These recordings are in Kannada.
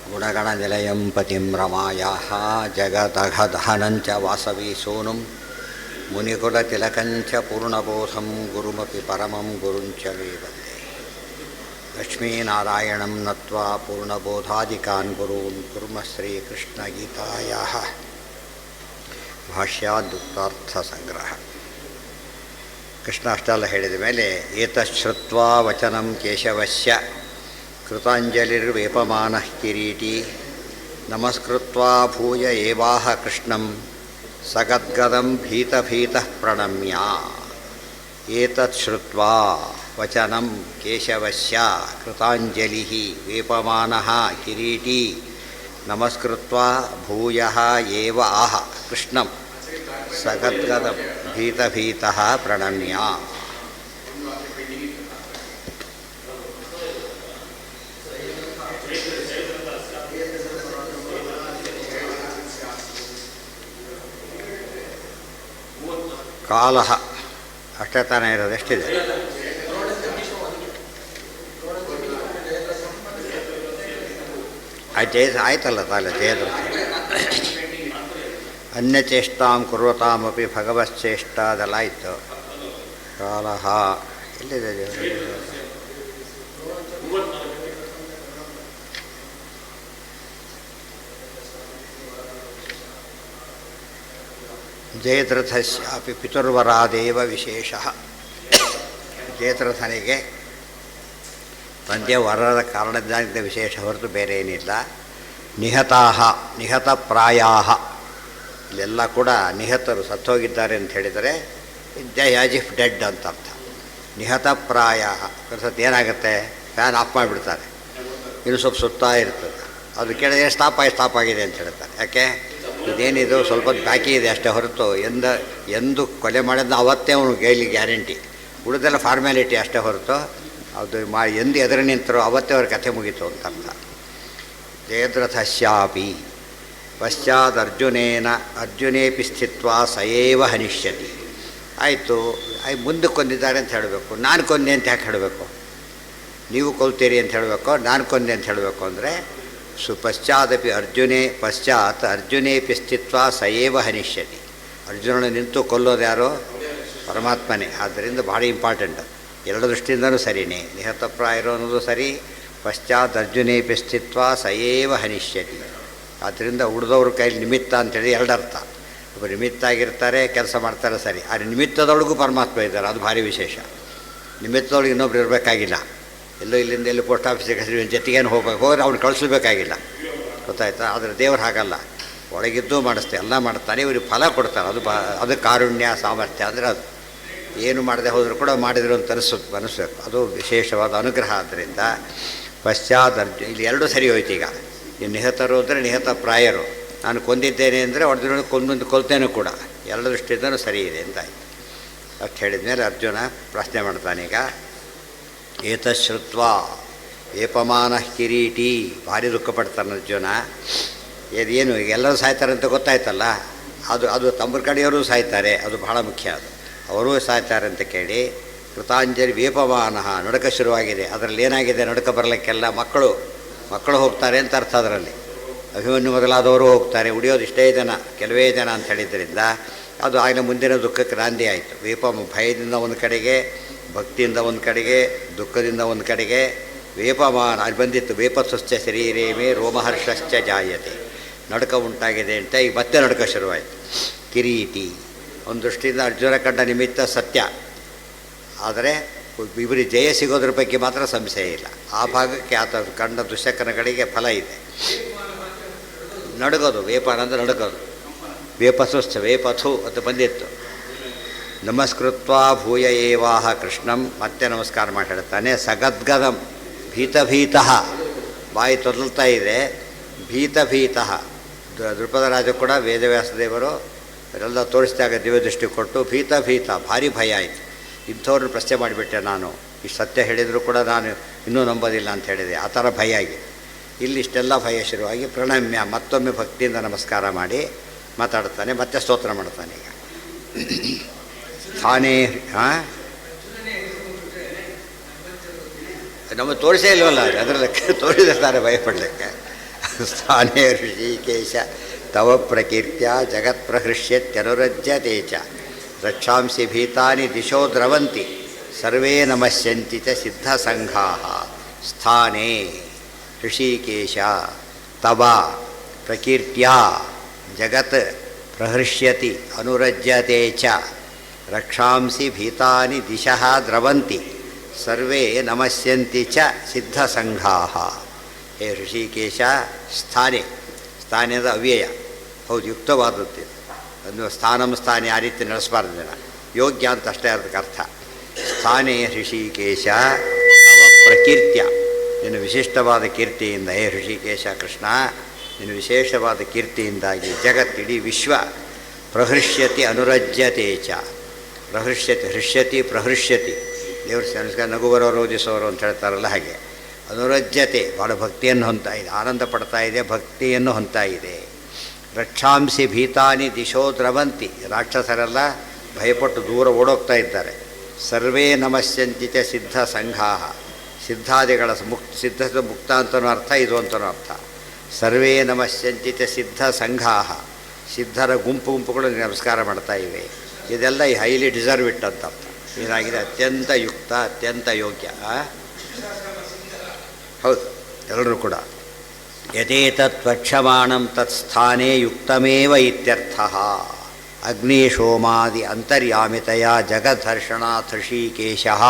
ಗುಣಗಣನಿಲಯಂ ಪತಿಂ ರಮಾಯಾಃ ಜಗದಘದಹನಂಚ ವಾಸವಿ ಸೂನುಂ ಮುನಿಕುಲತಿಲಕಂಚ ಪೂರ್ಣಬೋಧಂ ಗುರುಮಪಿ ಪರಮಂ ಗುರುಂಚ ವೇ ವಂದೇ. ಲಕ್ಷ್ಮೀನಾರಾಯಣಂ ನತ್ವಾ ಪೂರ್ಣಬೋಧಾದಿಕಾನ್ ಗುರೂನ್ ಕುರ್ಮಃ ಶ್ರೀಕೃಷ್ಣಗೀತಾಯಾಃ ಭಾಷ್ಯಾದುಕ್ತಾರ್ಥಸಂಗ್ರಹ. ಕೃಷ್ಣ ಅಷ್ಟೆಲ್ಲ ಹೇಳಿದ ಮೇಲೆ ಏತಶ್ರುತ್ವಾ ವಚನಂ ಕೇಶವಸ್ಯ ಕೃತಾಂಜಲಿರ್ವೇಪಮಾನಃ ಕಿರೀಟಿ ನಮಸ್ಕೃತ್ವಾ ಭೂಯ ಏವಾಹ ಕೃಷ್ಣಂ ಸಗದ್ಗದಂ ಭೀತಭೀತಃ ಪ್ರಣಮ್ಯ. ಏತತ್ ಶ್ರುತ್ವಾ ವಚನಂ ಕೇಶವಸ್ಯ ಕೃತಾಂಜಲಿಃ ವೇಪಮಾನಃ ಕಿರೀಟಿ ನಮಸ್ಕೃತ್ವಾ ಭೂಯಃ ಏವ ಆಹ ಕೃಷ್ಣಂ ಸಗದ್ಗದಂ ಭೀತಭೀತಃ ಪ್ರಣಮ್ಯ. ಕಾಲ ಅಷ್ಟೇ ತಾನೇ ಇರೋದು. ಎಷ್ಟಿದೆ? ಆಯ್ತಲ್ಲ ತಾಲೆ ಜಯದ್ರ ಅನ್ಯಚೇಷ್ಟಾಂ ಕುರ್ವತಾಮಪಿ ಭಗವಶ್ಚೇಷ್ಟ ಅದೆಲ್ಲ ಆಯಿತು. ಕಾಲ ಎಲ್ಲಿದೆ? ಜಯದ್ರಥಸ್ಯಾಪಿ ಪಿತುರ್ವರಾದೇವ ವಿಶೇಷ. ಜಯದ್ರಥನಿಗೆ ತಂದೆ ವರದ ಕಾರಣದಿಂದ ವಿಶೇಷ ಹೊರತು ಬೇರೆ ಏನಿಲ್ಲ. ನಿಹತಾಹ ನಿಹತಪ್ರಾಯಾಹ, ಇಲ್ಲೆಲ್ಲ ಕೂಡ ನಿಹತರು ಸತ್ತೋಗಿದ್ದಾರೆ ಅಂತ ಹೇಳಿದರೆ ದೇ ಆಸ್ ಇಫ್ ಡೆಡ್ ಅಂತ ಅರ್ಥ. ನಿಹತಪ್ರಾಯಾಹ ಸತ್ತು ಏನಾಗುತ್ತೆ, ಫ್ಯಾನ್ ಆಫ್ ಮಾಡಿಬಿಡ್ತಾರೆ, ಇನ್ನು ಸ್ವಲ್ಪ ಸುತ್ತಾ ಇರ್ತದೆ, ಅದು ಕೇಳಿದ್ರೆ ಸ್ಟಾಪ್ ಆಗಿದೆ ಅಂತ ಹೇಳ್ತಾರೆ. ಯಾಕೆ ಇದೇನಿದು ಸ್ವಲ್ಪ ಬಾಕಿ ಇದೆ ಅಷ್ಟೇ ಹೊರತು ಎಂದು ಕೊಲೆ ಮಾಡಿದ್ನ ಅವತ್ತೇ ಅವನು ಗೈಲಿ ಗ್ಯಾರಂಟಿ, ಉಳಿದೆಲ್ಲ ಫಾರ್ಮ್ಯಾಲಿಟಿ ಅಷ್ಟೇ ಹೊರತು ಅದು ಎಂದು ಎದುರು ನಿಂತರು ಅವತ್ತೇ ಅವ್ರ ಕಥೆ ಮುಗೀತು ಅಂತ ಅರ್ಥ. ಜಯದ್ರಥಸ್ಯಾಪಿ ಪಶ್ಚಾತ್ ಅರ್ಜುನೇಪಿ ಸ್ಥಿತ್ವಾ ಸಯೇವ ಹನಿಷ್ಯತಿ. ಆಯಿತು, ಮುಂದಕ್ಕೆ ಕೊಂದಿದ್ದಾರೆ ಅಂತ ಹೇಳಬೇಕು, ನಾನು ಕೊಂದೆ ಅಂತ ಯಾಕೆ ಹೇಳಬೇಕು? ನೀವು ಕೊಲ್ತೀರಿ ಅಂತ ಹೇಳಬೇಕು, ನಾನು ಕೊಂದೆ ಅಂತ ಹೇಳಬೇಕು ಅಂದರೆ ಪಶ್ಚಾತ್ ಅರ್ಜುನೇಪಿ ಸ್ಥಿತ್ವಾ ಸಯೇವ ಹನಿಷ್ಯತಿ. ಅರ್ಜುನನ ನಿಂತು ಕೊಲ್ಲೋದು ಯಾರೋ? ಪರಮಾತ್ಮನೇ. ಆದ್ದರಿಂದ ಭಾಳ ಇಂಪಾರ್ಟೆಂಟ್. ಎರಡು ದೃಷ್ಟಿಯಿಂದಲೂ ಸರಿಯೇ. ನಿಹತಪ್ರಾಯರು ಅನ್ನೋದು ಸರಿ, ಪಶ್ಚಾತ್ ಅರ್ಜುನೇಪಿ ಸ್ಥಿತ್ವಾ ಸಯೇವ ಹನಿಷ್ಯತಿ. ಆದ್ದರಿಂದ ಉಳಿದವ್ರ ಕೈಲಿ ನಿಮಿತ್ತ ಅಂತೇಳಿ ಎರಡರ್ಥ. ಒಬ್ಬರು ನಿಮಿತ್ತ ಆಗಿರ್ತಾರೆ, ಕೆಲಸ ಮಾಡ್ತಾರೆ ಸರಿ, ಆದರೆ ನಿಮಿತ್ತದೊಳಗೂ ಪರಮಾತ್ಮ ಇದ್ದಾರೆ, ಅದು ಭಾರಿ ವಿಶೇಷ. ನಿಮಿತ್ತದೊಳಗೆ ಇನ್ನೊಬ್ರು ಇರಬೇಕಾಗಿಲ್ಲ. ಎಲ್ಲೋ ಇಲ್ಲಿಂದ ಎಲ್ಲಿ ಪೋಸ್ಟ್ ಆಫೀಸಿಗೆ ಜೊತೆಗೇನು ಹೋದ್ರೆ ಅವ್ನು ಕಳಿಸ್ಬೇಕಾಗಿಲ್ಲ, ಗೊತ್ತಾಯ್ತಾ? ಆದರೆ ದೇವ್ರು ಹಾಗಲ್ಲ, ಒಳಗಿದ್ದು ಮಾಡಿಸ್ತೆ ಎಲ್ಲ ಮಾಡ್ತಾನೆ, ಇವ್ರಿಗೆ ಫಲ ಕೊಡ್ತಾರೆ. ಅದು ಕಾರುಣ್ಯ ಸಾಮರ್ಥ್ಯ. ಅಂದರೆ ಅದು ಏನು ಮಾಡದೆ ಹೋದರೂ ಕೂಡ ಮಾಡಿದ್ರು ಅಂತ ಅನಿಸ್ಬೇಕು, ಅದು ವಿಶೇಷವಾದ ಅನುಗ್ರಹ. ಆದ್ದರಿಂದ ಪಶ್ಚಾತ್ ಇಲ್ಲಿ ಎರಡೂ ಸರಿ ಹೋಯ್ತು. ಈಗ ಈ ನಿಹತರು ಅಂದರೆ ನಿಹತ ಪ್ರಾಯರು, ನಾನು ಕೊಂದಿದ್ದೇನೆ ಅಂದರೆ ಹೊಡೆದ್ರು ಕೊಂದು ಕೊಲ್ತೇನೆ ಕೂಡ, ಎರಡು ದೃಷ್ಟಿಯಿಂದಲೂ ಸರಿ ಇದೆ ಅಂತ ಆಯಿತು. ಅಷ್ಟು ಹೇಳಿದ ಮೇಲೆ ಅರ್ಜುನ ಪ್ರಶ್ನೆ ಮಾಡ್ತಾನೀಗ. ಏತಶ್ರುತ್ವಾ ಏಪಮಾನಃ ಕಿರೀಟಿ. ಭಾರಿ ದುಃಖ ಪಡ್ತಾನೆ ಅರ್ಜುನ. ಏನು ಈಗ ಎಲ್ಲರೂ ಸಾಯ್ತಾರೆ ಅಂತ ಗೊತ್ತಾಯ್ತಲ್ಲ, ಅದು ತಮ್ಮ ಕಡೆಯವರು ಸಾಯ್ತಾರೆ, ಅದು ಬಹಳ ಮುಖ್ಯ. ಅದು ಅವರೂ ಸಾಯ್ತಾರೆ ಅಂತ ಕೇಳಿ ಕೃತಾಂಜಲಿ ವೇಪಮಾನಃ, ನಡುಕ ಶುರುವಾಗಿದೆ. ಅದರಲ್ಲಿ ಏನಾಗಿದೆ, ನಡುಕ ಬರಲಿಕ್ಕೆಲ್ಲ ಮಕ್ಕಳು ಹೋಗ್ತಾರೆ ಅಂತ ಅರ್ಥ. ಅದರಲ್ಲಿ ಅಭಿಮನ್ಯು ಮೊದಲಾದವರು ಹೋಗ್ತಾರೆ, ಉಳಿಯೋದು ಇಷ್ಟೇ ಜನ, ಕೆಲವೇ ಜನ ಅಂತ ಹೇಳಿದ್ರಿಂದ ಅದು ಆಗಲೇ ಮುಂದಿನ ದುಃಖಕ್ಕೆ ನಾಂದಿ ಆಯಿತು. ಭಯದಿಂದ ಒಂದು ಕಡೆಗೆ, ಭಕ್ತಿಯಿಂದ ಒಂದು ಕಡೆಗೆ, ದುಃಖದಿಂದ ಒಂದು ಕಡೆಗೆ. ವೇಪಮಾನ ಅಲ್ಲಿ ಬಂದಿತ್ತು, ವೇಪಸ್ವಶ್ಚ ಶರೀರೇ ಮೇ ರೋಮಹರ್ಷಶ್ಚ ಜಾಯತೆ. ನಡುಕ ಉಂಟಾಗಿದೆ ಅಂತ ಈಗ ಮತ್ತೆ ನಡುಕ ಶುರುವಾಯಿತು. ಕಿರೀಟಿ ಒಂದು ದೃಷ್ಟಿಯಿಂದ ಅರ್ಜುನ ಕಂಡ ನಿಮಿತ್ತ ಸತ್ಯ, ಆದರೆ ಇಬ್ಬರಿಗೆ ಜಯ ಸಿಗೋದ್ರ ಬಗ್ಗೆ ಮಾತ್ರ ಸಂಶಯ ಇಲ್ಲ. ಆ ಭಾಗಕ್ಕೆ ಆತ ಕಂಡ ದುಶ್ಶಕನಗಳಿಗೆ ಫಲ ಇದೆ. ನಡುಗೋದು, ವೇಪಾನ ಅಂದರೆ ನಡುಗೋದು. ವೇಪಸ್ವಶ್ಚ ವೇಪಥು ಅಂತ ಬಂದಿತ್ತು. ನಮಸ್ಕೃತ್ವಾ ಭೂಯ ಏವಾಹ ಕೃಷ್ಣಂ, ಮತ್ತೆ ನಮಸ್ಕಾರ ಮಾಡಿ ಹೇಳ್ತಾನೆ. ಸಗದ್ಗದಂ ಭೀತಭೀತಃ, ಬಾಯಿ ತೊದಲ್ತಾ ಇದೆ. ಭೀತಭೀತಃ, ದೃಪದ ರಾಜ ಕೂಡ ವೇದವ್ಯಾಸ ದೇವರು ಅವರೆಲ್ಲ ತೋರಿಸಿದಾಗ ದಿವ್ಯ ದೃಷ್ಟಿ ಕೊಟ್ಟು ಭೀತ ಭಾರಿ ಭಯ ಆಯಿತು. ಇಂಥವ್ರನ್ನ ಪ್ರಶ್ನೆ ಮಾಡಿಬಿಟ್ಟೆ ನಾನು, ಇಷ್ಟು ಸತ್ಯ ಹೇಳಿದರೂ ಕೂಡ ನಾನು ಇನ್ನೂ ನಂಬೋದಿಲ್ಲ ಅಂತ ಹೇಳಿದೆ. ಆ ಥರ ಭಯ ಆಗಿ ಇಲ್ಲಿ ಇಷ್ಟೆಲ್ಲ ಭಯ ಶುರುವಾಗಿ ಪ್ರಣಮ್ಯ, ಮತ್ತೊಮ್ಮೆ ಭಕ್ತಿಯಿಂದ ನಮಸ್ಕಾರ ಮಾಡಿ ಮಾತಾಡ್ತಾನೆ. ಮತ್ತೆ ಸ್ತೋತ್ರ ಮಾಡ್ತಾನೆ. ಈಗ ತಾನೇ ನಮಗೆ ತೋರಿಸೇ ಇಲ್ವಲ್ಲ, ಅದರಲ್ಲಿ ತೋರಿಸಿರ್ತಾರೆ ಭಯಪಡಲಿಕ್ಕೆ. ಸ್ಥಾನೇ ಋಷಿಕೇಶ ತವ ಪ್ರಕೀರ್ತ್ಯ ಜಗತ್ಪ್ರಹೃಷ್ಯತ್ಯನುರಜ್ಯತೆ ಚ ರಕ್ಷಾಂಸಿ ಭೀತಾನಿ ದಿಶೋ ದ್ರವಂತಿ ಸರ್ವೇ ನಮಸ್ಯಂತಿ ಚ ಸಿದ್ಧಸಂಘಾಃ ಸ್ಥಾನೇ ಋಷಿಕೇಶ ತವ ಪ್ರಕೀರ್ತ್ಯ ಜಗತ್ ಪ್ರಹೃಷ್ಯತಿ ಅನುರಜ್ಯತೆ ಚ ರಕ್ಷಾಂಸಿ ಭೀತಾನಿ ದಿಶಃ ದ್ರವಂತಿ ಸರ್ವೇ ನಮಸ್ಯಂತಿ ಚ ಸಿದ್ಧಸಂಘಾಃ. ಹೇ ಋಷಿಕೇಶ ಸ್ಥಾನೆ, ಸ್ಥಾನೆ ಅಂದರೆ ಅವ್ಯಯ, ಹೌದು ಯುಕ್ತವಾದದ್ದು. ಅದು ಸ್ಥಾನಂ ಸ್ಥಾನೆ ಆ ರೀತಿ ನಡೆಸಬಾರ್ದು ಜನ, ಯೋಗ್ಯ ಅಂತ ಅಷ್ಟೇ ಅದಕ್ಕೆ ಅರ್ಥ. ಸ್ಥಾನೇ ಋಷಿಕೇಶ ತವ ಪ್ರಕೀರ್ತ್ಯ, ನಿನ್ನ ವಿಶಿಷ್ಟವಾದ ಕೀರ್ತಿಯಿಂದ ಹೇ ಋಷಿಕೇಶ ಕೃಷ್ಣ, ನಿನ್ನ ವಿಶೇಷವಾದ ಕೀರ್ತಿಯಿಂದಾಗಿ ಜಗತ್ತಿಡೀ ವಿಶ್ವ ಪ್ರಹೃಷ್ಯತಿ ಅನುರಜ್ಯತೆ ಚ. ಪ್ರಹೃಷ್ಯತಿ, ಹೃಷ್ಯತಿ ಪ್ರಹೃಷ್ಯತಿ, ದೇವ್ರ ಸಂಸ್ಕಾರ ನಗುವರೋ ರೋಜಿಸೋರು ಅಂತ ಹೇಳ್ತಾರಲ್ಲ ಹಾಗೆ. ಅನುರಜ್ಯತೆ, ಭಾಳ ಭಕ್ತಿಯನ್ನು ಹೊಂದ್ತಾ ಇದೆ, ಆನಂದ ಪಡ್ತಾ ಇದೆ, ಭಕ್ತಿಯನ್ನು ಹೊಂದ್ತಾ ಇದೆ. ರಕ್ಷಾಂಸಿ ಭೀತಾನಿ ದಿಶೋ ದ್ರವಂತಿ, ರಾಕ್ಷಸರೆಲ್ಲ ಭಯಪಟ್ಟು ದೂರ ಓಡೋಗ್ತಾ ಇದ್ದಾರೆ. ಸರ್ವೇ ನಮಸ್ಯಂತಿ ಚ ಸಿದ್ಧ ಸಂಘಾಃ, ಸಿದ್ಧಾದಿಗಳ ಸಿದ್ಧದ ಮುಕ್ತ ಅಂತನೂ ಅರ್ಥ, ಇದು ಅಂತನೂ ಅರ್ಥ. ಸರ್ವೇ ನಮಸ್ಯಂತಿ ಚ ಸಿದ್ಧ ಸಂಘಾಃ, ಸಿದ್ಧರ ಗುಂಪುಗಳು ನಮಸ್ಕಾರ ಮಾಡ್ತಾ ಇವೆ. ಇದೆಲ್ಲ ಈ ಹೈಲಿ ಡಿಸರ್ವ್ ಇಟ್ ಅಂತ ಅರ್ಥ. ಇದಾಗಿದೆ ಅತ್ಯಂತ ಯುಕ್ತ, ಅತ್ಯಂತ ಯೋಗ್ಯ. ಹೌದು, ಎಲ್ಲರೂ ಕೂಡ ಯಥೇತತ್ ವಕ್ಷಮಾಣಂ ತತ್ಸ್ಥಾನೇ ಯುಕ್ತಮೇವ ಇತ್ಯರ್ಥಃ. ಅಗ್ನಿಶೋಮಾದಿ ಅಂತರ್ಯಾಮಿತಯ ಜಗದ್ಧರ್ಷಣಾತ್ ಋಷಿಕೇಶಃ.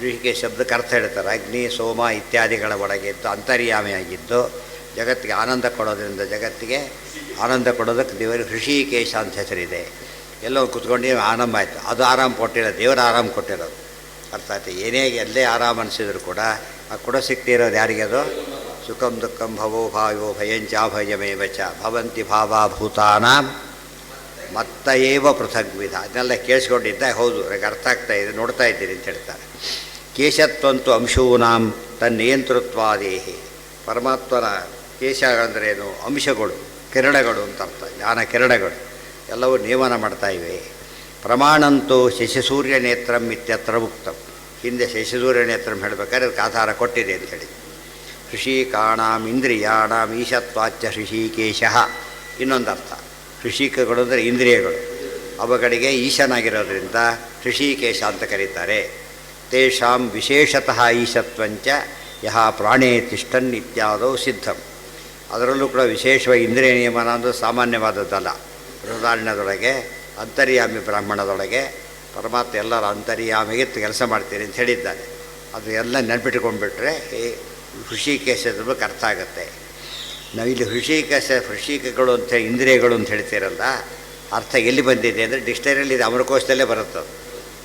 ಋಷಿಕೇಶ ಶಬ್ದಕ್ಕೆ ಅರ್ಥ ಹೇಳ್ತಾರೆ. ಅಗ್ನಿ ಸೋಮ ಇತ್ಯಾದಿಗಳ ಒಳಗಿದ್ದು ಅಂತರ್ಯಾಮಿಯಾಗಿದ್ದು ಜಗತ್ತಿಗೆ ಆನಂದ ಕೊಡೋದ್ರಿಂದ, ಜಗತ್ತಿಗೆ ಆನಂದ ಕೊಡೋದಕ್ಕೆ ದೇವರಿಗೆ ಋಷಿಕೇಶ ಅಂತ ಹೆಸರಿದೆ. ಎಲ್ಲೋ ಕುತ್ಕೊಂಡು ಆನಂದ ಆಯಿತು, ಅದು ಆರಾಮ ಕೊಟ್ಟಿರೋದು, ದೇವರ ಆರಾಮ ಕೊಟ್ಟಿರೋದು ಅರ್ಥ ಆಯ್ತು. ಏನೇ ಎಲ್ಲೇ ಆರಾಮ ಅನಿಸಿದ್ರು ಕೂಡ ಆ ಕೊಡೋ ಸಿಕ್ತಿರೋದು ಯಾರಿಗೆ? ಅದು ಸುಖಂ ದುಃಖಂ ಭವೋ ಭಾವೋ ಭಯಂಚ ಭಯಮೇವ ಚ ಭವಂತಿ ಭಾವಭೂತಾನಾಂ ಮತ್ತ ಏವ ಪೃಥಗ್ವಿಧ. ಅದನ್ನೆಲ್ಲ ಕೇಳಿಸ್ಕೊಂಡಿದ್ದ, ಹೌದು ನನಗೆ ಅರ್ಥ ಆಗ್ತಾ ಇದೆ, ನೋಡ್ತಾ ಇದ್ದೀರಿ ಅಂತ ಹೇಳ್ತಾರೆ. ಕೇಶತ್ವಂತು ಅಂಶೂನಾಂ ತನ್ನೇತೃತ್ವಾದೇಹಿ. ಪರಮಾತ್ಮನ ಕೇಶ ಅಂದ್ರೇನು? ಅಂಶಗಳು, ಕಿರಣಗಳು ಅಂತ ಅರ್ಥ, ಜ್ಞಾನ ಕಿರಣಗಳು ಎಲ್ಲವೂ ನಿಯಮನ ಮಾಡ್ತಾ ಇವೆ. ಪ್ರಮಾಣಂತೂ ಶಶಿಸೂರ್ಯ ನೇತ್ರಂ ಇತ್ಯತ್ರ ಉಕ್ತಂ. ಹಿಂದೆ ಶಶಿಸೂರ್ಯ ನೇತ್ರಂ ಹೇಳಬೇಕಾದ್ರೆ ಅದಕ್ಕೆ ಆಧಾರ ಕೊಟ್ಟಿದೆ ಅಂಥೇಳಿ. ಋಷಿಕಾಣಾಂ ಇಂದ್ರಿಯಾಣಾಂ ಈಶತ್ವಾಚ್ಯ ಋಷಿಕೇಶಃ. ಇನ್ನೊಂದು ಅರ್ಥ, ಋಷಿಕಗಳು ಅಂದರೆ ಇಂದ್ರಿಯಗಳು, ಅವುಗಳಿಗೆ ಈಶನಾಗಿರೋದ್ರಿಂದ ಋಷಿಕೇಶ ಅಂತ ಕರೀತಾರೆ. ತೇಷಾಂ ವಿಶೇಷತಃ ಈಶತ್ವಂಚ ಯಹ ಪ್ರಾಣೇ ತಿಷ್ಠನ್ ಇತ್ಯಾದೌ ಸಿದ್ಧಂ. ಅದರಲ್ಲೂ ಕೂಡ ವಿಶೇಷವಾಗಿ ಇಂದ್ರಿಯ ನಿಯಮನ ಅಂದರೆ ಸಾಮಾನ್ಯವಾದದ್ದಲ್ಲ. ಬೃಹದಾರಣ್ಯದೊಳಗೆ ಅಂತರ್ಯಾಮಿ ಬ್ರಾಹ್ಮಣದೊಳಗೆ ಪರಮಾತ್ಮ ಎಲ್ಲರ ಅಂತರ್ಯಾಮಿಗೆ ಕೆಲಸ ಮಾಡ್ತೀರಿ ಅಂತ ಹೇಳಿದ್ದಾನೆ. ಅದು ಎಲ್ಲ ನೆನಪಿಟ್ಕೊಂಡ್ಬಿಟ್ರೆ ಈ ಋಷಿಕೇಶದ ಬಗ್ಗೆ ಅರ್ಥ ಆಗುತ್ತೆ. ನಾವಿಲ್ಲಿ ಋಷಿಕಗಳು ಅಂತ ಇಂದ್ರಿಯಗಳು ಅಂತ ಹೇಳ್ತೀರಲ್ಲ, ಅರ್ಥ ಎಲ್ಲಿ ಬಂದಿದೆ ಅಂದರೆ ಡಿಕ್ಷನರಿಯಲ್ಲಿ ಇದು ಅಮರಕೋಶದಲ್ಲೇ ಬರುತ್ತದು.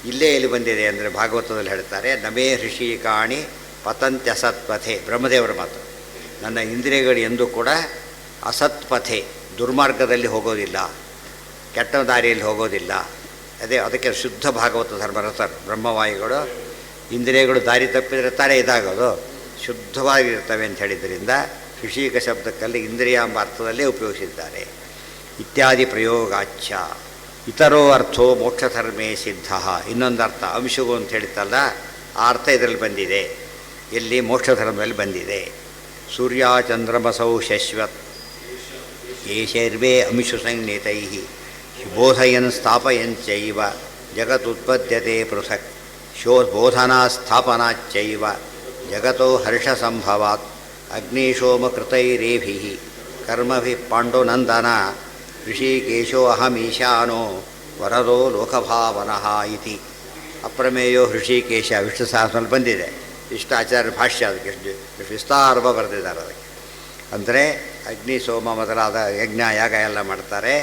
ಇಲ್ಲೇ ಎಲ್ಲಿ ಬಂದಿದೆ ಅಂದರೆ ಭಾಗವತದಲ್ಲಿ ಹೇಳ್ತಾರೆ, ನಮೇ ಋಷಿಕಾಣಿ ಪತಂತ್ಯಸತ್ಪಥೆ. ಬ್ರಹ್ಮದೇವರ ಮಾತು, ನನ್ನ ಇಂದ್ರಿಯಗಳು ಎಂದೂ ಕೂಡ ಅಸತ್ಪಥೆ, ದುರ್ಮಾರ್ಗದಲ್ಲಿ ಹೋಗೋದಿಲ್ಲ, ಕೆಟ್ಟ ದಾರಿಯಲ್ಲಿ ಹೋಗೋದಿಲ್ಲ. ಅದಕ್ಕೆ ಶುದ್ಧ ಭಾಗವತ ಧರ್ಮ ರಥರು ಬ್ರಹ್ಮವಾಯುಗಳು ಇಂದ್ರಿಯಗಳು ದಾರಿ ತಪ್ಪಿದರೆ ತಾನೇ ಇದಾಗೋದು, ಶುದ್ಧವಾಗಿರ್ತವೆ ಅಂತ ಹೇಳಿದ್ದರಿಂದ ಋಷಿಕ ಶಬ್ದಕ್ಕಲ್ಲಿ ಇಂದ್ರಿಯ ಎಂಬ ಅರ್ಥದಲ್ಲೇ ಉಪಯೋಗಿಸಿದ್ದಾರೆ. ಇತ್ಯಾದಿ ಪ್ರಯೋಗಾಚ್ಛ ಇತರೋ ಅರ್ಥೋ ಮೋಕ್ಷಧರ್ಮೇ ಸಿದ್ಧ. ಇನ್ನೊಂದು ಅರ್ಥ ಅಂಶವು ಅಂತ ಹೇಳಿತಲ್ಲ, ಆ ಅರ್ಥ ಇದರಲ್ಲಿ ಬಂದಿದೆ. ಎಲ್ಲಿ? ಮೋಕ್ಷಧರ್ಮದಲ್ಲಿ ಬಂದಿದೆ. ಸೂರ್ಯ ಚಂದ್ರಮಸೌ ಶಶ್ವತ್ ಏಷೈರ್ವೇ ಅಂಶು ಸಂಜ್ಞಿತೈ ಬೋಧಯನ್ ಸ್ಥಾಪಯಂಚೈವ ಜಗದುತ್ಪದ್ಯತೆ ಪೃಥಕ್. ಬೋಧನಾ ಸ್ಥಾಪನಾಚ್ಚೈವ ಜಗತೋ ಹರ್ಷಸಂಭವಾತ್. ಅಗ್ನಿಶೋಮಕೃತೈರೇಭಿಃ ಕರ್ಮಭಿಃ ಪಾಂಡುನಂದನ ಋಷಿಕೇಶೋ ಅಹಮೀಶಾನೋ ವರದೋ ಲೋಕಭಾವನಃ ಇತಿ. ಅಪ್ರಮೇಯೋ ಹೃಷಿಕೇಶ ವಿಷ್ಣು ಸಹಸ್ರನಲ್ಲಿ ಬಂದಿದೆ. ಇಷ್ಟು ಆಚಾರ್ಯ ಭಾಷ್ಯ ಅದಕ್ಕೆ ಎಷ್ಟು ವಿಸ್ತಾರವ ಬರೆದಿದ್ದಾರೆ. ಅದಕ್ಕೆ ಅಂದರೆ ಅಗ್ನಿ ಸೋಮ ಮೊದಲಾದ ಯಜ್ಞ ಯಾಗ ಎಲ್ಲ ಮಾಡ್ತಾರೆ,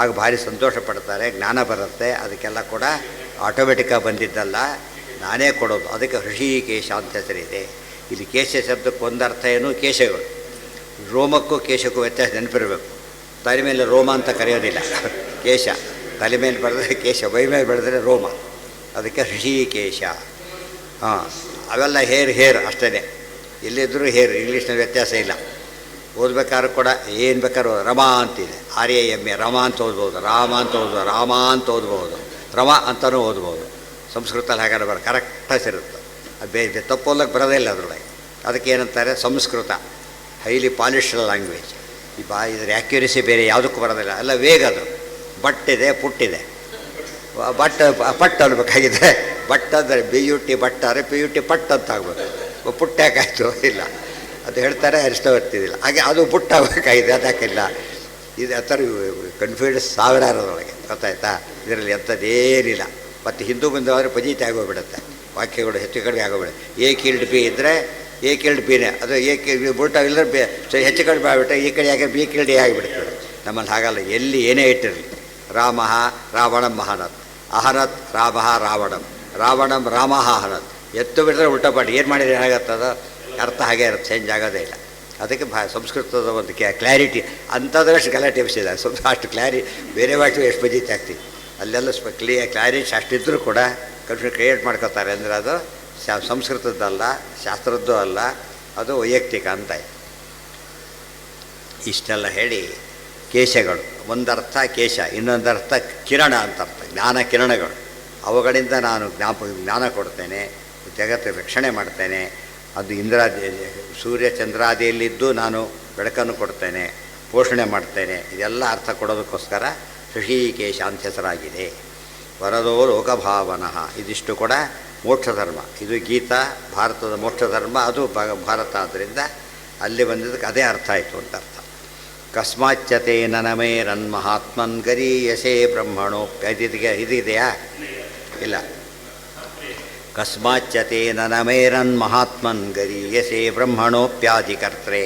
ಆಗ ಭಾರಿ ಸಂತೋಷ ಪಡ್ತಾರೆ, ಜ್ಞಾನ ಬರುತ್ತೆ. ಅದಕ್ಕೆಲ್ಲ ಕೂಡ ಆಟೋಮೆಟಿಕ್ಕಾಗಿ ಬಂದಿದ್ದಲ್ಲ, ನಾನೇ ಕೊಡೋದು. ಅದಕ್ಕೆ ಋಷಿಕೇಶ ಅಂತ ಹೆಸರಿದೆ. ಇಲ್ಲಿ ಕೇಶ ಶಬ್ದಕ್ಕೆ ಒಂದು ಅರ್ಥ ಏನು? ಕೇಶಗಳು. ರೋಮಕ್ಕೂ ಕೇಶಕ್ಕೂ ವ್ಯತ್ಯಾಸ ನೆನಪಿರಬೇಕು. ತಲೆ ಮೇಲೆ ರೋಮ ಅಂತ ಕರೆಯೋದಿಲ್ಲ, ಕೇಶ. ತಲೆ ಮೇಲೆ ಬೆಳೆದ್ರೆ ಕೇಶ, ಮೈ ಮೇಲೆ ಬೆಳೆದ್ರೆ ರೋಮ. ಅದಕ್ಕೆ ಋಷಿಕೇಶ. ಹಾಂ, ಅವೆಲ್ಲ ಹೇರ್ ಅಷ್ಟೇ. ಎಲ್ಲಿದ್ದರೂ ಹೇರ್, ಇಂಗ್ಲೀಷ್ನಲ್ಲಿ ವ್ಯತ್ಯಾಸ ಇಲ್ಲ. ಓದ್ಬೇಕಾದ್ರೂ ಕೂಡ ಏನು ಬೇಕಾದ್ರೂ ರಮಾ ಅಂತಿದೆ, RAMA ರಮಾ ಅಂತ ಓದ್ಬೋದು, ರಾಮ ಅಂತ ಓದ್ಬೋದು, ರಾಮ ಅಂತ ಓದ್ಬೋದು, ರಮ ಅಂತಲೂ ಓದ್ಬೋದು. ಸಂಸ್ಕೃತದಲ್ಲಿ ಹಾಗಾದ್ರೆ ಕರೆಕ್ಟಾಗಿ ಸಿರುತ್ತೆ. ಅದು ತಪ್ಪೋಲ್ಲಕ್ಕೆ ಬರೋದೇ ಇಲ್ಲ ಅದರೊಳಗೆ. ಅದಕ್ಕೆ ಏನಂತಾರೆ? ಸಂಸ್ಕೃತ. Highly polished language. ಇದರ ಆ್ಯಕ್ಯುರೇಸಿ ಬೇರೆ ಯಾವುದಕ್ಕೂ ಬರೋದಿಲ್ಲ. ಅಲ್ಲ ವೇಗ ಅದು. ಬಟ್ಟಿದೆ ಪುಟ್ಟಿದೆ. ಪಟ್ ಅನ್ಬೇಕಾಗಿದೆ. ಬಟ್ ಅಂದರೆ BUT ಬಟ್ ಅಂದರೆ PUT ಪಟ್ ಅಂತ ಆಗ್ಬೇಕು. ಪುಟ್ಟ್ಯಾಕಾಯ್ತು ಇಲ್ಲ ಅದು ಹೇಳ್ತಾರೆ ಅರಿಷ್ಟ ಬರ್ತಿದ್ದಿಲ್ಲ. ಹಾಗೆ ಅದು ಪುಟ್ಟಾಗಬೇಕಾಗಿದೆ, ಅದಕ್ಕಿಲ್ಲ. ಇದು ಆ ಥರ ಕನ್ಫ್ಯೂಸ್ ಸಾವಿರಾರದೊಳಗೆ ಗೊತ್ತಾಯ್ತಾ. ಇದರಲ್ಲಿ ಎಂಥದ್ದೇನಿಲ್ಲ. ಮತ್ತು ಹಿಂದೂ ಬಂದವಾದರೆ ಪಜೀತಿ ಆಗೋಗ್ಬಿಡುತ್ತೆ. ವಾಕ್ಯಗಳು ಹೆಚ್ಚು ಕಡಿಮೆ ಆಗೋಗ್ಬಿಡುತ್ತೆ. ಎ ಕಿಲ್ಡ್ ಬಿ ಇದ್ದರೆ ಎ ಕಿಲ್ಡ್ ಬಿನೇ, ಅದು ಬುಲ್ಟ ಇಲ್ಲದ್ರೆ ಹೆಚ್ಚು ಕಡಿಮೆ ಆಗಿಬಿಟ್ಟೆ ಈ ಕಡೆ ಯಾಕೆ ಬಿ ಕಿಲ್ಡ್ ಎ ಆಗಿಬಿಡ್ತದೆ. ನಮ್ಮಲ್ಲಿ ಹಾಗಲ್ಲ. ಎಲ್ಲಿ ಏನೇ ಇಟ್ಟಿರಲಿ ರಾಮ ರಾವಣಂ ಮಹಾನತ್ ಅಹನತ್ ರಾಮ ರಾವಣಂ ರಾವಣಂ ರಾಮ ಅಹನತ್ ಎತ್ತು ಬಿಟ್ಟರೆ ಉಲ್ಟಪಾಟಿ ಏನು ಮಾಡಿದ್ರೆ ಏನಾಗತ್ತದ ಅರ್ಥ ಹಾಗೆ ಇರುತ್ತೆ, ಚೇಂಜ್ ಆಗೋದೇ ಇಲ್ಲ. ಅದಕ್ಕೆ ಸಂಸ್ಕೃತದ ಒಂದು ಕ್ಲಾರಿಟಿ ಅಂಥದ್ರಷ್ಟು ಗಲಾಟೆ ಎಬ್ಸಿದೆ. ಸ್ವಲ್ಪ ಅಷ್ಟು ಬೇರೆ ಭಾಷೆ ಎಷ್ಟು ಬಜೀತಿ ಆಗ್ತೀವಿ ಅಲ್ಲೆಲ್ಲ ಕ್ಲಾರಿಟಿ ಅಷ್ಟಿದ್ದರೂ ಕೂಡ ಕನ್ಫ್ಯೂಷನ್ ಕ್ರಿಯೇಟ್ ಮಾಡ್ಕೋತಾರೆ. ಅಂದರೆ ಅದು ಸಂಸ್ಕೃತದ್ದಲ್ಲ, ಶಾಸ್ತ್ರದ್ದು ಅಲ್ಲ, ಅದು ವೈಯಕ್ತಿಕ ಅಂತ. ಇಷ್ಟೆಲ್ಲ ಹೇಳಿ ಕೇಶಗಳು ಒಂದರ್ಥ ಕೇಶ, ಇನ್ನೊಂದರ್ಥ ಕಿರಣ ಅಂತ ಅರ್ಥ. ಜ್ಞಾನ ಕಿರಣಗಳು, ಅವುಗಳಿಂದ ನಾನು ಜ್ಞಾನ ಕೊಡ್ತೇನೆ, ಜಗತ್ತು ರಕ್ಷಣೆ ಮಾಡ್ತೇನೆ. ಅದು ಸೂರ್ಯ ಚಂದ್ರಾದಿಯಲ್ಲಿದ್ದು ನಾನು ಬೆಳಕನ್ನು ಕೊಡ್ತೇನೆ, ಪೋಷಣೆ ಮಾಡ್ತೇನೆ. ಇದೆಲ್ಲ ಅರ್ಥ ಕೊಡೋದಕ್ಕೋಸ್ಕರ ಋಷಿಕೇಶ ಅಂತ ಹೆಸರಾಗಿದೆ. ವರದೋ ಲೋಕಭಾವನಃ, ಇದಿಷ್ಟು ಕೂಡ ಮೋಕ್ಷ ಧರ್ಮ. ಇದು ಗೀತಾ ಭಾರತದ ಮೋಕ್ಷ ಧರ್ಮ, ಅದು ಭಾರತ. ಆದ್ದರಿಂದ ಅಲ್ಲಿ ಬಂದಿದ್ದಕ್ಕೆ ಅದೇ ಅರ್ಥ ಆಯಿತು ಅಂತ ಅರ್ಥ. ಕಸ್ಮಾಚ್ಚತೆ ನನಮೇರನ್ ಮಹಾತ್ಮನ್ ಗರೀಯಸೇ ಬ್ರಹ್ಮಣೋಪ್ಯ ಇದೆಯಾ ಇಲ್ಲ. ಕಸ್ಮಾಚ್ಚತೆ ನನಮೇರನ್ ಮಹಾತ್ಮನ್ ಗರೀಯಸೇ ಬ್ರಹ್ಮಣೋಪ್ಯಾಧಿಕರ್ತ್ರೇ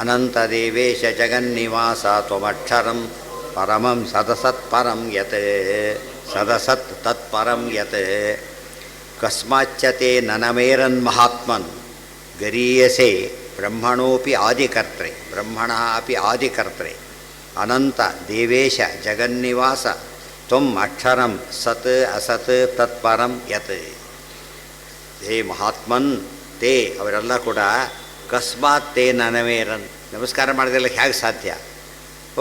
ಅನಂತದೇವೇಶ ಜಗನ್ನಿವಾಸ ತ್ವಮಕ್ಷರಂ ಪರಮಂ ಸದಸತ್ ಪರಂ ಯತ್ ಸದಸತ್ ತತ್ಪರಂ ಯತ್. ಕಸ್ಮಾಚ್ಚತೆ ನನಮೇರನ್ ಮಹಾತ್ಮನ್ ಗರೀಯಸೆ ಬ್ರಹ್ಮಣೋಪಿ ಆದಿಕರ್ತ್ರೆ ಬ್ರಹ್ಮಣ ಅಪಿ ಆದಿಕರ್ತ್ರೆ ಅನಂತ ದೇವೇಶ ಜಗನ್ನಿವಾಸ ತ್ವಂ ಅಕ್ಷರಂ ಸತ್ ಅಸತ್ ತತ್ಪರಂ ಯತ್. ಹೇ ಮಹಾತ್ಮನ್ ತೇ, ಅವರೆಲ್ಲ ಕೂಡ ಕಸ್ಮಾತ್ ತೇ ನನಮೇರನ್, ನಮಸ್ಕಾರ ಮಾಡೋದೆಲ್ಲ ಹೇಗೆ ಸಾಧ್ಯ?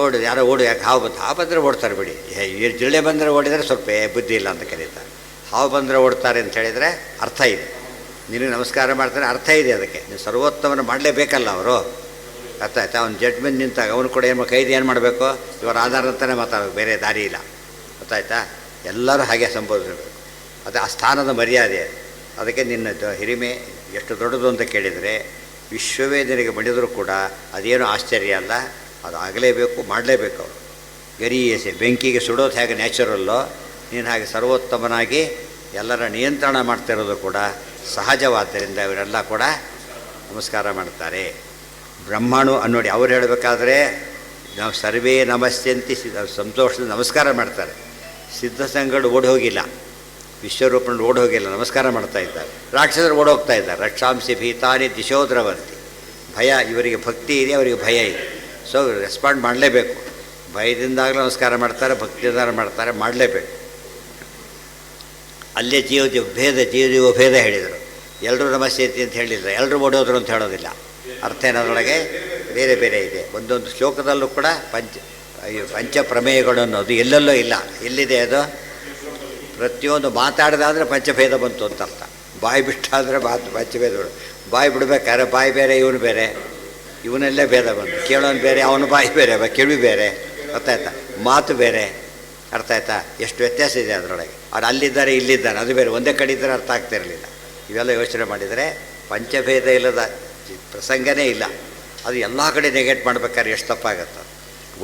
ಓಡು ಯಾರೋ ಓಡು, ಯಾಕೆ ಹಾವು ಬಂತು? ಹಾವು ಬಂದರೆ ಓಡ್ತಾರೆ ಬಿಡಿ. ಜಿಳ್ಳೆ ಬಂದರೆ ಓಡಿದರೆ ಸ್ವಲ್ಪ ಬುದ್ಧಿ ಇಲ್ಲ ಅಂತ ಕರೀತಾರೆ. ಹಾವು ಬಂದರೆ ಓಡ್ತಾರೆ ಅಂತ ಹೇಳಿದರೆ ಅರ್ಥ ಇದೆ. ನಿನಗೆ ನಮಸ್ಕಾರ ಮಾಡ್ತಾರೆ, ಅರ್ಥ ಇದೆ. ಅದಕ್ಕೆ ನೀವು ಸರ್ವೋತ್ತಮನ ಮಾಡಲೇಬೇಕಲ್ಲ ಅವರು. ಅರ್ಥ ಆಯ್ತಾ? ಅವ್ನು ಜಡ್ಜ್ಮೆಂಟ್ ನಿಂತಾಗ ಅವನು ಕೂಡ ಏನು ಕೈದು ಏನು ಮಾಡಬೇಕು? ಇವರ ಆಧಾರ ಅಂತಲೇ ಮಾತಾಡಬೇಕು, ಬೇರೆ ದಾರಿ ಇಲ್ಲ. ಗೊತ್ತಾಯ್ತಾ? ಎಲ್ಲರೂ ಹಾಗೆ ಸಂಬೋಧಿಸಬೇಕು. ಅದು ಆ ಸ್ಥಾನದ ಮರ್ಯಾದೆ. ಅದಕ್ಕೆ ನಿನ್ನ ಹಿರಿಮೆ ಎಷ್ಟು ದೊಡ್ಡದು ಅಂತ ಕೇಳಿದರೆ ವಿಶ್ವವೇ ನಿನಗೆ ಮಣಿದರೂ ಕೂಡ ಅದೇನು ಆಶ್ಚರ್ಯ ಅಲ್ಲ, ಅದು ಆಗಲೇಬೇಕು, ಮಾಡಲೇಬೇಕು. ಅವರು ಗರೀಯಸೆ, ಬೆಂಕಿಗೆ ಸುಡೋದು ಹೇಗೆ ನ್ಯಾಚುರಲ್ಲೋ, ನೀನು ಹಾಗೆ ಸರ್ವೋತ್ತಮನಾಗಿ ಎಲ್ಲರ ನಿಯಂತ್ರಣ ಮಾಡ್ತಿರೋದು ಕೂಡ ಸಹಜವಾದ್ದರಿಂದ ಇವರೆಲ್ಲ ಕೂಡ ನಮಸ್ಕಾರ ಮಾಡ್ತಾರೆ. ಬ್ರಹ್ಮಣು ಅನ್ನೋಡಿ ಅವ್ರು ಹೇಳಬೇಕಾದ್ರೆ ನಾವು ಸರ್ವೇ ನಮಸ್ಯಂತಿ ಸಂತೋಷದಿಂದ ನಮಸ್ಕಾರ ಮಾಡ್ತಾರೆ. ಸಿದ್ಧಸಂಗಗಳು ಓಡಿ ಹೋಗಿಲ್ಲ, ವಿಶ್ವರೂಪಣಗಳು ಓಡಿ ಹೋಗಿಲ್ಲ, ನಮಸ್ಕಾರ ಮಾಡ್ತಾ ಇದ್ದಾರೆ. ರಾಕ್ಷಸರು ಓಡೋಗ್ತಾ ಇದ್ದಾರೆ. ರಕ್ಷಾಂಸಿ ಭೀತಾನಿ ದಿಶೋದ್ರವಂತಿ. ಭಯ, ಇವರಿಗೆ ಭಕ್ತಿ ಇದೆ, ಅವರಿಗೆ ಭಯ ಇದೆ. ಸೊ ರೆಸ್ಪಾಂಡ್ ಮಾಡಲೇಬೇಕು. ಭಯದಿಂದಾಗಲೂ ನಮಸ್ಕಾರ ಮಾಡ್ತಾರೆ, ಭಕ್ತಿಯಿಂದ ಮಾಡ್ತಾರೆ, ಮಾಡಲೇಬೇಕು. ಅಲ್ಲೇ ಜೀವ ಭೇದ ಹೇಳಿದರು. ಎಲ್ಲರೂ ನಮಸ್ಯಂತಿ ಅಂತ ಹೇಳಿದ್ರು, ಎಲ್ಲರೂ ಓಡೋದ್ರು ಅಂತ ಹೇಳೋದಿಲ್ಲ. ಅರ್ಥ ಏನದರೊಳಗೆ ಬೇರೆ ಬೇರೆ ಇದೆ. ಒಂದೊಂದು ಶ್ಲೋಕದಲ್ಲೂ ಕೂಡ ಪಂಚಪ್ರಮೇಯಗಳು ಅನ್ನೋದು ಎಲ್ಲೆಲ್ಲೋ ಇಲ್ಲ. ಎಲ್ಲಿದೆ ಅದು? ಪ್ರತಿಯೊಂದು ಮಾತಾಡಿದಾದರೆ ಪಂಚಭೇದ ಬಂತು ಅಂತ ಅರ್ಥ. ಬಾಯಿ ಬಿಟ್ಟಾದರೆ ಪಂಚಭೇದಗಳು. ಬಾಯಿ ಬಿಡಬೇಕಾದ್ರೆ ಬಾಯಿ ಬೇರೆ, ಇವನು ಬೇರೆ, ಇವನಲ್ಲೇ ಭೇದ ಬಂತು. ಕೇಳೋನು ಬೇರೆ, ಅವನ ಬಾಯಿ ಬೇರೆ, ಕಿವಿ ಬೇರೆ. ಅರ್ಥ ಆಯ್ತಾ? ಮಾತು ಬೇರೆ. ಅರ್ಥ ಆಯ್ತಾ? ಎಷ್ಟು ವ್ಯತ್ಯಾಸ ಇದೆ ಅದರೊಳಗೆ. ಅವ್ರು ಅಲ್ಲಿದ್ದಾರೆ, ಇಲ್ಲಿದ್ದಾನೆ, ಅದು ಬೇರೆ. ಒಂದೇ ಕಡೆ ಇದ್ದರೆ ಅರ್ಥ ಆಗ್ತಿರಲಿಲ್ಲ. ಇವೆಲ್ಲ ಯೋಚನೆ ಮಾಡಿದರೆ ಪಂಚಭೇದ ಇಲ್ಲದ ಪ್ರಸಂಗನೇ ಇಲ್ಲ. ಅದು ಎಲ್ಲ ಕಡೆ ನೆಗೆಟ್ ಮಾಡಬೇಕಾದ್ರೆ ಎಷ್ಟು ತಪ್ಪಾಗತ್ತೆ.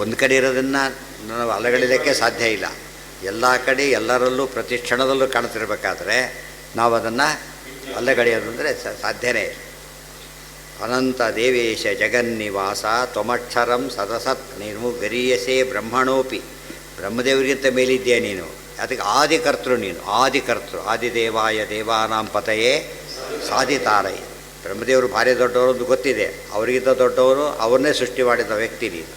ಒಂದು ಕಡೆ ಇರೋದನ್ನು ನಾವು ಅಲಗಳಿದಕ್ಕೆ ಸಾಧ್ಯ ಇಲ್ಲ. ಎಲ್ಲ ಕಡೆ ಎಲ್ಲರಲ್ಲೂ ಪ್ರತಿ ಕ್ಷಣದಲ್ಲೂ ಕಾಣ್ತಿರ್ಬೇಕಾದ್ರೆ ನಾವು ಅದನ್ನು ಅಲ್ಲಗಳೆಯೋದು ಅಂದರೆ ಸಾಧ್ಯನೇ ಇಲ್ಲ. ಅನಂತ ದೇವೇಶ ಜಗನ್ನಿವಾಸ ತ್ವಮಕ್ಷರಂ ಸದಸತ್, ನೀನು ಗರೀಯಸೆ ಬ್ರಹ್ಮಣೋಪಿ, ಬ್ರಹ್ಮದೇವರಿಗಿಂತ ಮೇಲಿದ್ದೀಯ ನೀನು. ಅದಕ್ಕೆ ಆದಿಕರ್ತೃ ನೀನು, ಆದಿಕರ್ತೃ. ಆದಿದೇವಾಯ ದೇವಾನಾಂ ಪತಯೇ ಸಾಧಿತಾರೈ. ಬ್ರಹ್ಮದೇವರು ಭಾರಿ ದೊಡ್ಡವರು ಅಂತ ಗೊತ್ತಿದೆ, ಅವರಿಗಿಂತ ದೊಡ್ಡವರು, ಅವ್ರನ್ನೇ ಸೃಷ್ಟಿ ಮಾಡಿದ ವ್ಯಕ್ತಿ ನೀನು.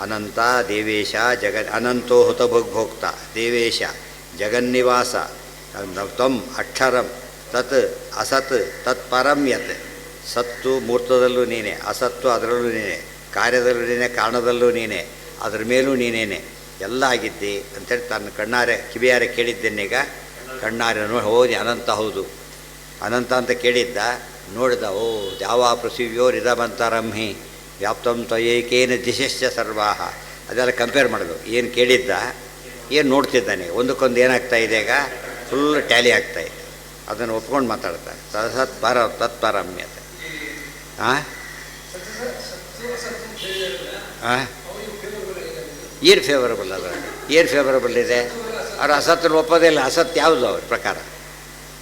ಅನಂತ ದೇವೇಶ ಅನಂತೋ ಹುತಭುಗ್ಭೋಕ್ತ ದೇವೇಶ ಜಗನ್ನಿವಾಸ ತ್ವಂ ಅಕ್ಷರಂ ತತ್ ಅಸತ್ ತತ್ಪರಂ ಯತ್. ಸತ್ತು ಮೂರ್ತದಲ್ಲೂ ನೀನೆ, ಅಸತ್ತು ಅದರಲ್ಲೂ ನೀನೆ, ಕಾರ್ಯದಲ್ಲೂ ನೀನೆ, ಕಾರಣದಲ್ಲೂ ನೀನೆ, ಅದರ ಮೇಲೂ ನೀನೇನೆ, ಎಲ್ಲ ಆಗಿದ್ದಿ ಅಂಥೇಳಿ ತನ್ನ ಕಣ್ಣಾರೆ ಕಿವಿಯಾರೆ ಕೇಳಿದ್ದೇನೀಗ. ಕಣ್ಣಾರೆ ನೋಡಿ ಹೋದಿ ಅನಂತ. ಹೌದು ಅನಂತ ಅಂತ ಕೇಳಿದ್ದ. ನೋಡಿದ, ಓ ದ್ಯಾವ ಪೃಥಿವ್ಯೋರಿದಮಂತರಂ ಹಿ ವ್ಯಾಪ್ತಂ ತ್ವಯೈಕೇನ ದಿಶಶ್ಚ ಸರ್ವಾಹ. ಅದೆಲ್ಲ ಕಂಪೇರ್ ಮಾಡೋದು, ಏನು ಕೇಳಿದ್ದ ಏನು ನೋಡ್ತಿದ್ದಾನೆ, ಒಂದಕ್ಕೊಂದು ಏನಾಗ್ತಾ ಇದೆ, ಈಗ ಫುಲ್ ಟ್ಯಾಲಿ ಆಗ್ತಾಯಿದೆ. ಅದನ್ನು ಒಪ್ಕೊಂಡು ಮಾತಾಡ್ತಾರೆ. ತತ್ಪರ ತತ್ಪರಮ್ಯತೆ. ಹಾಂ ಹಾಂ ಏನು ಫೇವರಬಲ್ ಅದ, ಏನು ಫೇವರಬಲ್ ಇದೆ? ಅವ್ರು ಅಸತ್ತನ್ನು ಒಪ್ಪೋದಿಲ್ಲ. ಅಸತ್ ಯಾವುದು ಅವ್ರ ಪ್ರಕಾರ?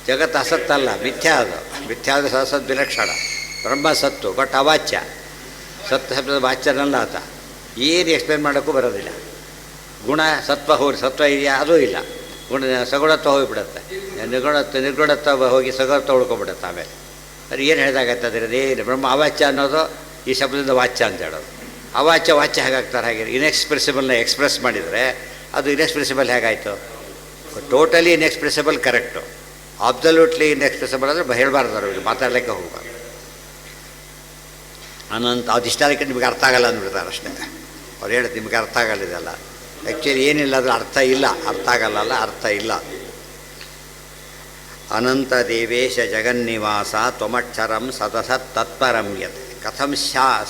ಜಗತ್ತು ಅಸತ್ತಲ್ಲ, ಮಿಥ್ಯಾ. ಅದು ಮಿಥ್ಯಾ ಅದು ಅಸತ್ ವಿಲಕ್ಷಣ. ಬ್ರಹ್ಮ ಸತ್ತು, ಬಟ್ ಅವಾಚ್ಯ. ಸತ್ತು ಶಬ್ದದ ವಾಚ್ಯನಲ್ಲ ಆತ. ಏನು ಎಕ್ಸ್ಪ್ಲೇನ್ ಮಾಡೋಕ್ಕೂ ಬರೋದಿಲ್ಲ. ಗುಣ ಸತ್ವ ಸತ್ವ ಇದೆಯಾ, ಅದೂ ಇಲ್ಲ. ಗುಣ ಸಗುಣತ್ವ ಹೋಗಿಬಿಡುತ್ತೆ, ನಿರ್ಗುಣತ್ವ ಹೋಗಿ ಸಗುಣತ್ವ ಉಳ್ಕೊಬಿಡುತ್ತೆ. ಆಮೇಲೆ ಅದು ಏನು ಹೇಳಿದಾಗತ್ತೆ ಅದರದೇನು ಬ್ರಹ್ಮ ಅವಾಚ್ಯ ಅನ್ನೋದು ಈ ಶಬ್ದದಿಂದ ವಾಚ್ಯ ಅಂತ ಹೇಳೋದು. ಅವಾಚ್ಯ ವಾಚ್ಯ ಹೇಗಾಗ್ತಾರೆ? ಹಾಗೆ ಇನ್ಎಕ್ಸ್ಪ್ರೆಸಿಬಲ್ನ ಎಕ್ಸ್ಪ್ರೆಸ್ ಮಾಡಿದರೆ ಅದು ಇನ್ಎಕ್ಸ್ಪ್ರೆಸಿಬಲ್ ಹೇಗಾಯಿತು? Totally inexpressible correct. Absolutely inexpressible ಅಂದರೆ ಹೇಳಬಾರ್ದು, ಅವ್ರಿಗೆ ಮಾತಾಡಲಿಕ್ಕೆ ಹೋಗಬಾರ್ದು. ಅನಂತ ಅದಿಷ್ಟಾಲಕ್ಕೆ ನಿಮಗೆ ಅರ್ಥ ಆಗಲ್ಲ ಅಂದ್ಬಿಡ್ತಾರೆ ಅಷ್ಟೇ. ಅವ್ರು ಹೇಳೋದು ನಿಮಗೆ ಅರ್ಥ ಆಗಲಿದೆಲ್ಲ. ಆ್ಯಕ್ಚುಲಿ ಏನಿಲ್ಲ ಅದ್ರ ಅರ್ಥ ಇಲ್ಲ, ಅರ್ಥ ಆಗಲ್ಲ, ಅರ್ಥ ಇಲ್ಲ. ಅನಂತ ದೇವೇಶ ಜಗನ್ನಿವಾಸ ತ್ವಮಕ್ಷರಂ ಸದಸತ್ ತತ್ಪರಂ ಯತ್ ಕಥಂ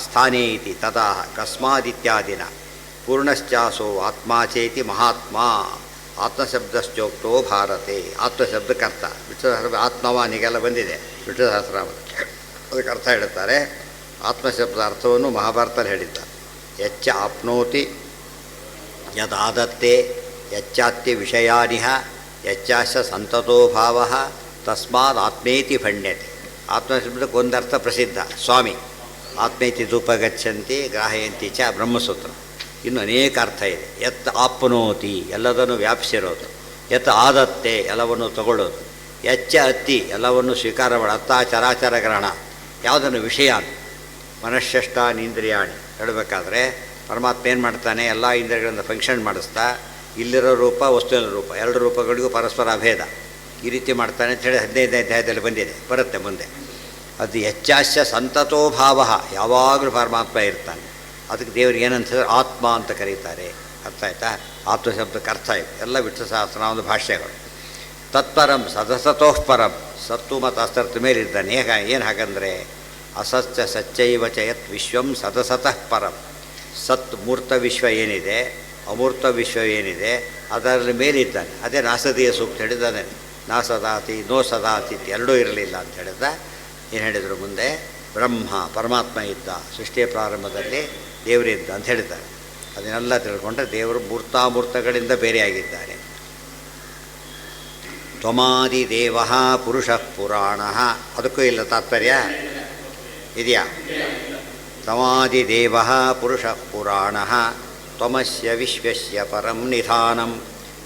ಸ್ಥಾನೇ ಇತಿ ತದಾ ಕಸ್ಮಾದಿತ್ಯಾದಿನ ಪೂರ್ಣಶ್ಚಾಸೋ ಆತ್ಮ ಚೇತಿ ಮಹಾತ್ಮ ಆತ್ಮಶಬ್ದಶ್ಚೋಕ್ತೋ ಭಾರತೆ. ಆತ್ಮಶಬ್ದಕ್ಕರ್ಥ ವಿಷ್ಣು ಆತ್ಮವಾನಿಗೆಲ್ಲ ಬಂದಿದೆ ವಿಷ್ಣು ಸಹಸ್ರನಾಮದಲ್ಲಿ. ಅದಕ್ಕೆ ಅರ್ಥ ಹೇಳುತ್ತಾರೆ. ಆತ್ಮಶಬ್ದ ಅರ್ಥವನ್ನು ಮಹಾಭಾರತದಲ್ಲಿ ಹೇಳಿದ್ದಾರೆ. ಯಚ್ಚ ಆಪ್ನೋತಿ ಯದಾದತ್ತೆ ಯಚ್ಚಾತ್ಯ ವಿಷಯಾನಿಹ ಯಚ್ಚಾಶ ಸಂತತೋ ಭಾವ ತಸ್ಮಾದ್ ಆತ್ಮೇತಿ ಭಣ್ಯತೆ. ಆತ್ಮಶಬ್ದಕ್ಕೆ ಒಂದರ್ಥ ಪ್ರಸಿದ್ಧ, ಸ್ವಾಮಿ. ಆತ್ಮೇತಿ ಧೂಪ ಗಚ್ಚಂತಿ ಗ್ರಾಹಯಂತಿ ಚ ಬ್ರಹ್ಮಸೂತ್ರ. ಇನ್ನು ಅನೇಕ ಅರ್ಥ ಇದೆ. ಯತ್ ಆಪ್ನೋತಿ ಎಲ್ಲದನ್ನು ವ್ಯಾಪಿಸಿರೋದು, ಯತ್ ಆದತ್ತೆ ಎಲ್ಲವನ್ನು ತಗೊಳ್ಳೋದು, ಯಚ್ಚ ಅತ್ತಿ ಎಲ್ಲವನ್ನು ಸ್ವೀಕಾರ ಮಾಡ. ಅತ್ತ ಚರಾಚರ ಗ್ರಹಣ ಯಾವುದನ್ನು ವಿಷಯ ಅಂತ. ಮನಶ್ಶಷ್ಟಾನೀಂದ್ರಿಯಾಣಿ ಹೇಳಬೇಕಾದ್ರೆ ಪರಮಾತ್ಮ ಏನು ಮಾಡ್ತಾನೆ, ಎಲ್ಲ ಇಂದ್ರಿಯಗಳಿಂದ ಫಂಕ್ಷನ್ ಮಾಡಿಸ್ತಾ ಇಲ್ಲಿರೋ ರೂಪ ವಸ್ತುವಿನ ರೂಪ ಎರಡು ರೂಪಗಳಿಗೂ ಪರಸ್ಪರ ಅಭೇದ ಈ ರೀತಿ ಮಾಡ್ತಾನೆ ಅಂತ ಹೇಳಿ 15ನೇ ಅಧ್ಯಾಯದಲ್ಲಿ ಬಂದಿದೆ, ಬರುತ್ತೆ ಮುಂದೆ. ಅದು ಹೆಚ್ಚಾಶ್ಯ ಸಂತತೋ ಭಾವ, ಯಾವಾಗಲೂ ಪರಮಾತ್ಮ ಇರ್ತಾನೆ. ಅದಕ್ಕೆ ದೇವ್ರಿಗೆ ಏನಂತಂದರೆ ಆತ್ಮ ಅಂತ ಕರೀತಾರೆ. ಅರ್ಥ ಆಯ್ತಾ? ಆತ್ಮಶಬ್ದಕ್ಕೆ ಅರ್ಥ ಆಯಿತು. ಎಲ್ಲ ವಿಷ್ಣು ಸಹಸ್ರನಾಮದ ಭಾಷ್ಯಗಳು. ತತ್ಪರಂ ಸದಸತೋಃ ಪರಂ, ಸತ್ತು ಮತ್ತು ಅಸತ್ ಮೇಲಿದ್ದಾನೆ. ಏನು ಹಾಗಂದರೆ ಅಸತ್ಯ ಸಚ್ಚೈವ ಚ ಯತ್ ವಿಶ್ವಂ ಸದಸತಃ ಪರಂ. ಸತ್ ಮೂರ್ತ ವಿಶ್ವ ಏನಿದೆ, ಅಮೂರ್ತ ವಿಶ್ವ ಏನಿದೆ, ಅದರಲ್ಲಿ ಮೇಲಿದ್ದಾನೆ. ಅದೇ ನಾಸದೀಯ ಸೂಕ್ತ ಹೇಳಿದ್ದಾನೆ. ನಾಸದಾತಿ ನೋ ಸದಾತಿ ಎರಡೂ ಇರಲಿಲ್ಲ ಅಂತ ಹೇಳಿದ. ಏನು ಹೇಳಿದರು ಮುಂದೆ? ಬ್ರಹ್ಮ ಪರಮಾತ್ಮ ಇದ್ದ, ಸೃಷ್ಟಿಯ ಪ್ರಾರಂಭದಲ್ಲಿ ದೇವರಿದ್ದ ಅಂತ ಹೇಳಿದ್ದಾರೆ. ಅದನ್ನೆಲ್ಲ ತಿಳ್ಕೊಂಡ್ರೆ ದೇವರು ಮೂರ್ತಾಮೂರ್ತಗಳಿಂದ ಬೇರೆಯಾಗಿದ್ದಾನೆ. ತ್ವಮಾದಿದೇವ ಪುರುಷ ಪುರಾಣ, ಅದಕ್ಕೂ ಇಲ್ಲ ತಾತ್ಪರ್ಯ ಇದೆಯಾ? ತ್ವಮಾದಿದೇವ ಪುರುಷ ಪುರಾಣ ತ್ವಮಸ್ಯ ವಿಶ್ವಸ್ಯ ಪರಂ ನಿಧಾನಂ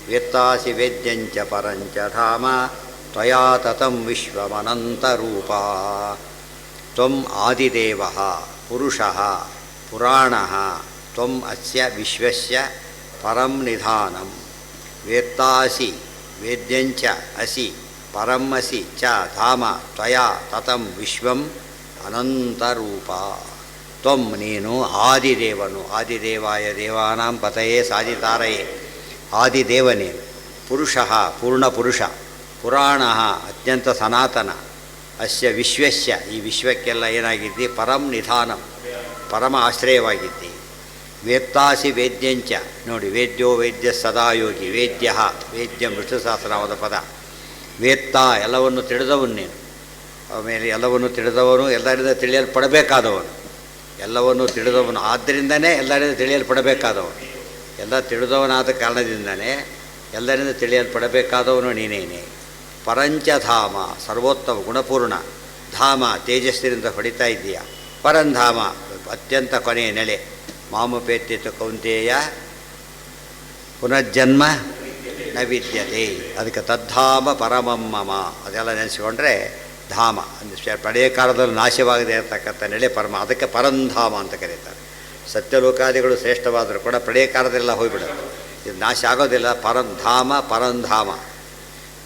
ವೇತ್ತಾಸಿ ವೇದ್ಯಂಚ ಪರಂಚ ಧಾಮ ತ್ವಯಾ ತತಂ ವಿಶ್ವಮನಂತರೂಪ. ತ್ವಂ ಆದಿದೇವಃ ಪುರುಷಃ ಪುರಾಣಃ ತ್ವಂ ಅಸ್ಯ ವಿಶ್ವಸ್ಯ ಪರಂ ನಿಧಾನಂ ವೇತ್ತಾಸಿ ವೇದ್ಯಂಚ ಅಸಿ ಪರಂ ಅಸಿ ಚ ಧಾಮ ತ್ವಯಾ ತತಂ ವಿಶ್ವಂ ಅನಂತರೂಪ. ತ್ವಂ ನೀನು ಆದಿದೇವನು, ಆದಿದೇವಾಯ ದೇವಾನಾಂ ಪತಯೇ ಸಾಧಿತಾರಯೇ, ಆದಿದೇವನೇನು. ಪುರುಷಃ ಪೂರ್ಣಪುರುಷ, ಪುರಾಣಃ ಅತ್ಯಂತ ಸನಾತನ, ಅಸ್ಯ ವಿಶ್ವಸ್ಯ ಈ ವಿಶ್ವಕ್ಕೆಲ್ಲ ಏನಾಗಿದ್ದಿ, ಪರಂ ನಿಧಾನಂ ಪರಮ ಆಶ್ರಯವಾಗಿದ್ದಿ. ವೇತ್ತಾಸಿ ವೇದ್ಯಂಚ, ನೋಡಿ ವೇದ್ಯೋ ವೇದ್ಯ ಸದಾ ಯೋಗಿ, ವೇದ್ಯ ವೇದ್ಯಂ ವಿಷ್ಣು ಸಹಸ್ರನಾಮದ ಪದ. ವೇತ್ತ ಎಲ್ಲವನ್ನು ತಿಳಿದವನು ನೀನು. ಆಮೇಲೆ ಎಲ್ಲವನ್ನು ತಿಳಿದವನು, ಎಲ್ಲರಿಂದ ತಿಳಿಯಲ್ಪಡಬೇಕಾದವನು, ಎಲ್ಲವನ್ನು ತಿಳಿದವನು, ಆದ್ದರಿಂದನೇ ಎಲ್ಲರಿಂದ ತಿಳಿಯಲ್ಪಡಬೇಕಾದವನು. ಎಲ್ಲ ತಿಳಿದವನಾದ ಕಾರಣದಿಂದನೇ ಎಲ್ಲರಿಂದ ತಿಳಿಯಲ್ಪಡಬೇಕಾದವನು ನೀನೇನೆ. ಪರಂಚಧಾಮ ಸರ್ವೋತ್ತಮ ಗುಣಪೂರ್ಣ, ಧಾಮ ತೇಜಸ್ಸಿನಿಂದ ಹೊಡಿತಾ ಇದ್ದೀಯ. ಪರಂಧಾಮ ಅತ್ಯಂತ ಕೊನೆಯ ನೆಲೆ. ಮಾಮುಪೇತ್ಯತ ಕೌಂತೇಯ ಪುನರ್ಜನ್ಮ ನ ವಿದ್ಯತೆ. ಅದಕ್ಕೆ ತದ್ಧಾಮ ಪರಮಂ ಮಮ, ಅದೆಲ್ಲ ನೆನೆಸಿಕೊಂಡ್ರೆ ಧಾಮ ಅಂದರೆ ಪಡೆಯ ಕಾಲದಲ್ಲಿ ನಾಶವಾಗದೇ ಇರತಕ್ಕಂಥ ನೆಲೆ ಪರಮ. ಅದಕ್ಕೆ ಪರಂಧಾಮ ಅಂತ ಕರೀತಾರೆ. ಸತ್ಯಲೋಕಾದಿಗಳು ಶ್ರೇಷ್ಠವಾದರೂ ಕೂಡ ಪ್ರಳಯ ಕಾಲದೆಲ್ಲ ಹೋಗಿಬಿಡುತ್ತೆ, ಇದು ನಾಶ ಆಗೋದಿಲ್ಲ. ಪರಂಧಾಮ ಪರಂಧಾಮ.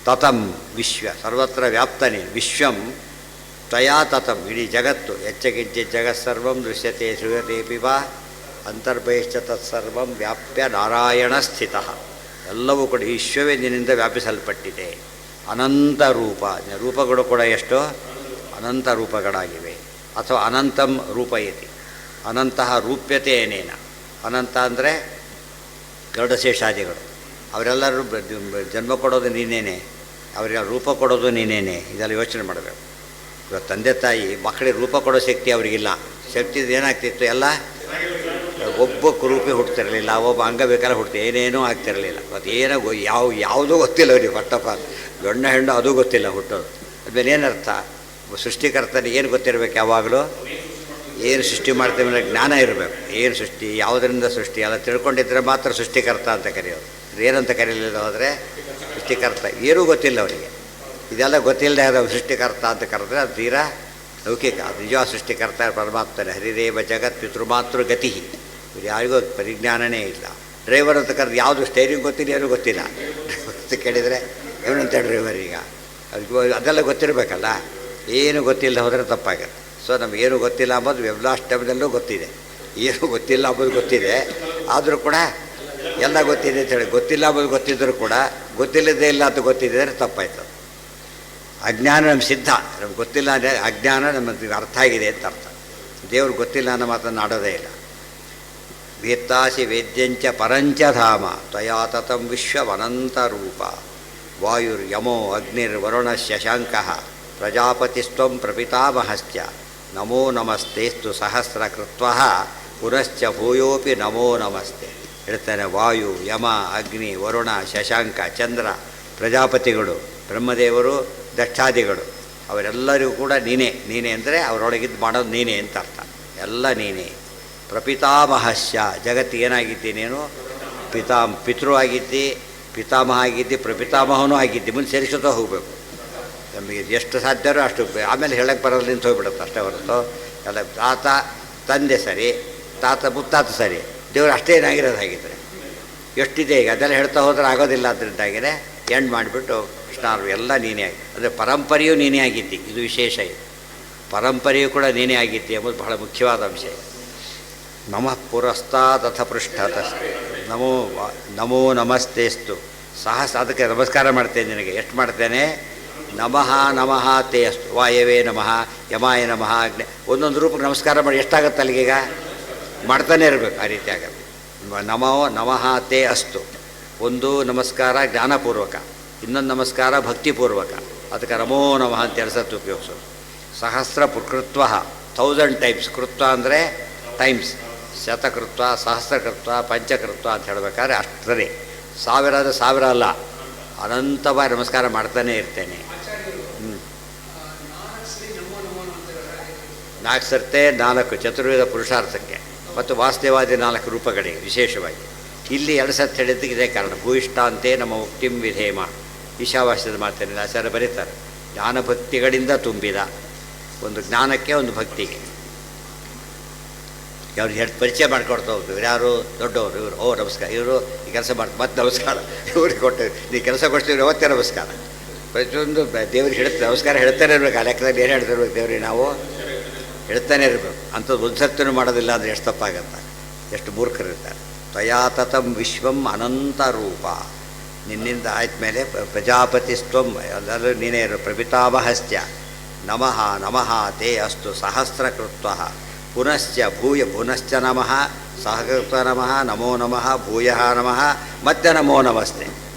ತತಂ ವಿಶ್ವ ಸರ್ವತ್ರ ವ್ಯಾಪ್ತನೇ, ವಿಶ್ವಂ ತ್ವಯಾ ತತಂ ಇಡೀ ಜಗತ್ತು. ಎಚ್ಚಕಿಂಚಿ ಜಗತ್ಸರ್ವಂ ದೃಶ್ಯತೆ ಶ್ರೂಯತೆ ವಾ ಅಂತರ್ಬಹಿಶ್ಚ ತತ್ಸರ್ವಂ ವ್ಯಾಪ್ಯ ನಾರಾಯಣ ಸ್ಥಿತ. ಎಲ್ಲವೂ ಕೂಡ ವಿಶ್ವವೇ ನಿನ್ನಿಂದ ವ್ಯಾಪಿಸಲ್ಪಟ್ಟಿದೆ. ಅನಂತ ರೂಪ, ರೂಪಗಳು ಕೂಡ ಎಷ್ಟು ಅನಂತ ರೂಪಗಳಾಗಿವೆ. ಅಥವಾ ಅನಂತಂ ರೂಪಯತಿ, ಅನಂತಹ ರೂಪ್ಯತೆ ಏನೇನ. ಅನಂತ ಅಂದರೆ ಗರುಡಶೇಷಾದಿಗಳು, ಅವರೆಲ್ಲರೂ ಜನ್ಮ ಕೊಡೋದು ನೀನೇನೆ, ಅವರಿಗೆ ರೂಪ ಕೊಡೋದು ನೀನೇನೆ. ಇದೆಲ್ಲ ಯೋಚನೆ ಮಾಡಬೇಕು. ಇವತ್ತು ತಂದೆ ತಾಯಿ ಮಕ್ಕಳಿಗೆ ರೂಪ ಕೊಡೋ ಶಕ್ತಿ ಅವರಿಗಿಲ್ಲ. ಶಕ್ತಿ ಏನಾಗ್ತಿತ್ತು, ಎಲ್ಲ ಒಬ್ಬ ಕುರೂಪಿ ಹುಡ್ತಿರಲಿಲ್ಲ, ಒಬ್ಬ ಅಂಗಬೇಕಾದ್ರೆ ಹುಡ್ತಿ ಏನೇನೂ ಆಗ್ತಿರಲಿಲ್ಲ. ಮತ್ತು ಏನೋ ಯಾವುದೂ ಗೊತ್ತಿಲ್ಲ ಅವ್ರಿಗೆ. ಫಸ್ಟ್ ಆಫ್ ಆಲ್ ಗಂಡ ಹೆಣ್ಣು ಅದೂ ಗೊತ್ತಿಲ್ಲ ಹುಟ್ಟೋದು. ಅದ್ಮೇಲೆ ಏನರ್ಥ, ಸೃಷ್ಟಿಕರ್ತನಿಗೆ ಏನು ಗೊತ್ತಿರಬೇಕು, ಯಾವಾಗಲೂ ಏನು ಸೃಷ್ಟಿ ಮಾಡ್ತೇವೆ ಅನ್ನೋ ಜ್ಞಾನ ಇರಬೇಕು. ಏನು ಸೃಷ್ಟಿ, ಯಾವುದರಿಂದ ಸೃಷ್ಟಿ ಎಲ್ಲ ತಿಳ್ಕೊಂಡಿದ್ದರೆ ಮಾತ್ರ ಸೃಷ್ಟಿಕರ್ತ ಅಂತ ಕರೆಯೋದು. ಏನಂತ ಕರೀಲಿಲ್ಲ ಹೋದರೆ ಸೃಷ್ಟಿಕರ್ತ. ಏನೂ ಗೊತ್ತಿಲ್ಲ ಅವರಿಗೆ. ಇದೆಲ್ಲ ಗೊತ್ತಿಲ್ಲದೆ ಆದ ಸೃಷ್ಟಿಕರ್ತ ಅಂತ ಕರೆದ್ರೆ ಅದು ತೀರಾ ಲೌಕಿಕ. ಅದು ನಿಜವಾದ ಸೃಷ್ಟಿಕರ್ತ ಪರಮಾತ್ಮನೇ. ಹರಿದೇವ ಜಗತ್ ಪಿತೃಮಾತೃ ಗತಿ. ಇವ್ರು ಯಾರಿಗೂ ಪರಿಜ್ಞಾನನೇ ಇಲ್ಲ. ಡ್ರೈವರ್ ಅಂತ ಕರೆದು ಯಾವುದು ಸ್ಟೈರಿಂಗ್ ಗೊತ್ತಿಲ್ಲ, ಏನೂ ಗೊತ್ತಿಲ್ಲ. ಅಂತ ಕೇಳಿದರೆ ಏನಂತ ಡ್ರೈವರ್ ಈಗ ಅದೆಲ್ಲ ಗೊತ್ತಿರಬೇಕಲ್ಲ. ಏನು ಗೊತ್ತಿಲ್ಲ ಹೋದರೆ ತಪ್ಪಾಗುತ್ತೆ. ಸೊ ನಮಗೇನು ಗೊತ್ತಿಲ್ಲ ಅಂಬೋದು ಲಾಸ್ಟ್ ಟೈಮ್ದಲ್ಲೂ ಗೊತ್ತಿದೆ. ಏನು ಗೊತ್ತಿಲ್ಲ ಅಂಬೋದು ಗೊತ್ತಿದೆ, ಆದರೂ ಕೂಡ ಎಲ್ಲ ಗೊತ್ತಿದೆ ಅಂತೇಳಿ ಗೊತ್ತಿಲ್ಲ ಅಂಬೋದು ಗೊತ್ತಿದ್ದರೂ ಕೂಡ ಗೊತ್ತಿಲ್ಲದೇ ಇಲ್ಲ ಅಂತ ಗೊತ್ತಿದ್ದರೆ ತಪ್ಪಾಯ್ತು. ಅಜ್ಞಾನ ನಮ್ಮ ಸಿದ್ಧ. ನಮ್ಗೆ ಗೊತ್ತಿಲ್ಲ ಅಂದರೆ ಅಜ್ಞಾನ ನಮಗೆ ಅರ್ಥ ಆಗಿದೆ ಅಂತ ಅರ್ಥ. ದೇವ್ರಿಗೆ ಗೊತ್ತಿಲ್ಲ ಅನ್ನೋ ಮಾತನ್ನು ಆಡೋದೇ ಇಲ್ಲ. ವೇತ್ತಾಸಿ ವೇದ್ಯಂಚ ಪರಂಚ ಧಾಮ ತ್ವಯಾ ತತಂ ವಿಶ್ವವನಂತರೂಪ ವಾಯುರ್ಯಮೋ ಅಗ್ನಿರ್ವರುಣ ಶಶಾಂಕಃ ಪ್ರಜಾಪತಿಸ್ತ್ವಂ ಪ್ರಪಿತಾಮಹಶ್ಚ ನಮೋ ನಮಸ್ತೇಸ್ತು ಸಹಸ್ರಕೃತ್ವಃ ಪುನಶ್ಚ ಭೂಯೋಪಿ ನಮೋ ನಮಸ್ತೆ ಹೇಳ್ತಾನೆ. ವಾಯು, ಯಮ, ಅಗ್ನಿ, ವರುಣ, ಶಶಾಂಕ, ಚಂದ್ರ, ಪ್ರಜಾಪತಿಗಳು, ಬ್ರಹ್ಮದೇವರು, ದಕ್ಷಾದಿಗಳು ಅವರೆಲ್ಲರಿಗೂ ಕೂಡ ನೀನೇ. ನೀನೇ ಅಂದರೆ ಅವರೊಳಗಿದ್ದು ಮಾಡೋದು ನೀನೇ ಅಂತ ಅರ್ಥ. ಎಲ್ಲ ನೀನೇ. ಪ್ರಪಿತಾಮಹಶ್ಯ ಜಗತ್ತಿಗೆ ಏನಾಗಿದ್ದಿ ನೀನು? ಪಿತೃ ಆಗಿದ್ದಿ, ಪಿತಾಮಹ ಆಗಿದ್ದಿ, ಪ್ರಪಿತಾಮಹನೂ ಆಗಿದ್ದಿ. ಮುಂದೆ ಸೇರಿಸುತ್ತಾ ಹೋಗಬೇಕು. ನಮಗೆ ಎಷ್ಟು ಸಾಧ್ಯವೋ ಅಷ್ಟು. ಆಮೇಲೆ ಹೇಳಕ್ಕೆ ಬರೋದು ನಿಂತು ಹೋಗ್ಬಿಡುತ್ತೆ ಅಷ್ಟೇ ಹೊರತು. ಎಲ್ಲ ತಾತ ತಂದೆ ಸರಿ, ತಾತ ಮುತ್ತಾತ ಸರಿ, ದೇವರು ಅಷ್ಟೇ ಏನಾಗಿರೋದು ಹಾಗಿದ್ರೆ ಎಷ್ಟಿದೆ ಈಗ. ಅದೆಲ್ಲ ಹೇಳ್ತಾ ಹೋದ್ರೆ ಆಗೋದಿಲ್ಲ. ಅದರಿಂದಾಗಿಯೇ ಎಂಡ್ ಮಾಡಿಬಿಟ್ಟು ಕೃಷ್ಣಾರು ಎಲ್ಲ ನೀನೇ ಆಗಿ, ಅಂದರೆ ಪರಂಪರೆಯೂ ನೀನೇ ಆಗಿದ್ದಿ. ಇದು ವಿಶೇಷ. ಇದು ಪರಂಪರೆಯೂ ಕೂಡ ನೀನೇ ಆಗಿದ್ದಿ ಎಂಬುದು ಬಹಳ ಮುಖ್ಯವಾದ ಅಂಶ. ನಮಃ ಪುರಸ್ತಾದಥ ಪೃಷ್ಠತ ನಮೋ ನಮಸ್ತೇಸ್ತು ಸಹಸ್ರ. ಅದಕ್ಕೆ ನಮಸ್ಕಾರ ಮಾಡ್ತೇನೆ ನಿನಗೆ. ಎಷ್ಟು ಮಾಡ್ತೇನೆ? ನಮಃ ನಮಃ ತೇ ಅಸ್ತು. ವಾಯವೇ ನಮಃ, ಯಮಾಯ ನಮಃ, ಅಗ್ನಿ. ಒಂದೊಂದು ರೂಪಕ್ಕೆ ನಮಸ್ಕಾರ ಮಾಡಿ ಎಷ್ಟಾಗತ್ತೆ ಅಲ್ಲಿಗೀಗ? ಮಾಡ್ತಾನೆ ಇರಬೇಕು. ಆ ರೀತಿ ಆಗತ್ತೆ. ನಮೋ ನಮಃ ತೇ ಅಸ್ತು. ಒಂದು ನಮಸ್ಕಾರ ಜ್ಞಾನಪೂರ್ವಕ, ಇನ್ನೊಂದು ನಮಸ್ಕಾರ ಭಕ್ತಿಪೂರ್ವಕ. ಅದಕ್ಕೆ ನಮೋ ನಮಃ ಅಂತ ಎಳ್ಸತ್ತು ಉಪಯೋಗಿಸೋದು. ಸಹಸ್ರ ಕೃತ್ವ 1000 ಟೈಮ್ಸ್. ಕೃತ್ವ ಅಂದರೆ ಟೈಮ್ಸ್. ಶತಕೃತ್ವ, ಸಹಸ್ರಕೃತ್ವ, ಪಂಚಕೃತ್ವ ಅಂತ ಹೇಳಬೇಕಾದ್ರೆ ಅಷ್ಟರೇ. 1000 ಅಂದರೆ 1000 ಅಲ್ಲ, ಅನಂತವಾಗಿ ನಮಸ್ಕಾರ ಮಾಡ್ತಾನೇ ಇರ್ತೇನೆ. 4 ಸರ್ತೆ 4 ಚತುರ್ವೇದ ಪುರುಷಾರ್ಥಕ್ಕೆ ಮತ್ತು ವಾಸ್ತವಾದಿ 4 ರೂಪಗಳಿಗೆ ವಿಶೇಷವಾಗಿ. ಇಲ್ಲಿ 2 ಸತ್ತು ಹೇಳಿದ್ದಕ್ಕೆ ಇದೇ ಕಾರಣ. ಭೂಯಿಷ್ಠಾಂತೆ ನಮ್ಮ ಮುಕ್ತಿಂ ವಿಧೇಮ. ಈಶಾವಾಸ್ಯದ ಮಾತೇನಿಲ್ಲ, ಆಚಾರ್ಯ ಬರೀತಾರೆ. ಜ್ಞಾನಭಕ್ತಿಗಳಿಂದ ತುಂಬಿದ ಒಂದು ಜ್ಞಾನಕ್ಕೆ, ಒಂದು ಭಕ್ತಿಗೆ. ಅವ್ರು ಹೇಳಿ ಪರಿಚಯ ಮಾಡಿಕೊಡ್ತಾ ಹೋಗ್ತೀವಿ. ಯಾರು ದೊಡ್ಡವರು, ಇವರು ಓ ನಮಸ್ಕಾರ, ಇವರು ಈ ಕೆಲಸ ಮಾಡಿ ಮತ್ತೆ ನಮಸ್ಕಾರ, ಇವ್ರಿಗೆ ಕೊಟ್ಟೇವೆ, ನೀವು ಕೆಲಸ ಕೊಡ್ತೀವಿ ಅವತ್ತೇ ನಮಸ್ಕಾರ. ಪ್ರತಿಯೊಂದು ದೇವ್ರಿಗೆ ಹೇಳ್ತಾರೆ ನಮಸ್ಕಾರ ಹೇಳ್ತಾನೆ ಇರಬೇಕು. ಆ ಲೆಕ್ಕದಲ್ಲಿ ಏನು ಹೇಳ್ತಿರ್ಬೇಕು? ದೇವ್ರಿಗೆ ನಾವು ಹೇಳ್ತಾನೆ ಇರಬೇಕು. ಅಂಥದ್ದು ಒಂದು ಸರ್ತಿನೂ ಮಾಡೋದಿಲ್ಲ ಅಂದರೆ ಎಷ್ಟು ತಪ್ಪಾಗತ್ತೆ, ಎಷ್ಟು ಮೂರ್ಖರಿರ್ತಾರೆ. ತ್ವಯಾತತಂ ವಿಶ್ವಂ ಅನಂತ ರೂಪ. ನಿನ್ನಿಂದ ಆಯ್ತಮೇಲೆ ಪ್ರಜಾಪತಿಸ್ತ್ವಂ ಎಲ್ಲರೂ ನೀನೇ ಇರು. ಪ್ರಪಿತಾಮಹಶ್ಚ ನಮಃ ನಮಃ ತೇ ಅಸ್ತು ಸಹಸ್ರಕೃತ್ವ ಪುನಶ್ಚ ಭೂಯ ಪುನಶ್ಚ ನಮಃ ಸಹಕೃತ್ವ ನಮಃ ನಮೋ ನಮಃ ಭೂಯಃ ನಮಃ ಮತ್ತೆ ನಮೋ ನಮಸ್ತೆ.